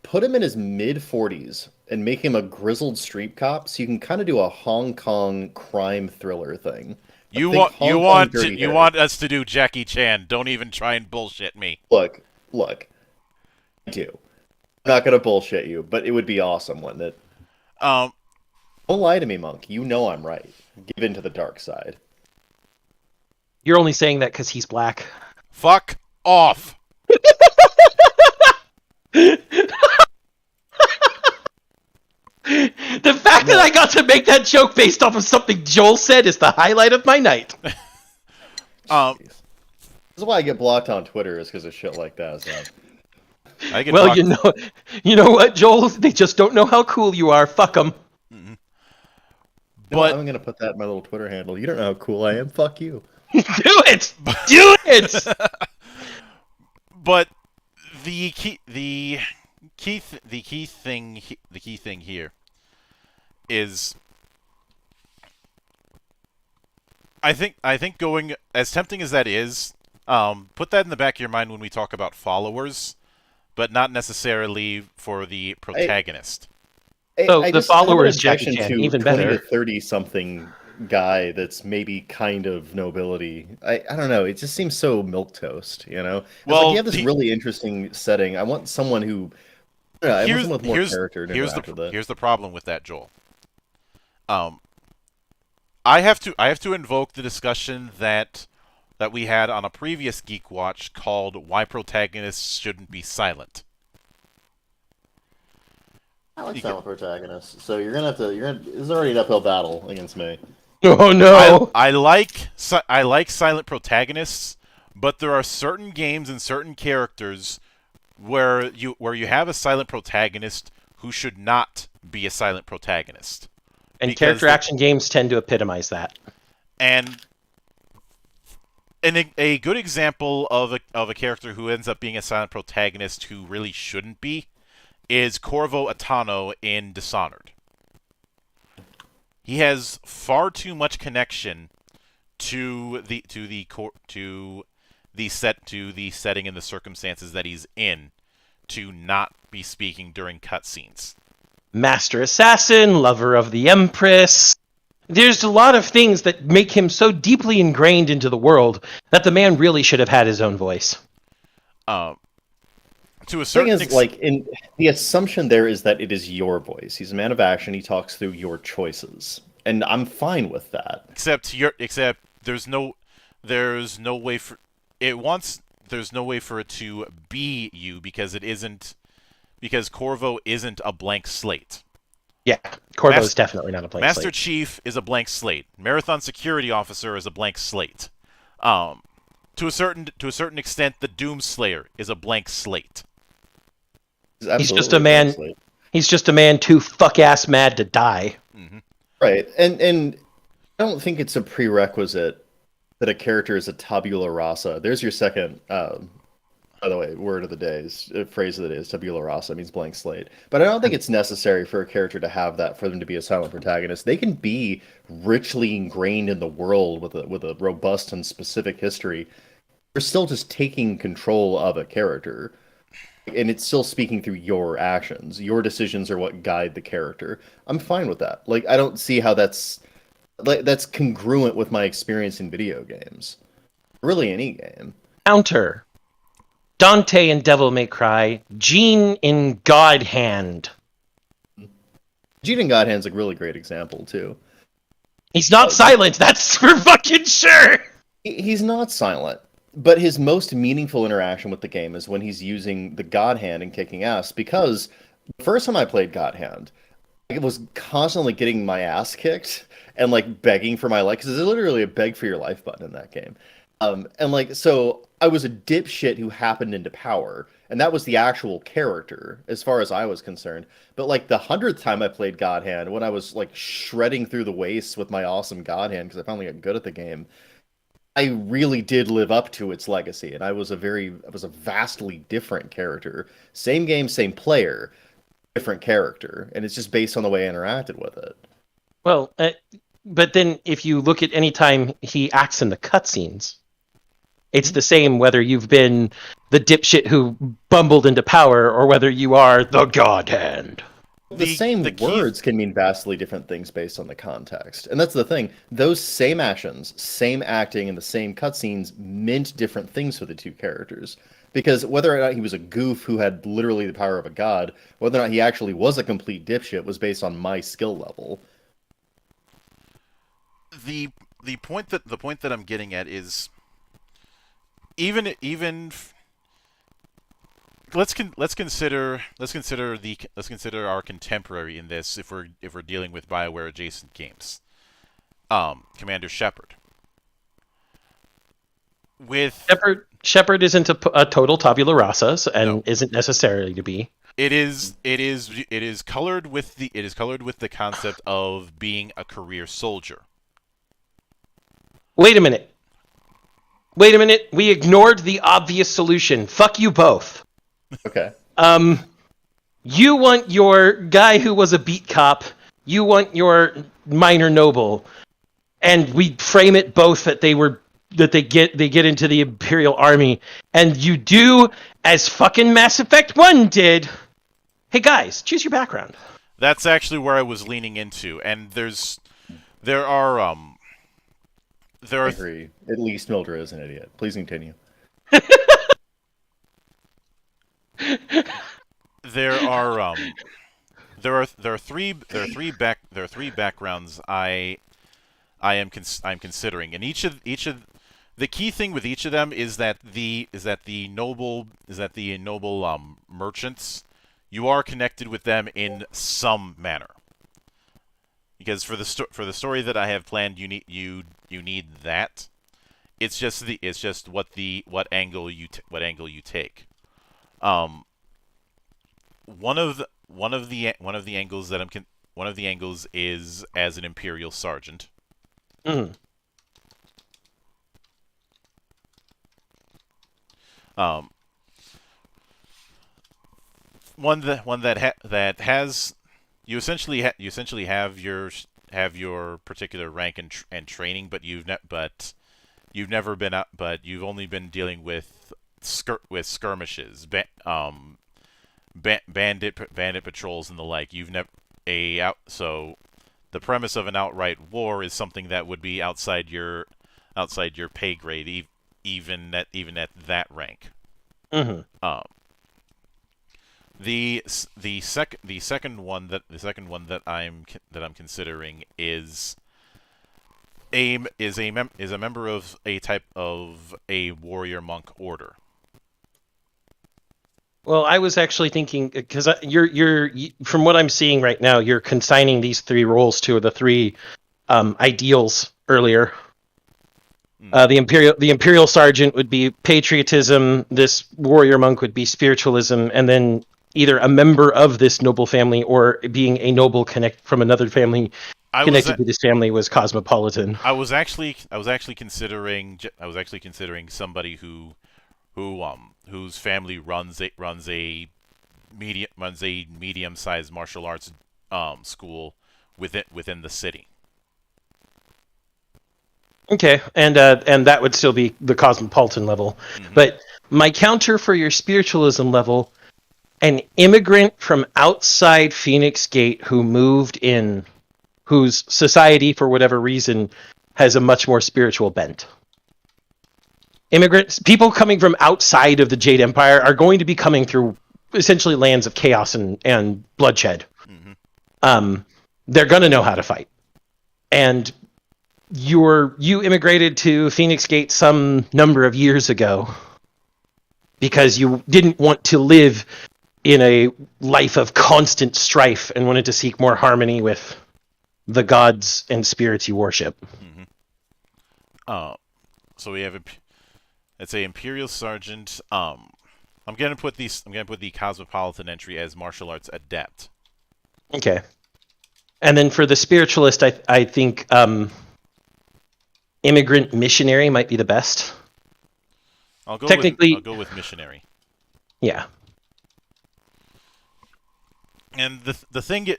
Put him in his mid-40s and make him a grizzled street cop, so you can kind of do a Hong Kong crime thriller thing. You Think Hong Kong want Dirty you Harry. want us to do Jackie Chan. Don't even try and bullshit me. Look. I do. I'm not gonna bullshit you, but it would be awesome, wouldn't it? Um, Don't lie to me, Monk. You know I'm right. Give in to the dark side. You're only saying that because he's black. fuck off. The fact that I got to make that joke based off of something Joel said is the highlight of my night. Um, This is why I get blocked on Twitter, is because of shit like that. So. I get Well, blocked- you know what, Joel? They just don't know how cool you are. Fuck them. but I'm gonna put that in my little Twitter handle. You don't know how cool I am. Fuck you. Do it. Do it. but the key thing here is I think going as tempting as that is, put that in the back of your mind when we talk about followers, but not necessarily for the protagonist. So I the just have an follower is Jackie objection Chan, to even 20 better. to 30 something guy that's maybe kind of nobility. I don't know. It just seems so milquetoast, you know. It's Well, like you have this really interesting setting. I want someone who. I want Here's someone with more character. To here's interact with it. here's the problem with that, Joel. I have to invoke the discussion that we had on a previous Geek Watch called "Why Protagonists Shouldn't Be Silent." I like silent protagonists. So you're gonna have to. It's already an uphill battle against me. Oh no. I like silent protagonists, but there are certain games and certain characters where you have a silent protagonist who should not be a silent protagonist. And Because character action games tend to epitomize that. And a good example of a character who ends up being a silent protagonist who really shouldn't be is Corvo Atano in Dishonored. He has far too much connection to the setting and the circumstances that he's in to not be speaking during cutscenes. Master assassin, lover of the Empress. There's a lot of things that make him so deeply ingrained into the world that the man really should have had his own voice. To a The thing certain is, like, in the assumption there is that it is your voice. He's a man of action. He talks through your choices, and I'm fine with that. except there's no way for it to be you because Corvo isn't a blank slate. Yeah, Corvo's definitely not a blank Master slate. Chief is a blank slate. Marathon Security Officer is a blank slate. To a certain extent, the Doomslayer is a blank slate. He's just a man. He's just a man too fuck-ass mad to die. Right, and I don't think it's a prerequisite that a character is a tabula rasa. There's your second, by the way, word of the day, phrase of the day is tabula rasa, means blank slate. But I don't think it's necessary for a character to have that for them to be a silent protagonist. They can be richly ingrained in the world with a robust and specific history. You're still just taking control of a character. And it's still speaking through your actions. Your decisions are what guide the character. I'm fine with that. Like, I don't see how that's congruent with my experience in video games. Really, any game. Counter. Dante in Devil May Cry. Gene in God Hand. Gene and Godhand's a really great example, too. He's not silent, that's for fucking sure! He's not silent, but his most meaningful interaction with the game is when he's using the God Hand and kicking ass, because the first time I played God Hand, I was constantly getting my ass kicked and like begging for my life because there's literally a beg for your life button in that game. And like so I was a dipshit who happened into power, and that was the actual character as far as I was concerned. But like the 100th time I played God Hand, when I was like shredding through the wastes with my awesome God Hand because I finally got good at the game, I really did live up to its legacy, and I was a vastly different character. Same game, same player, different character, and it's just based on the way I interacted with it. Well, but then if you look at any time he acts in the cutscenes, it's the same whether you've been the dipshit who bumbled into power or whether you are the God Hand. The same words can mean vastly different things based on the context. And that's the thing. Those same actions, same acting, and the same cutscenes meant different things for the two characters. Because whether or not he was a goof who had literally the power of a god, whether or not he actually was a complete dipshit was based on my skill level. The point that I'm getting at is even let's consider our contemporary in this if we're dealing with BioWare adjacent games. Commander Shepard. With Shepard isn't a total tabula rasa and isn't necessarily to be. It is colored with the concept of being a career soldier. Wait a minute. We ignored the obvious solution. Fuck you both. Okay. You want your guy who was a beat cop. You want your minor noble, and we frame it both that they get into the Imperial Army, and you do as fucking Mass Effect 1 did. Hey guys, choose your background. That's actually where I was leaning into, and there are I agree. At least Mildred is an idiot. Please continue. There are three backgrounds I'm considering, and each of the key thing with each of them is that the noble merchants, you are connected with them in some manner. Because for the story that I have planned, you need that. It's just what angle you take. One of the angles is as an Imperial sergeant. Mm. One that has you essentially have your particular rank and training, but you've only been dealing with skirmishes, bandit patrols and the like. So the premise of an outright war is something that would be outside your pay grade, even at that rank. Mm-hmm. The second one that I'm considering is a member of a type of a warrior monk order. Well, I was actually thinking because you're from what I'm seeing right now, you're consigning these three roles to the three ideals earlier. The Imperial Sergeant would be patriotism. This warrior monk would be spiritualism, and then either a member of this noble family or being a noble from another family connected to this family was cosmopolitan. I was actually considering somebody whose family runs a medium-sized martial arts school within the city. Okay, and that would still be the cosmopolitan level. Mm-hmm. But my counter for your spiritualism level, an immigrant from outside Phoenix Gate who moved in, whose society, for whatever reason, has a much more spiritual bent. Immigrants, people coming from outside of the Jade Empire, are going to be coming through essentially lands of chaos and bloodshed. Mm-hmm. They're going to know how to fight. And you immigrated to Phoenix Gate some number of years ago because you didn't want to live in a life of constant strife and wanted to seek more harmony with the gods and spirits you worship. So we have let's say Imperial Sergeant. I'm gonna put the Cosmopolitan entry as Martial Arts Adept. Okay. And then for the spiritualist, I think Immigrant Missionary might be the best. I'll go with Missionary. Yeah. And the thing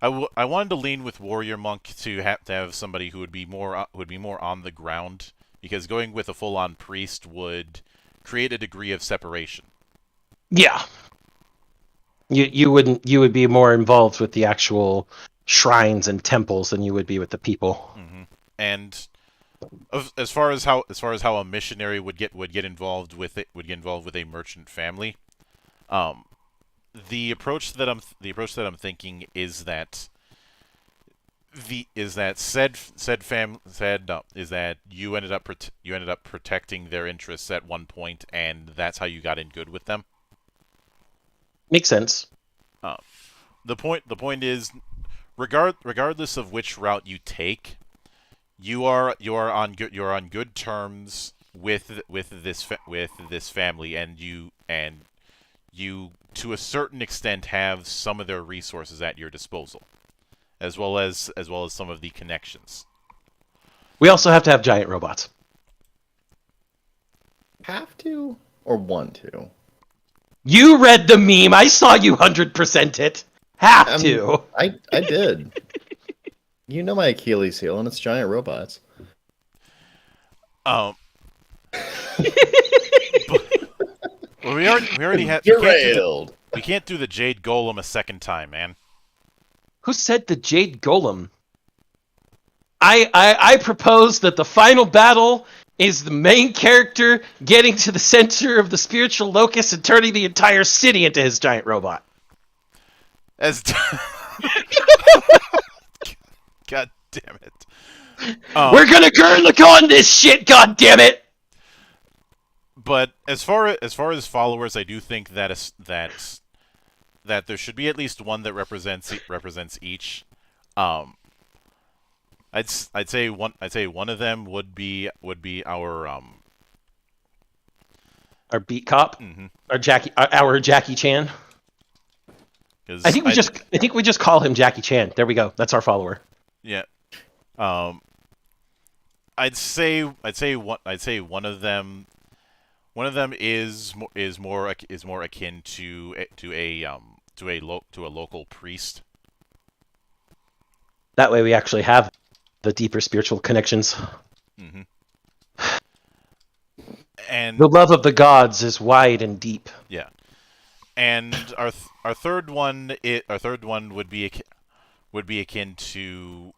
I wanted to lean with Warrior Monk to have somebody who would be more on the ground, because going with a full-on priest would create a degree of separation. Yeah. You would be more involved with the actual shrines and temples than you would be with the people. Mm-hmm. And as far as how a missionary would get involved with a merchant family, the approach that I'm thinking is that you ended up protecting their interests at one point, and that's how you got in good with them. Makes sense. The point is, regardless of which route you take, you are on good terms with this family, and you to a certain extent have some of their resources at your disposal, as well as some of the connections. We also have to have giant robots. Have to or want to? You read the meme. I saw you 100% it. Have to. I did. You know my Achilles heel, and it's giant robots. Well, we already have. Derailed. We can't do the Jade Golem a second time, man. Who said the Jade Golem? I propose that the final battle is the main character getting to the center of the spiritual locus and turning the entire city into his giant robot. God damn it. We're gonna Gurn this shit, god damn it! But as far as followers, I do think that there should be at least one that represents each. I'd say one of them would be our beat cop, our Jackie Chan. I think we just call him Jackie Chan. There we go. That's our follower. Yeah. I'd say one of them is more akin to a local priest. That way we actually have the deeper spiritual connections. Mm-hmm. And the love of the gods is wide and deep. Yeah. And our third one would be akin to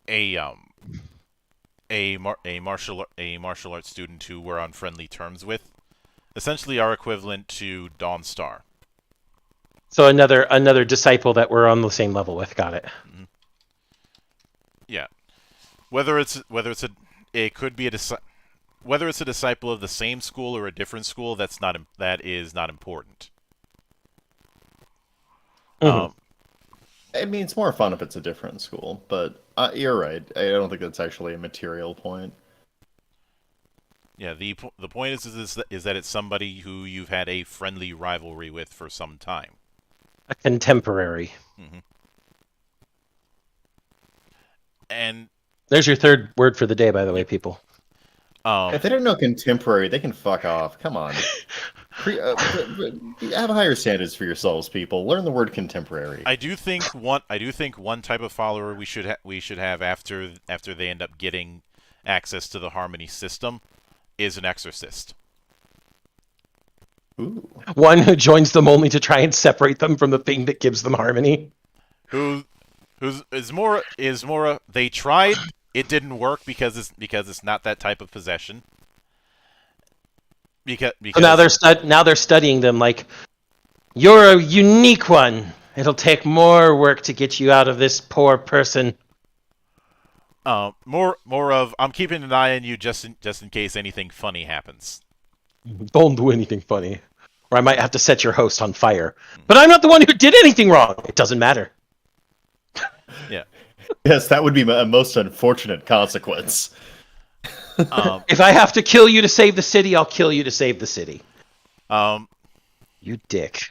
a martial arts student who we're on friendly terms with, essentially our equivalent to Dawn Star. So another disciple that we're on the same level with. Got it. Mm-hmm. Yeah. Whether it's a disciple of the same school or a different school, that is not important. Mm-hmm. I mean, it's more fun if it's a different school, but you're right. I don't think that's actually a material point. Yeah, the point is that it's somebody who you've had a friendly rivalry with for some time. A contemporary. Mm-hmm. And there's your third word for the day, by the way, people. If they don't know contemporary, they can fuck off. Come on. Have higher standards for yourselves, people. Learn the word contemporary. I do think one type of follower we should have after they end up getting access to the Harmony system is an exorcist. Ooh. One who joins them only to try and separate them from the thing that gives them harmony. Who is more they tried, it didn't work because it's not that type of possession. Because now they're studying them like, you're a unique one. It'll take more work to get you out of this poor person. More of I'm keeping an eye on you just in case anything funny happens. Don't do anything funny. or I might have to set your host on fire. But I'm not the one who did anything wrong. It doesn't matter. Yeah. Yes, that would be a most unfortunate consequence. If I have to kill you to save the city, I'll kill you to save the city. You dick.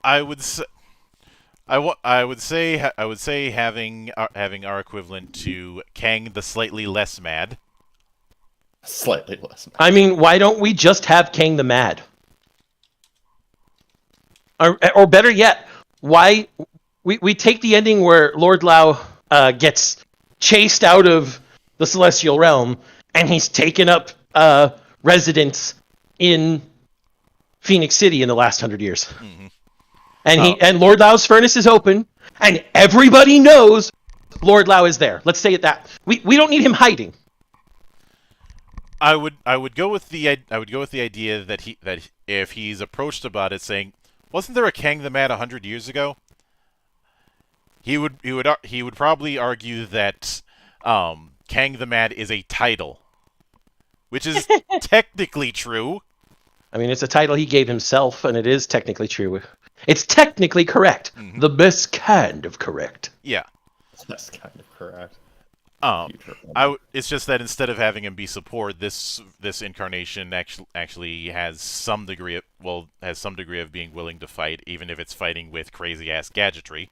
I would say, I would say having our equivalent to Kang the slightly less mad. Slightly less. I mean, why don't we just have Kang the Mad? Or better yet, why we take the ending where Lord Lao gets chased out of the Celestial Realm and he's taken up residence in Phoenix City in the last 100 years. Mm-hmm. And Lord Lao's furnace is open, and everybody knows Lord Lao is there. Let's say it that. We don't need him hiding. I would go with the idea that if he's approached about it, saying, "Wasn't there a Kang the Mad 100 years ago?" He would probably argue that Kang the Mad is a title, which is technically true. I mean, it's a title he gave himself, and it is technically true. It's technically correct. Mm-hmm. The best kind of correct. Yeah. That's kind of correct. It's just that instead of having him be support, this incarnation actually has some degree of being willing to fight, even if it's fighting with crazy ass gadgetry.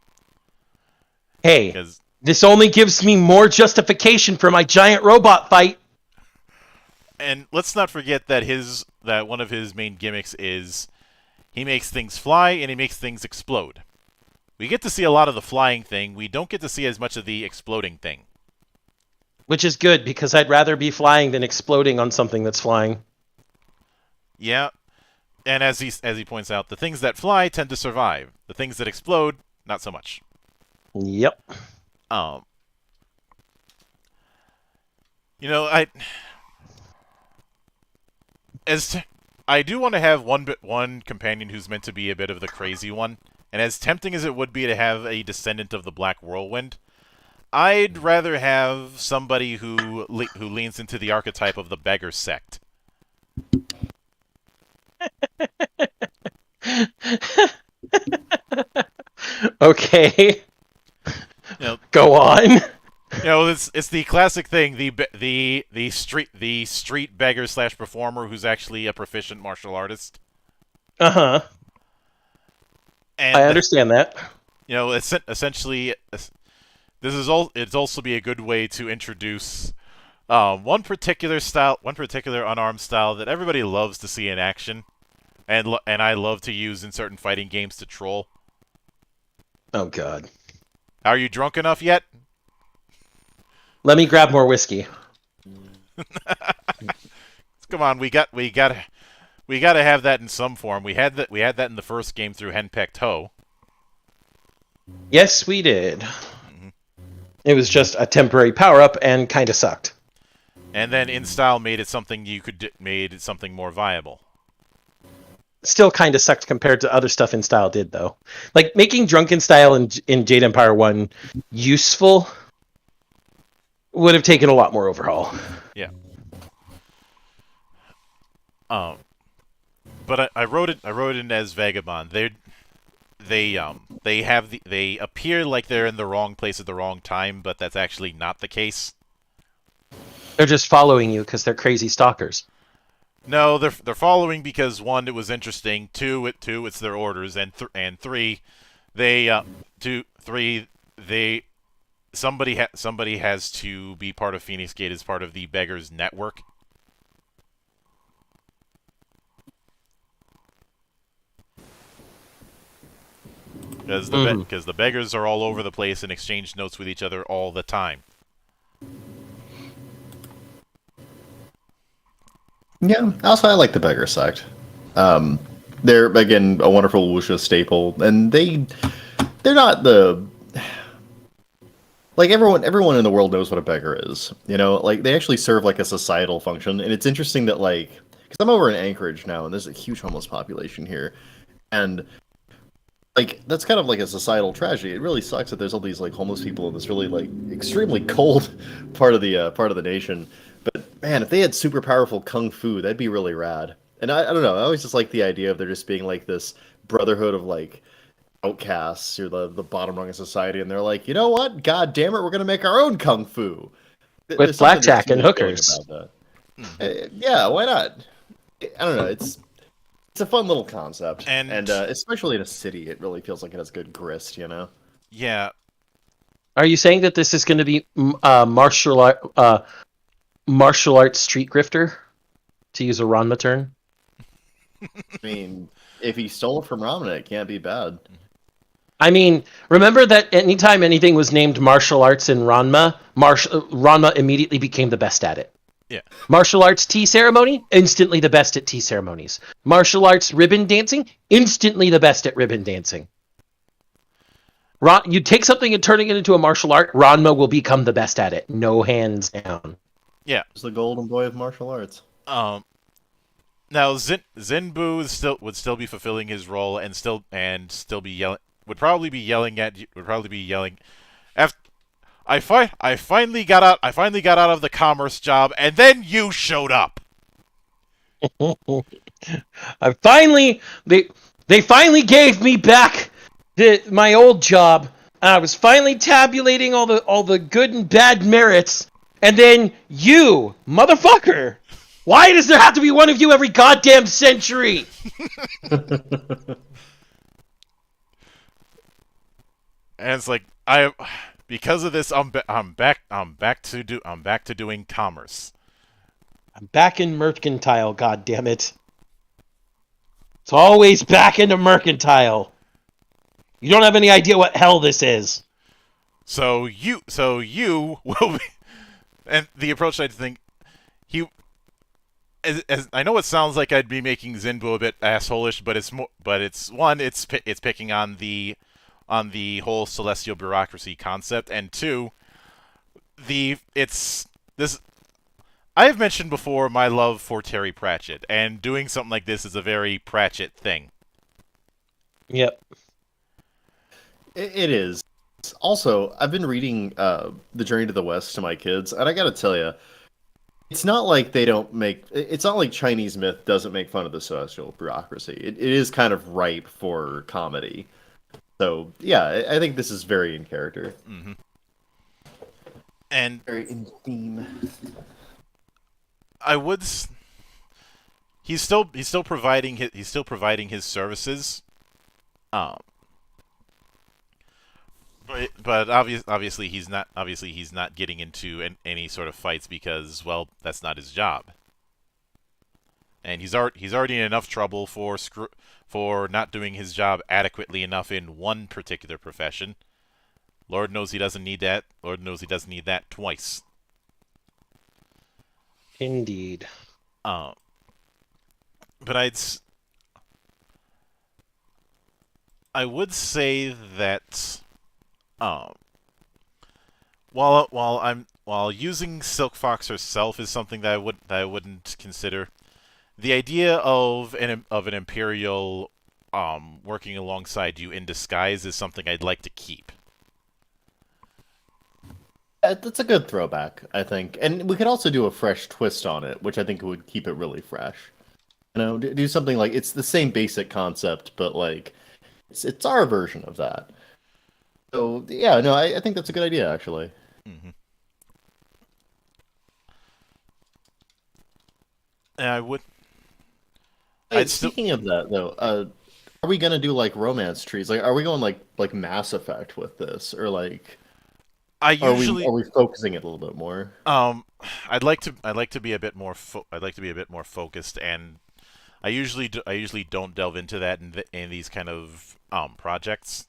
Hey, Because this only gives me more justification for my giant robot fight. And let's not forget that one of his main gimmicks is he makes things fly and he makes things explode. We get to see a lot of the flying thing. We don't get to see as much of the exploding thing. Which is good, because I'd rather be flying than exploding on something that's flying. Yeah. And as he points out, the things that fly tend to survive. The things that explode, not so much. Yep. I do want to have one companion who's meant to be a bit of the crazy one, and as tempting as it would be to have a descendant of the Black Whirlwind, I'd rather have somebody who leans into the archetype of the beggar sect. Okay. Go on. It's the classic thing, the street beggar / performer who's actually a proficient martial artist. Uh-huh. And I understand that. Essentially, it's also be a good way to introduce one particular unarmed style that everybody loves to see in action, and I love to use in certain fighting games to troll. Oh God. Are you drunk enough yet? Let me grab more whiskey. Come on, we gotta have that in some form. We had that in the first game through Henpecked Ho. Yes, we did. Mm-hmm. It was just a temporary power-up and kind of sucked. And then InStyle made it something more viable. Still kind of sucked compared to other stuff InStyle did, though. Like, making Drunken Style in Jade Empire 1 useful would have taken a lot more overhaul. Yeah. But I wrote it in as Vagabond. They appear like they're in the wrong place at the wrong time, but that's actually not the case. They're just following you because they're crazy stalkers. No, they're following because one, it was interesting. Two, it's their orders, and three, somebody has to be part of Phoenix Gate as part of the Beggars Network. Because the beggars are all over the place and exchange notes with each other all the time. Yeah, also I like the beggar sect. They're again a wonderful wuxia staple, and they're not the like everyone in the world knows what a beggar is. Like they actually serve like a societal function, and it's interesting that because I'm over in Anchorage now, and there's a huge homeless population here, and like that's kind of like a societal tragedy. It really sucks that there's all these like homeless people in this really like extremely cold part of the nation. But man, if they had super powerful kung fu, that'd be really rad. And I don't know. I always just like the idea of there just being like this brotherhood of like outcasts or the bottom rung of society, and they're like, you know what? God damn it, we're gonna make our own kung fu. With There's something just blackjack and really appealing hookers. about Mhm. that. Yeah, why not? I don't know. It's a fun little concept, And especially in a city, it really feels like it has good grist. You know. yeah, Are you saying that this is going to be martial arts street grifter, to use a Ranma term? I mean, if he stole it from Ramana, it can't be bad. I mean, remember that anytime anything was named martial arts in Ranma, Ranma immediately became the best at it. yeah. Martial arts tea ceremony, instantly the best at tea ceremonies. Martial arts ribbon dancing, instantly the best at ribbon dancing. You take something and turning it into a martial art, Ranma will become the best at it. No hands down. Yeah. He's the golden boy of martial arts. Now Zenbu would still be fulfilling his role and still be yelling. Would probably be yelling at you. Would probably be yelling. After I finally got out. I finally got out of the commerce job, and then you showed up. I finally they finally gave me back my old job. And I was finally tabulating all the good and bad merits, and then you, motherfucker. Why does there have to be one of you every goddamn century? And it's like because of this, I'm back to doing commerce. I'm back in mercantile, goddammit. It's always back into mercantile. You don't have any idea what hell this is. So you will be, and the approach I think as I know it sounds like I'd be making Zenbu a bit assholish, but it's picking on the whole celestial bureaucracy concept, and two, it's this. I have mentioned before my love for Terry Pratchett, and doing something like this is a very Pratchett thing. Yep. It is. Also, I've been reading The Journey to the West to my kids, and I gotta tell you, it's not like they don't make. It's not like Chinese myth doesn't make fun of the celestial bureaucracy. It is kind of ripe for comedy. So yeah, I think this is very in character. Mm-hmm. And Very in theme. I would. He's still providing his services. But obviously he's not getting into any sort of fights because, well, that's not his job. And he's already in enough trouble for not doing his job adequately enough in one particular profession. Lord knows he doesn't need that. Lord knows he doesn't need that twice. Indeed. But I would say that while using Silk Fox herself is something that I wouldn't consider, the idea of an Imperial working alongside you in disguise is something I'd like to keep. That's a good throwback, I think, and we could also do a fresh twist on it, which I think would keep it really fresh. You know, do something like it's the same basic concept, but like it's our version of that. So yeah, no, I think that's a good idea, actually. Mm-hmm. And I would. Hey, speaking of that, though, are we gonna do like romance trees? Like, are we going like Mass Effect with this, or like? I usually are we focusing it a little bit more? I'd like to be a bit more focused, and I usually don't delve into that in these kind of projects,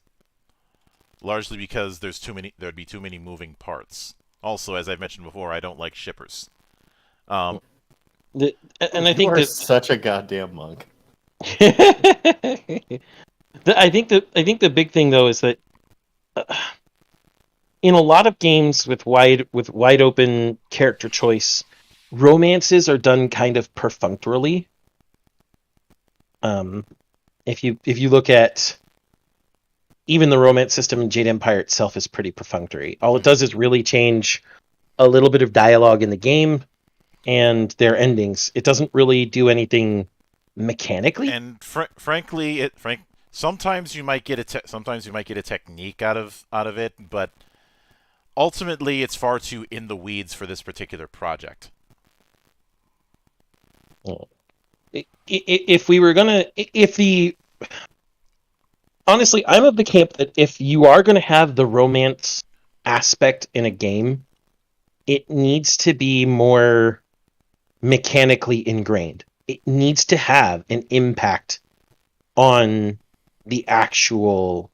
largely because there'd be too many moving parts. Also, as I've mentioned before, I don't like shippers. And I think you are such a goddamn monk. I think the big thing though is that in a lot of games with wide open character choice, romances are done kind of perfunctorily. If you look at even the romance system in Jade Empire itself is pretty perfunctory. All it does is really change a little bit of dialogue in the game and their endings. It doesn't really do anything mechanically. And frankly, sometimes you might get sometimes you might get a technique out of it, but ultimately it's far too in the weeds for this particular project. If we were gonna, if the honestly, I'm of the camp that if you are gonna have the romance aspect in a game, it needs to be more mechanically ingrained. It needs to have an impact on the actual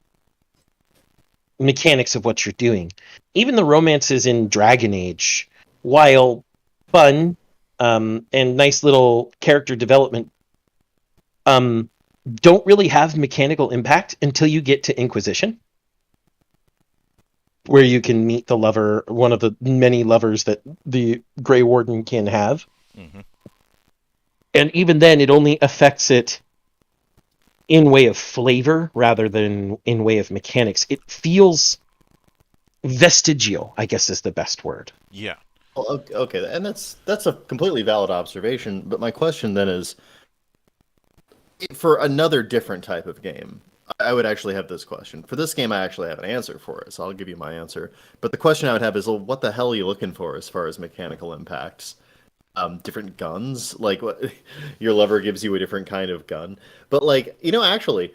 mechanics of what you're doing. Even the romances in Dragon Age, while fun and nice little character development, don't really have mechanical impact until you get to Inquisition, where you can meet the lover, one of the many lovers that the Grey Warden can have. Mm-hmm. And even then, it only affects it in way of flavor rather than in way of mechanics. It feels vestigial, I guess is the best word. Yeah. Well, okay, and that's a completely valid observation. But my question then is, for another different type of game, I would actually have this question. For this game, I actually have an answer for it, so I'll give you my answer. But the question I would have is, well, what the hell are you looking for as far as mechanical impacts? Different guns, like what your lover gives you a different kind of gun. But like, actually,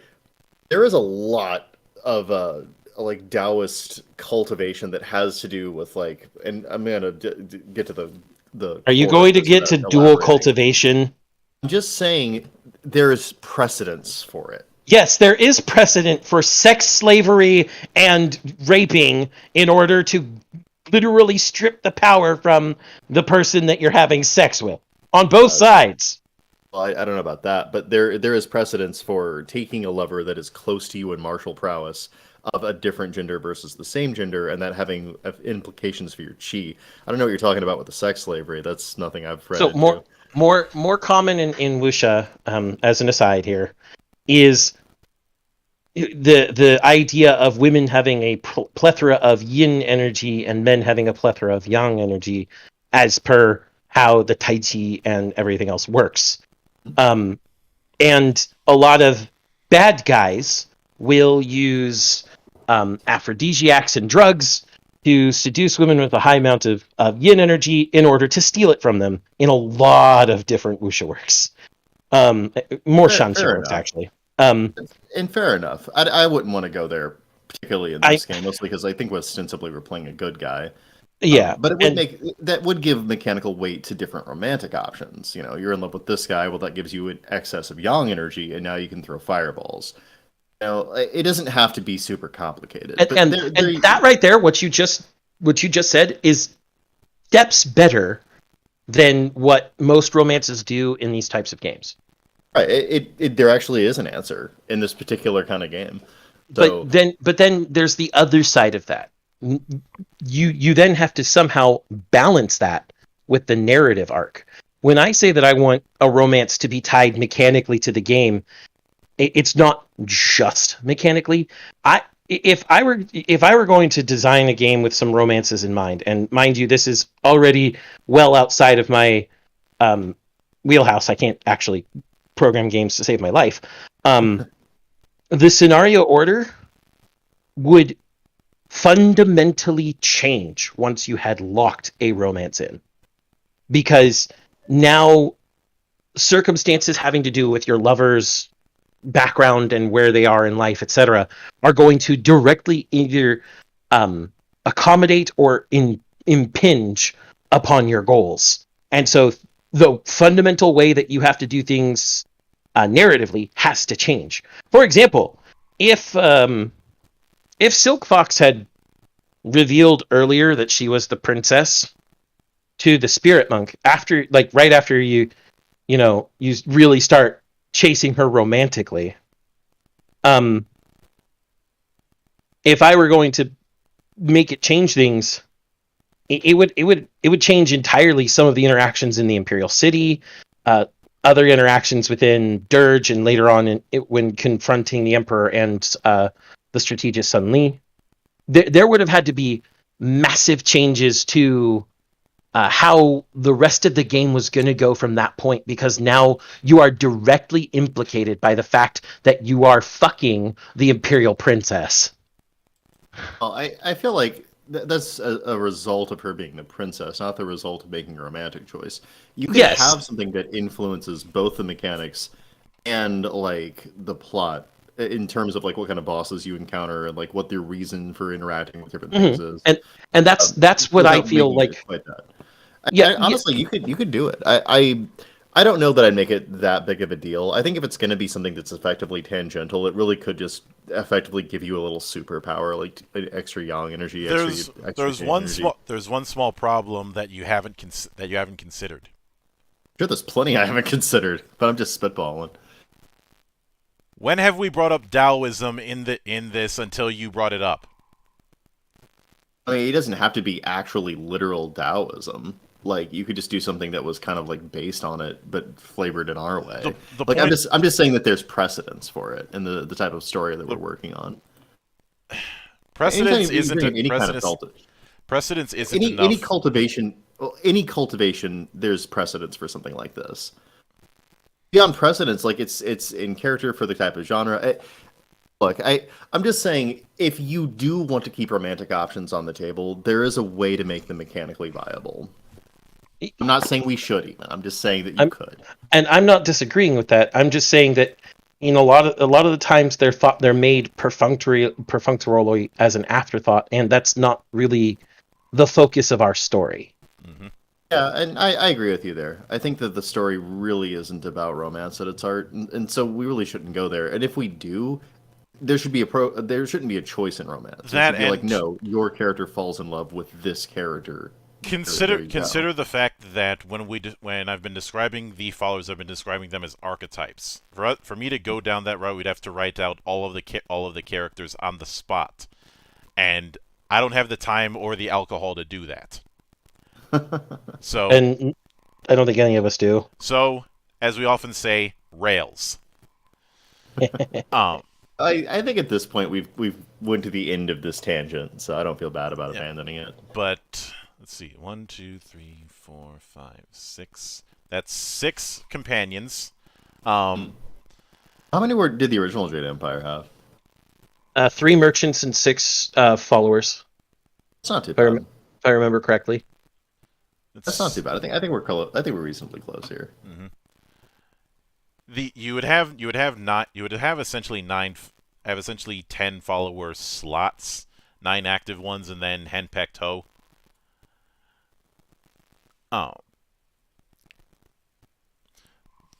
there is a lot of like Taoist cultivation that has to do with like, and I'm gonna get to the. Are you core going of to this get to without dual elaborating. cultivation? I'm just saying there's precedence for it. Yes, there is precedent for sex slavery and raping in order to literally strip the power from the person that you're having sex with on both sides. Well, I don't know about that, but there is precedence for taking a lover that is close to you in martial prowess of a different gender versus the same gender, and that having implications for your chi. I don't know what you're talking about with the sex slavery. That's nothing I've read So into. more common in wuxia, as an aside here, is the idea of women having a plethora of yin energy and men having a plethora of yang energy, as per how the tai chi and everything else works. And a lot of bad guys will use aphrodisiacs and drugs to seduce women with a high amount of yin energy in order to steal it from them in a lot of different wuxia works. More shanxia works, actually. And fair enough. I wouldn't want to go there, particularly in this game, mostly because I think ostensibly we're playing a good guy. Yeah, but that would give mechanical weight to different romantic options. You're in love with this guy. Well, that gives you an excess of yang energy, and now you can throw fireballs. It doesn't have to be super complicated. And that right there, what you just said, is steps better than what most romances do in these types of games. Right. There actually is an answer in this particular kind of game. So, But then there's the other side of that. You then have to somehow balance that with the narrative arc. When I say that I want a romance to be tied mechanically to the game, it's not just mechanically. If I were going to design a game with some romances in mind, and mind you, this is already well outside of my wheelhouse. I can't actually program games to save my life. The scenario order would fundamentally change once you had locked a romance in, because now circumstances having to do with your lover's background and where they are in life, etc., are going to directly either accommodate or impinge upon your goals. And so the fundamental way that you have to do things narratively has to change. For example, if Silk Fox had revealed earlier that she was the princess to the spirit monk right after you really start chasing her romantically, if I were going to make it change things, it would change entirely some of the interactions in the Imperial City, other interactions within Dirge, and later on when confronting the Emperor and the strategist Sun Li. There would have had to be massive changes to how the rest of the game was going to go from that point, because now you are directly implicated by the fact that you are fucking the Imperial Princess. Well, I feel like that's a result of her being the princess, not the result of making a romantic choice. You can Yes. have something that influences both the mechanics and like the plot in terms of like what kind of bosses you encounter and like what their reason for interacting with different things is. And that's what I Without feel making like. it quite that. Yeah, Honestly, you could do it. I don't know that I'd make it that big of a deal. I think if it's going to be something that's effectively tangential, it really could just effectively give you a little superpower, like extra yang energy. There's one small problem that you haven't considered. Sure, there's plenty I haven't considered, but I'm just spitballing. When have we brought up Taoism in this until you brought it up? I mean, it doesn't have to be actually literal Taoism. Like, you could just do something that was kind of like based on it, but flavored in our way. The Like, point, I'm just saying that there's precedence for it in the type of story that we're working on. precedence Anytime you isn't bring any kind of precedence isn't any enough. any cultivation, there's precedence for something like this. Beyond precedence, like it's in character for the type of genre. Look, I'm just saying, if you do want to keep romantic options on the table, there is a way to make them mechanically viable. I'm not saying we should even. I'm just saying that you could. And I'm not disagreeing with that. I'm just saying that, you know, a lot of the times they're made perfunctorily as an afterthought, and that's not really the focus of our story. Mm-hmm. Yeah, and I agree with you there. I think that the story really isn't about romance at its heart, and so we really shouldn't go there. And if we do, there shouldn't be a choice in romance. It should be like, no, your character falls in love with this character. Consider the fact that when I've been describing the followers, I've been describing them as archetypes. For me to go down that route, we'd have to write out all of the characters on the spot, and I don't have the time or the alcohol to do that. So, And I don't think any of us do. So, as we often say, rails. I think at this point we've went to the end of this tangent, so I don't feel bad about abandoning it. But let's see, 1, 2, 3, 4, 5, 6. That's 6 companions. How many did the original Jade Empire have? 3 merchants and 6 followers. It's not too bad. If I remember correctly. That's not too bad. I think we're close. I think we're reasonably close here. Mm-hmm. You would have essentially 10 follower slots, 9 active ones, and then henpecked hoe. Oh.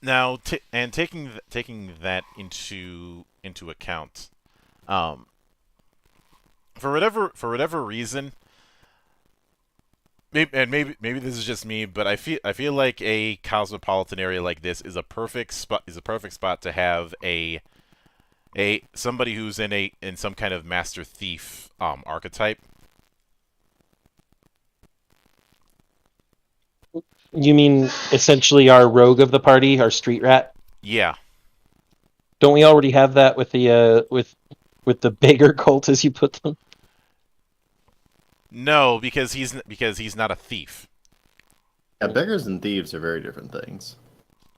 Now, taking that into account, for whatever reason, maybe this is just me, but I feel like a cosmopolitan area like this is a perfect spot to have a somebody who's in some kind of master thief archetype. You mean essentially our rogue of the party, our street rat? Yeah. Don't we already have that with the with the beggar cult, as you put them? No, because he's not a thief. Yeah, beggars and thieves are very different things.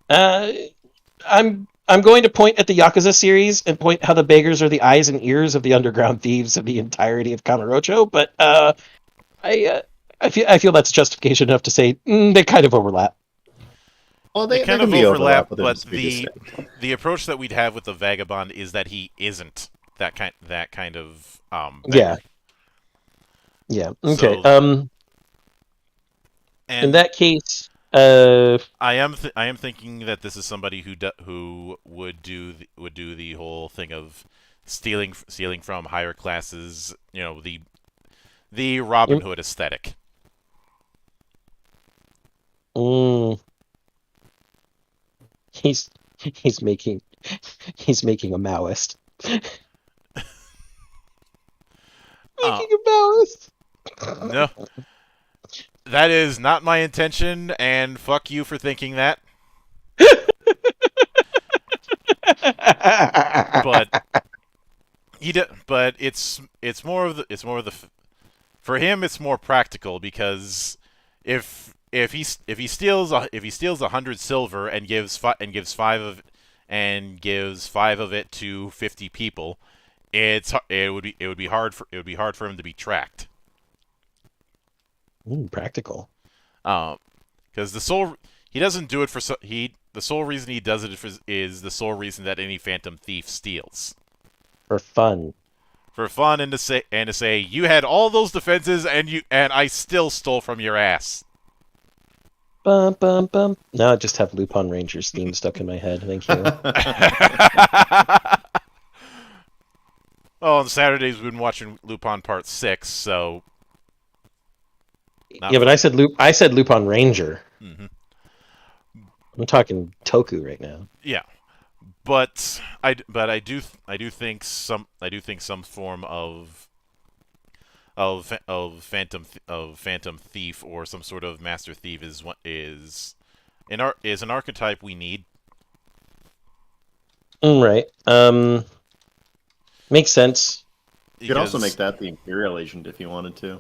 I'm going to point at the Yakuza series and point how the beggars are the eyes and ears of the underground thieves of the entirety of Kamurocho, but I feel that's justification enough to say they kind of overlap. Well, they kind of overlap, but the the approach that we'd have with the vagabond is that he isn't that kind of beggar. Yeah. Okay. So, in that case, I am thinking that this is somebody who would do the whole thing of stealing from higher classes. You know, the Robin Hood aesthetic. He's making a Maoist. Making a Maoist. No, that is not my intention, and fuck you for thinking that. But it's more of the for him it's more practical, because if he steals 100 silver and gives five of it to 50 people, it would be hard for him to be tracked. Practical. Because he doesn't do it for the sole reason he does it is the sole reason that any phantom thief steals. For fun. For fun, and to say you had all those defenses and I still stole from your ass. Bum bum bum. Now I just have Lupin Ranger's theme stuck in my head. Thank you. Oh, on Saturdays we've been watching Lupin Part 6, so. Yeah, but I said Lupin Ranger. Mm-hmm. I'm talking Toku right now. Yeah, but I do think some form of phantom thief or some sort of master thief is an archetype we need. Right. Makes sense. You could also make that the Imperial Agent if you wanted to.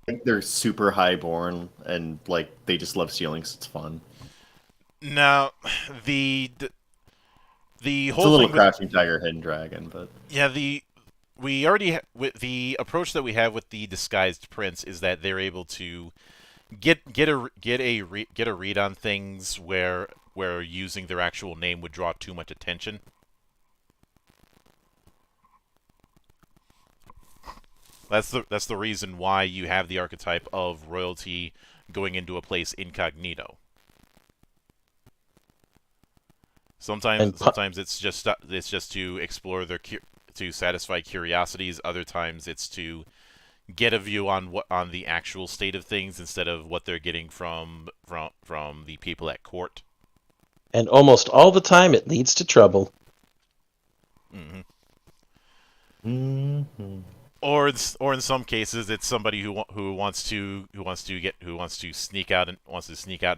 Like they're super highborn and like they just love stealing 'cause it's fun. Now, the whole it's a little Crouching Tiger, Hidden Dragon, but yeah, we already with the approach that we have with the disguised prince is that they're able to get a read on things where using their actual name would draw too much attention. That's the reason why you have the archetype of royalty going into a place incognito. Sometimes it's just to explore to satisfy curiosities. Other times it's to get a view on the actual state of things instead of what they're getting from the people at court. And almost all the time it leads to trouble. Mm-hmm. Mm-hmm. Or in some cases, it's somebody who wants to sneak out and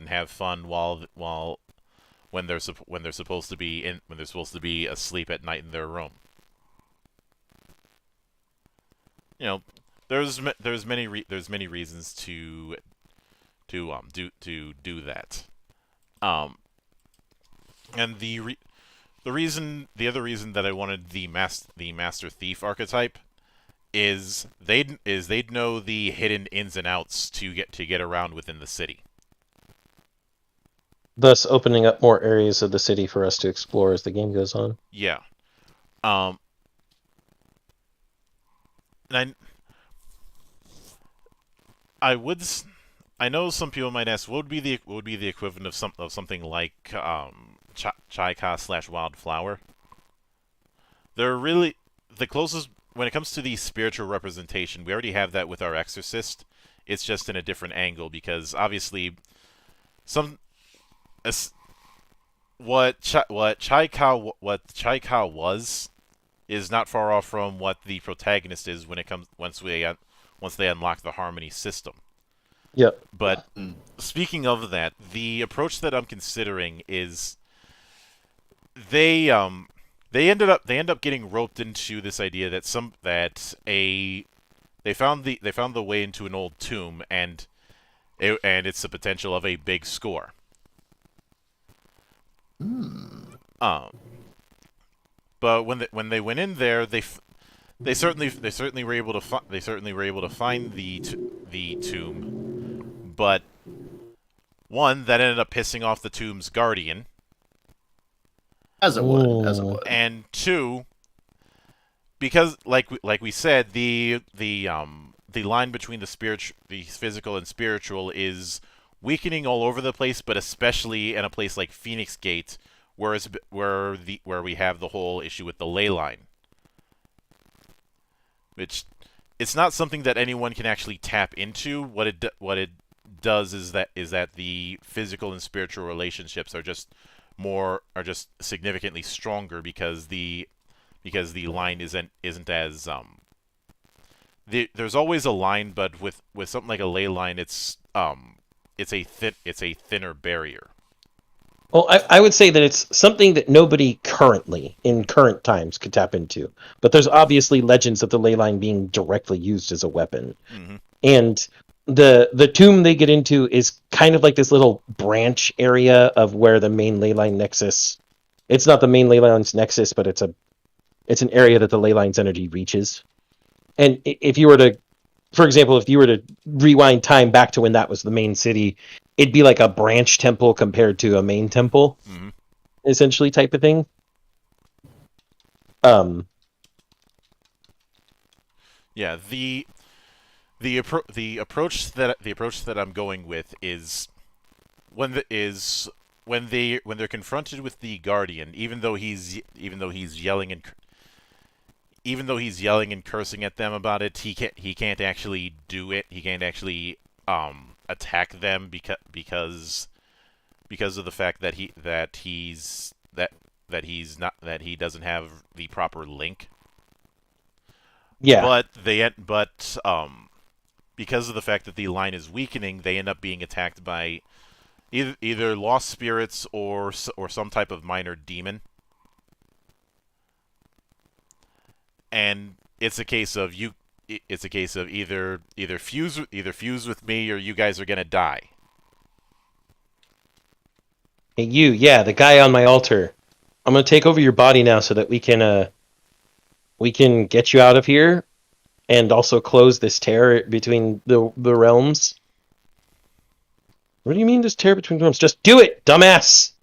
have fun when they're supposed to be asleep at night in their room. You know, there's many reasons to do that. And the other reason that I wanted the Master Thief archetype is they'd know the hidden ins and outs to get around within the city. Thus opening up more areas of the city for us to explore as the game goes on. Yeah. And I know some people might ask, what would be the equivalent of something like Chai-Ka / Wildflower? They're really the closest when it comes to the spiritual representation. We already have that with our Exorcist. It's just in a different angle because obviously what Chai-Ka was is not far off from what the protagonist is once they unlock the Harmony system. Yep. But speaking of that, the approach that I'm considering is they end up getting roped into this idea that they found the way into an old tomb and it's the potential of a big score. But when they went in there, they certainly were able to find the tomb, but one that ended up pissing off the tomb's guardian. As it would. And two, because like we said, the line between the physical and spiritual is weakening all over the place, but especially in a place like Phoenix Gate, where we have the whole issue with the ley line, which it's not something that anyone can actually tap into. What it does is that the physical and spiritual relationships are just significantly stronger because the line isn't as there's always a line, but with something like a ley line, it's a thinner barrier. Well, I would say that it's something that nobody currently, in current times, could tap into. But there's obviously legends of the ley line being directly used as a weapon. Mm-hmm. And the tomb they get into is kind of like this little branch area of where the main ley line nexus. It's not the main ley line's nexus, but it's an area that the ley line's energy reaches. And if you were to, for example, if you were to rewind time back to when that was the main city, it'd be like a branch temple compared to a main temple, essentially, type of thing. Yeah, the approach that I'm going with is when they're confronted with the Guardian, even though he's yelling and cursing at them about it, he can't actually do it. He can't actually attack them because of the fact that he doesn't have the proper link. Yeah. But because of the fact that the line is weakening, they end up being attacked by either lost spirits or some type of minor demon. And it's a case of either fuse with me or you guys are gonna die. Hey, the guy on my altar. I'm gonna take over your body now so that we can get you out of here, and also close this tear between the realms. What do you mean, this tear between the realms? Just do it, dumbass!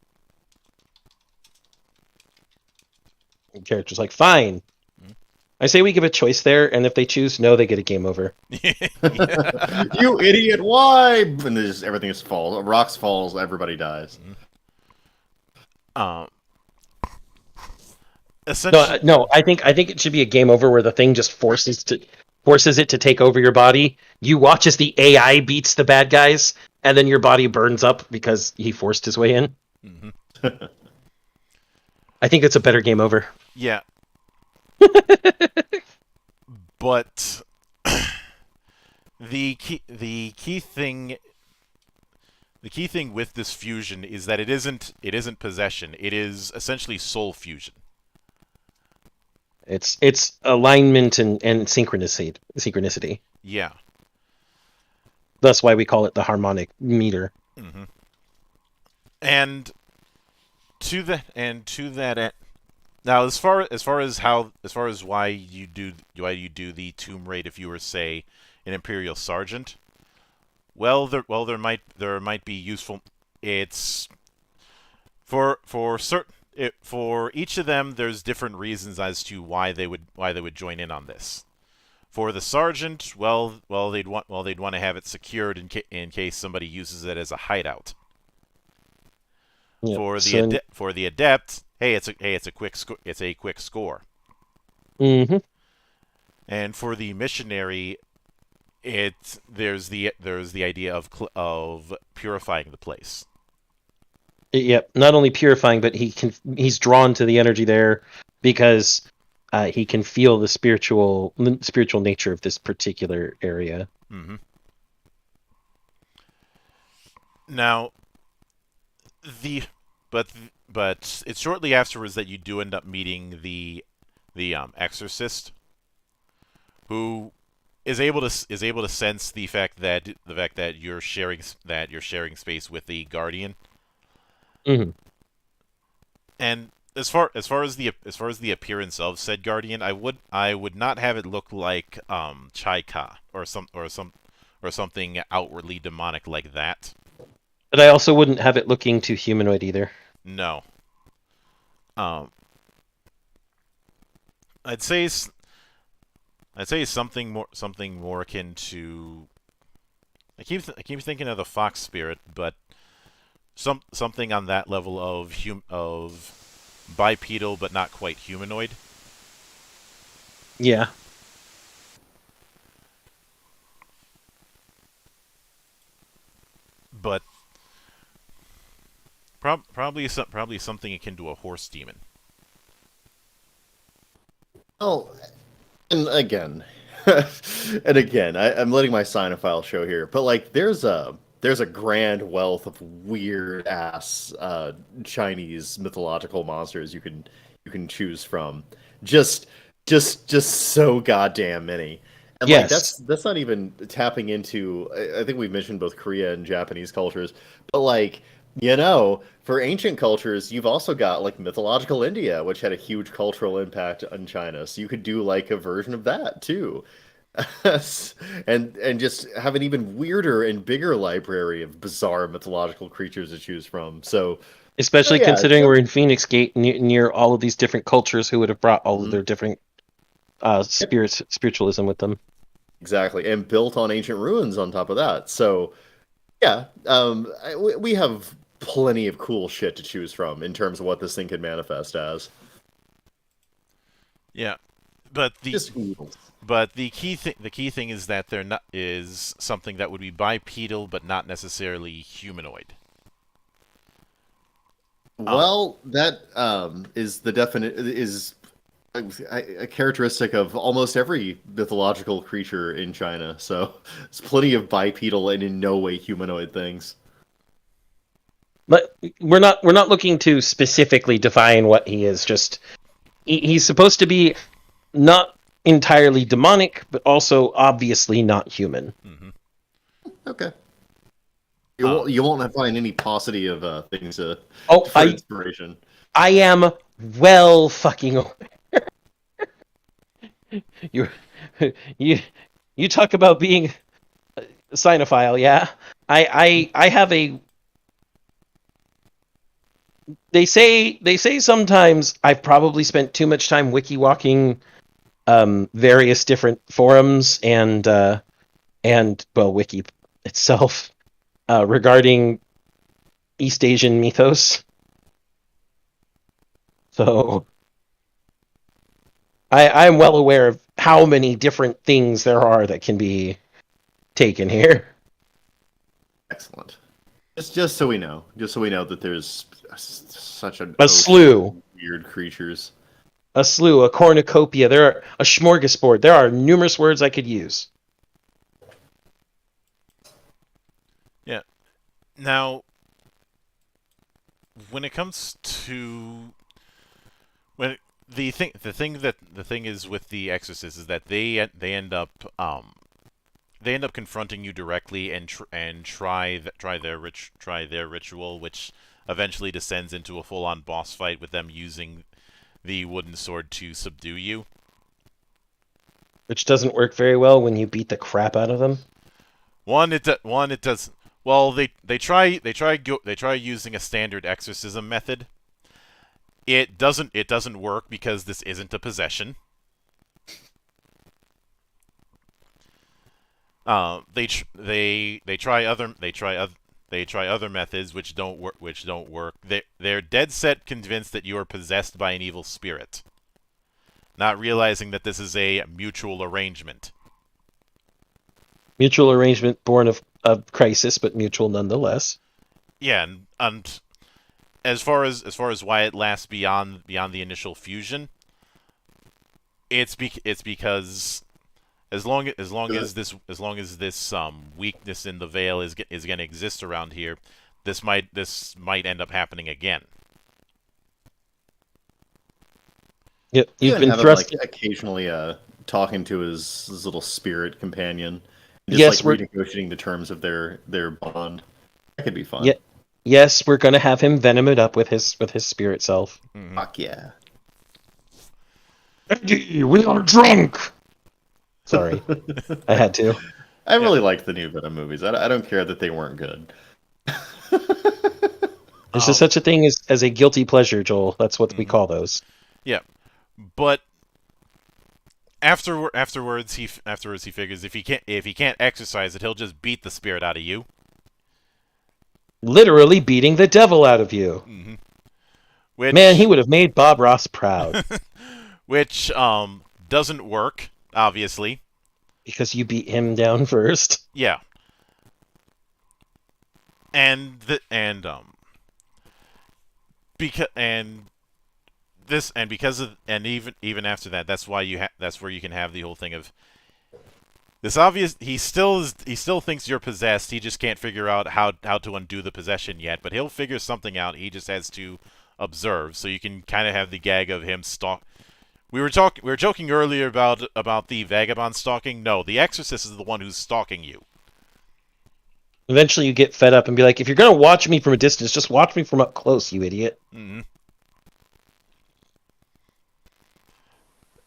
The character's like, fine. I say we give a choice there, and if they choose no, they get a game over. You idiot! Why? And everything just falls. Rocks falls. Everybody dies. Essentially, No. I think it should be a game over where the thing just forces it to take over your body. You watch as the AI beats the bad guys, and then your body burns up because he forced his way in. I think it's a better game over. Yeah. But the key thing with this fusion is that it isn't possession. It is essentially soul fusion. It's alignment and synchronicity. Yeah. That's why we call it the harmonic meter. And to that end, now as far as why you do the tomb raid if you were, say, an Imperial Sergeant, there might be useful. It's for each of them. There's different reasons as to why they would join in on this. For the sergeant, they'd want to have it secured in case somebody uses it as a hideout. Yep. For the adept, it's a quick score. And for the missionary, there's the idea of purifying the place. Yep, not only purifying, but he's drawn to the energy there because he can feel the spiritual nature of this particular area. Now, but it's shortly afterwards that you do end up meeting the exorcist, who is able to sense the fact that you're sharing space with the Guardian. And as far as the appearance of said Guardian, I would not have it look like Chai-Ka or something outwardly demonic like that. But I also wouldn't have it looking too humanoid either. No. I'd say something more akin to. I keep thinking of the fox spirit, but something on that level of bipedal but not quite humanoid. Yeah. But probably something akin to a horse demon. Oh, and again, I'm letting my Sinophile show here, but like, there's a grand wealth of weird ass Chinese mythological monsters you can choose from. Just so goddamn many. And like Yes. that's not even tapping into. I think we've mentioned both Korea and Japanese cultures, but like for ancient cultures, you've also got like mythological India, which had a huge cultural impact on China. So you could do like a version of that too, and just have an even weirder and bigger library of bizarre mythological creatures to choose from. So Especially yeah, considering we're in Phoenix Gate near all of these different cultures who would have brought all of mhm. their different spiritualism with them. Exactly, and built on ancient ruins on top of that. So yeah, we have plenty of cool shit to choose from in terms of what this thing could manifest as. Yeah, but the Just oodles. but the key thing is that they're not is something that would be bipedal but not necessarily humanoid. Um, Well, that is the definite is a characteristic of almost every mythological creature in China. So there's plenty of bipedal and in no way humanoid things. But we're not looking to specifically define what he is. Just he's supposed to be not entirely demonic, but also obviously not human. mhm. Okay. Um, You won't find any paucity of things Oh, for inspiration. I am well fucking aware. You you you talk about being a cynophile, yeah. I have a they say sometimes I've probably spent too much time wiki walking various different forums and well wiki itself regarding East Asian mythos. So I'm well aware of how many different things there are that can be taken here. Excellent. Just so we know, that there's such an A ocean slew. of weird creatures. A slew, a cornucopia, there are a smorgasbord. There are numerous words I could use. yeah. Now, when it comes to the thing is with the exorcists is that they end up confronting you directly and try their ritual, which eventually descends into a full-on boss fight with them using the wooden sword to subdue you. Which doesn't work very well when you beat the crap out of them. One it does well. They try using a standard exorcism method. It doesn't work because this isn't a possession. They try other methods which don't work. They're dead set convinced that you are possessed by an evil spirit, not realizing that this is a mutual arrangement. Mutual arrangement born of crisis, but mutual nonetheless. Yeah, and as far as why it lasts beyond the initial fusion, it's because as long as this weakness in the veil is going to exist around here, this might end up happening again. Yep, you've Even been have him like thrust. occasionally talking to his little spirit companion, just Yes, like we're renegotiating the terms of their bond. That could be fun. yeah, yes, we're gonna have him venom it up with his spirit self. Mm-hmm. Fuck yeah. Eddie, we are drunk. Sorry, I had to. I really liked the new Venom movies. I don't care that they weren't good. There's just such a thing as a guilty pleasure, Joel. That's what we call those. Yeah, but afterwards he figures if he can't exercise it, he'll just beat the spirit out of you. Literally beating the devil out of you. Mm-hmm. Which, Man, he would have made Bob Ross proud. which doesn't work, obviously. Because you beat him down first. Yeah. And even after that, that's where you can have the whole thing of this obvious. He still thinks you're possessed. He just can't figure out how to undo the possession yet. But he'll figure something out. He just has to observe. So you can kind of have the gag of him We were joking earlier about the vagabond stalking. No, the exorcist is the one who's stalking you. Eventually, you get fed up and be like, "If you're gonna watch me from a distance, just watch me from up close, you idiot." Mm-hmm.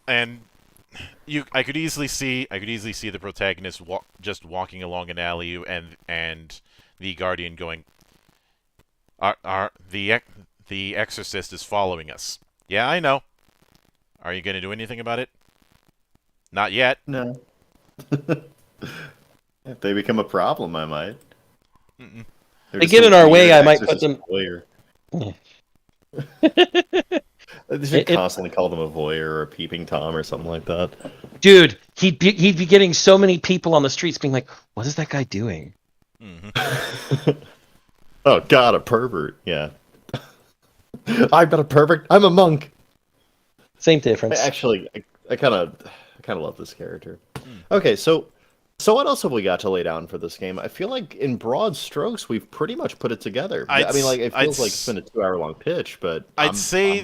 And I could easily see the protagonist just walking along an alley and the guardian going, the exorcist is following us. Yeah, I know. Are you going to do anything about it? Not yet. No. If they become a problem, I might. Mm-mm. They're They just get a in our way, weird I might put exorcist them. voyeur. They should constantly call them a voyeur or a peeping tom or something like that. Dude, he'd be getting so many people on the streets being like, "What is that guy doing?" Mm-hmm. Oh God, a pervert! Yeah, I'm not a pervert. I'm a monk. Same difference. I kind of love this character. Okay, so what else have we got to lay down for this game? I feel like in broad strokes we've pretty much put it together. I mean, like it feels like it's been a 2-hour-long pitch, but I'm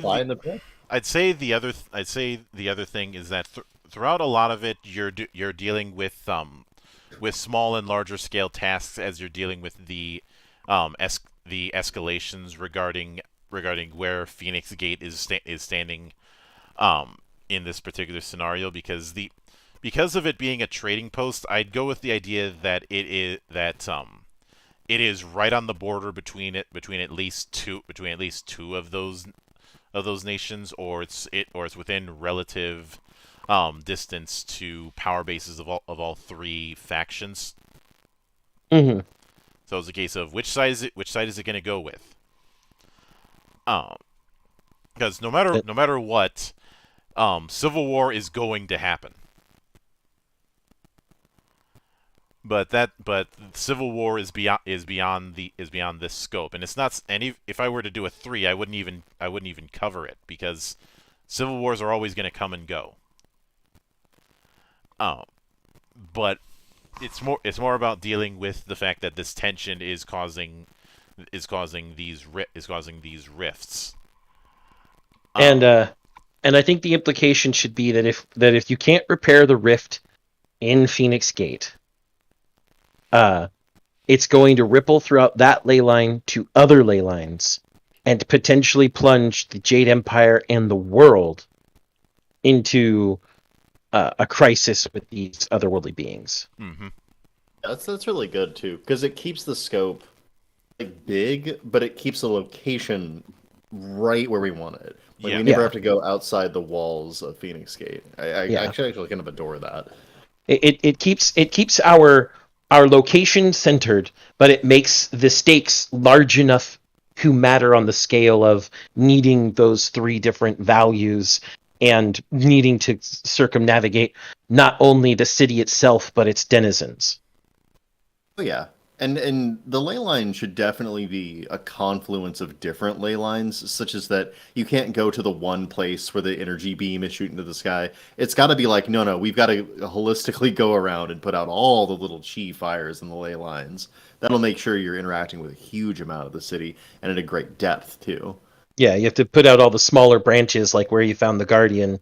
buying the pitch. I'd say the other thing is that throughout a lot of it, you're dealing with small and larger scale tasks as you're dealing with the escalations regarding where Phoenix Gate is standing in this particular scenario, because of it being a trading post, I'd go with the idea that it is right on the border between at least two of those nations, or it's within relative distance to power bases of all three factions. Mm-hmm. So it's a case of which side is it going to go with? Because no matter what, civil war is going to happen. But civil war is beyond this scope, and it's not. And if I were to do a 3, I wouldn't even cover it, because civil wars are always going to come and go. But it's more about dealing with the fact that this tension is causing these rifts. And I think the implication should be that if you can't repair the rift in Phoenix Gate, it's going to ripple throughout that ley line to other ley lines, and potentially plunge the Jade Empire and the world into a crisis with these otherworldly beings. Mm-hmm. That's really good too, because it keeps the scope like big, but it keeps the location right where we want it. Like we never have to go outside the walls of Phoenix Gate. I actually kind of adore that. It keeps our location centered, but it makes the stakes large enough to matter on the scale of needing those 3 different values and needing to circumnavigate not only the city itself, but its denizens. Oh yeah, and the ley line should definitely be a confluence of different ley lines, such as that you can't go to the one place where the energy beam is shooting to the sky. It's got to be like, no, we've got to holistically go around and put out all the little chi fires in the ley lines. That'll make sure you're interacting with a huge amount of the city, and at a great depth too. Yeah, you have to put out all the smaller branches, like where you found the Guardian,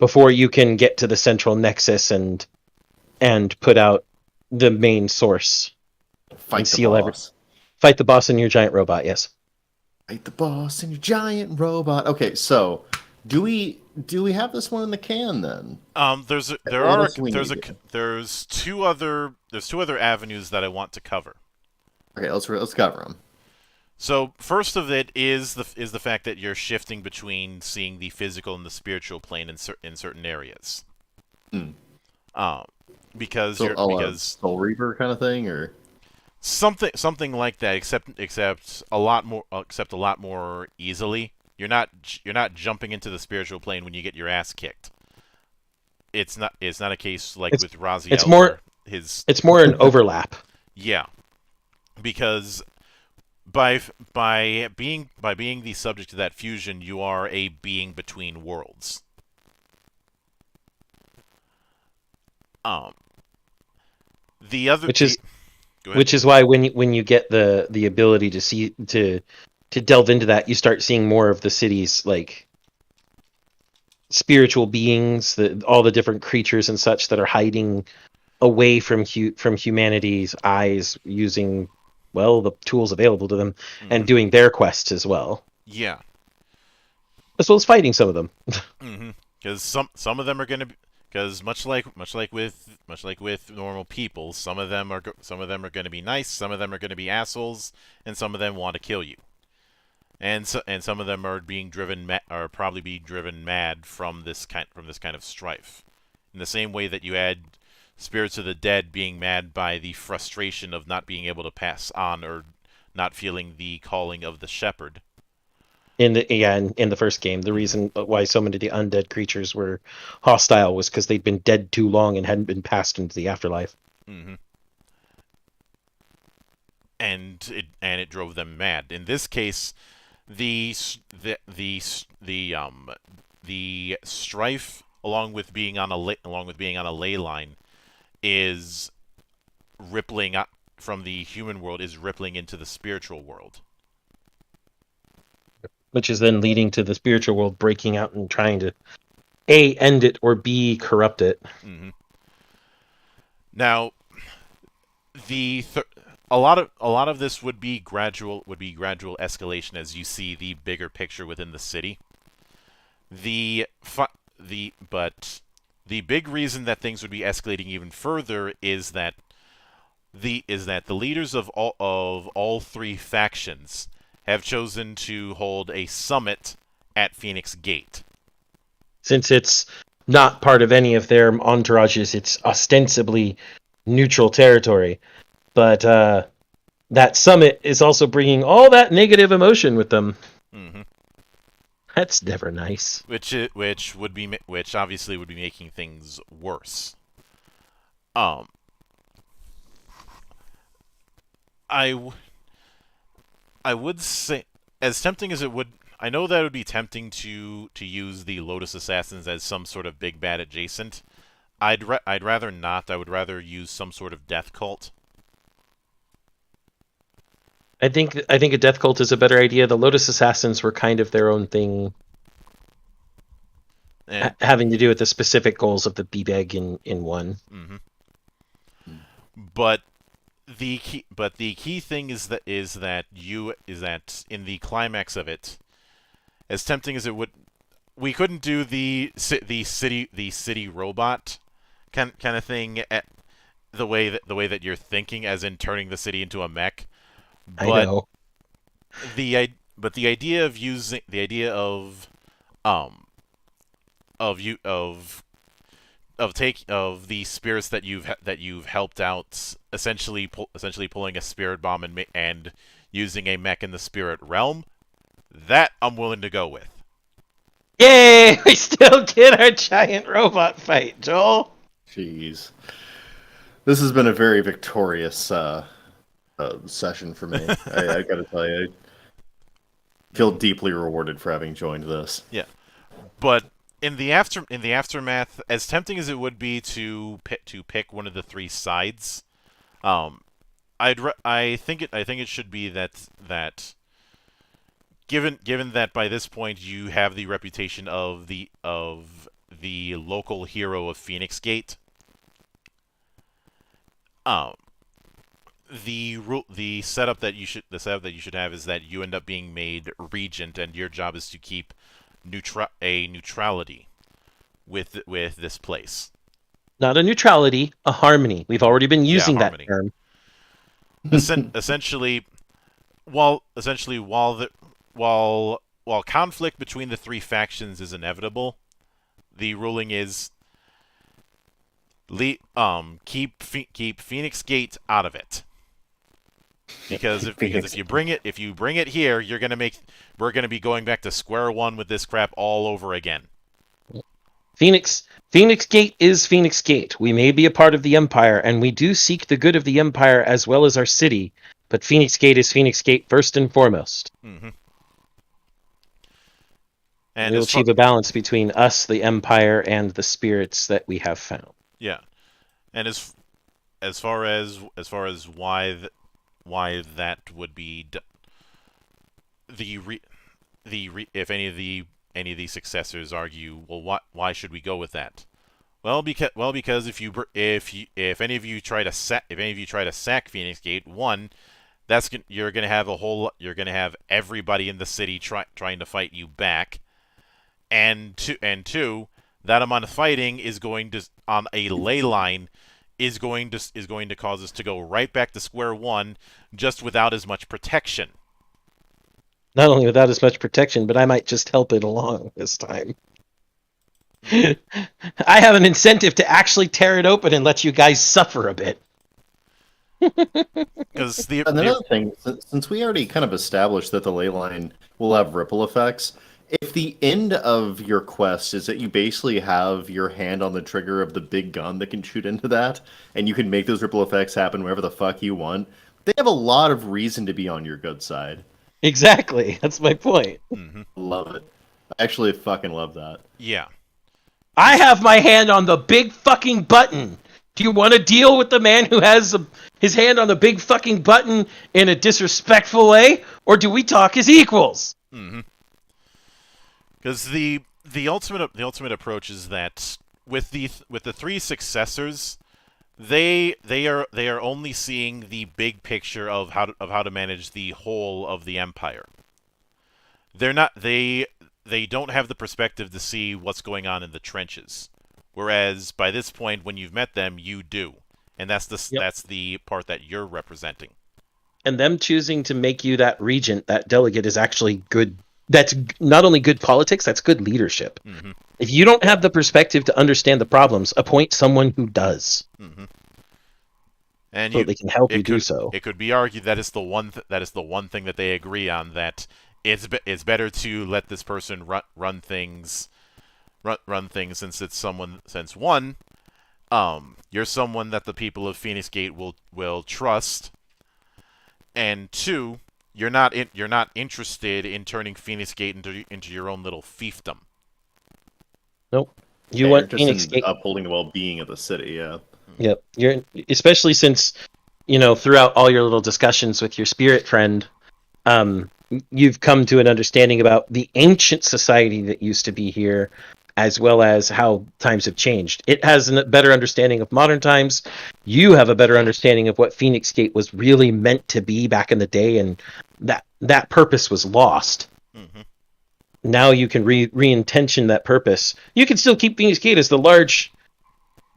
before you can get to the central nexus and put out the main source. Fight the boss. Fight the boss in your giant robot, yes. Fight the boss in your giant robot. Okay, so do we have this one in the can then? There's two other avenues that I want to cover. Okay, let's cover them. So first of it is the fact that you're shifting between seeing the physical and the spiritual plane in certain areas. Because Soul Reaper kind of thing, or something like that, except a lot more easily. You're not jumping into the spiritual plane when you get your ass kicked. It's not a case like with Raziel. It's more an overlap. Yeah, because by being the subject of that fusion, you are a being between worlds. Which is why when you get the ability to see to delve into that, you start seeing more of the city's like spiritual beings, all the different creatures and such that are hiding away from humanity's eyes using, well, the tools available to them and doing their quests as well. Yeah. As well as fighting some of them. Because some of them are going to, because much like with normal people, some of them are going to be nice, some of them are going to be assholes, and some of them want to kill you. And some of them are probably being driven mad from this kind of strife. In the same way that you had spirits of the dead being mad by the frustration of not being able to pass on or not feeling the calling of the shepherd. In the first game, the reason why so many of the undead creatures were hostile was because they'd been dead too long and hadn't been passed into the afterlife. And it drove them mad. In this case, the strife, along with being on a ley line, is rippling up from the human world, is rippling into the spiritual world, which is then leading to the spiritual world breaking out and trying to A, end it, or B, corrupt it. Now, a lot of this would be gradual escalation as you see the bigger picture within the city. But the big reason that things would be escalating even further is that the leaders of all three factions have chosen to hold a summit at Phoenix Gate. Since it's not part of any of their entourages, it's ostensibly neutral territory. But that summit is also bringing all that negative emotion with them. That's never nice. Which obviously would be making things worse. I would say, as tempting as it would, I know that it would be tempting to use the Lotus Assassins as some sort of big bad adjacent. I'd rather not. I would rather use some sort of death cult. I think a death cult is a better idea. The Lotus Assassins were kind of their own thing, having to do with the specific goals of the B-Bag in one. But the key thing is that in the climax of it, as tempting as it would, we couldn't do the city robot kind of thing the way that you're thinking, as in turning the city into a mech. But I know. the idea of using the spirits that you've helped out, essentially pulling a spirit bomb and using a mech in the spirit realm, that I'm willing to go with. Yay! We still get our giant robot fight, Joel. Jeez, this has been a very victorious session for me. I gotta tell you, I feel deeply rewarded for having joined this. Yeah, but in the aftermath, as tempting as it would be to pick one of the three sides, I think it should be that given that by this point you have the reputation of the local hero of Phoenix Gate, the setup that you should have is that you end up being made regent, and your job is to keep neutrality with this place. Not a neutrality, a harmony. We've already been using that term. Essentially, while conflict between the three factions is inevitable, the ruling is keep Phoenix Gate out of it. Because if you bring it here, we're gonna be going back to square one with this crap all over again. Phoenix Gate is Phoenix Gate. We may be a part of the Empire, and we do seek the good of the Empire as well as our city, but Phoenix Gate is Phoenix Gate first and foremost. And we'll achieve a balance between us, the Empire, and the spirits that we have found. Yeah, and as far as why if any any of these successors argue, well, why should we go with that? Because if any of you try to sack Phoenix Gate, one, you're gonna have everybody in the city trying to fight you back, and two, that amount of fighting is going to on a ley line is going to cause us to go right back to square one, just without as much protection. Not only without as much protection, but I might just help it along this time. I have an incentive to actually tear it open and let you guys suffer a bit. Because another thing, since we already kind of established that the ley line will have ripple effects, if the end of your quest is that you basically have your hand on the trigger of the big gun that can shoot into that, and you can make those ripple effects happen wherever the fuck you want, they have a lot of reason to be on your good side. Exactly. That's my point. Mm-hmm. Love it. I actually fucking love that. Yeah. I have my hand on the big fucking button. Do you want to deal with the man who has his hand on the big fucking button in a disrespectful way, or do we talk as equals? Mm-hmm. Because the ultimate approach is that with the three successors, they are only seeing the big picture of how to manage the whole of the empire. They don't have the perspective to see what's going on in the trenches. Whereas by this point, when you've met them, you do, and that's the part that you're representing. And them choosing to make you that regent, that delegate, is actually good. That's not only good politics, that's good leadership. Mm-hmm. If you don't have the perspective to understand the problems, appoint someone who does. Mm-hmm. And so they can help you do so. It could be argued that is the one thing that they agree on, that it's better to let this person run things since one, you're someone that the people of Phoenix Gate will trust, and two, you're not interested in turning Phoenix Gate into your own little fiefdom. Nope. You want Phoenix Gate upholding the well-being of the city. Yeah. Yep. You're especially since throughout all your little discussions with your spirit friend, you've come to an understanding about the ancient society that used to be here, as well as how times have changed. It has a better understanding of modern times. You have a better understanding of what Phoenix Gate was really meant to be back in the day, and that purpose was lost. Mm-hmm. Now you can re-intention that purpose. You can still keep Phoenix Gate as the large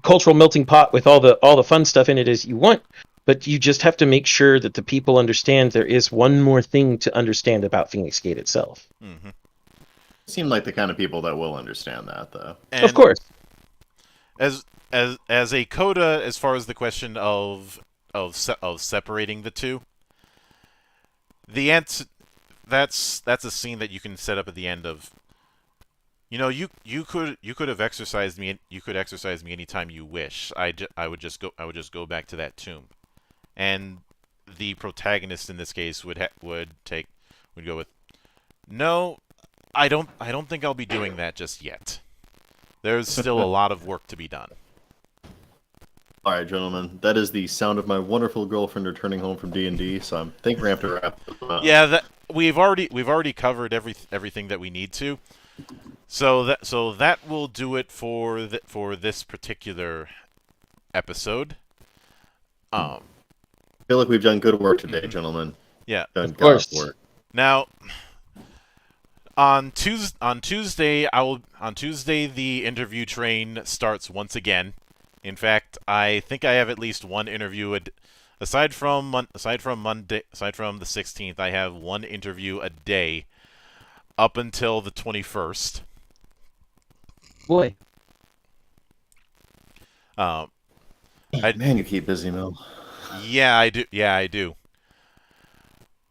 cultural melting pot with all the fun stuff in it as you want, but you just have to make sure that the people understand there is one more thing to understand about Phoenix Gate itself. Mm-hmm. Seem like the kind of people that will understand that, though. And of course. As a coda, as far as the question of separating the two, the answer, that's a scene that you can set up at the end of. You could have exercised me. You could exercise me anytime you wish. I would just go back to that tomb, and the protagonist in this case would go with, no, I don't think I'll be doing that just yet. There's still a lot of work to be done. All right, gentlemen, that is the sound of my wonderful girlfriend returning home from D&D. So I think we're gonna have to wrap this up. Yeah, we've already covered everything that we need to. So that will do it for this particular episode. I feel like we've done good work today, gentlemen. Yeah, done of course. God's work. Now, on Tuesday the interview train starts once again. In fact, I think I have at least one interview aside from the 16th. I have one interview a day up until the 21st. Boy. Man, you keep busy, Mel. Yeah, I do. Yeah, I do.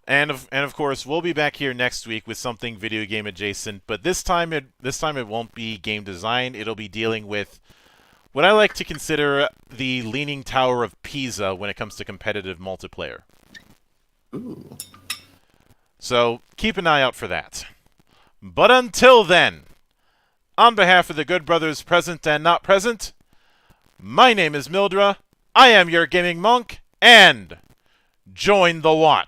And of course, we'll be back here next week with something video game adjacent. But this time it won't be game design. It'll be dealing with what I like to consider the Leaning Tower of Pisa when it comes to competitive multiplayer. Ooh. So keep an eye out for that. But until then, on behalf of the good brothers present and not present, my name is Mildra, I am your gaming monk, and join the watch.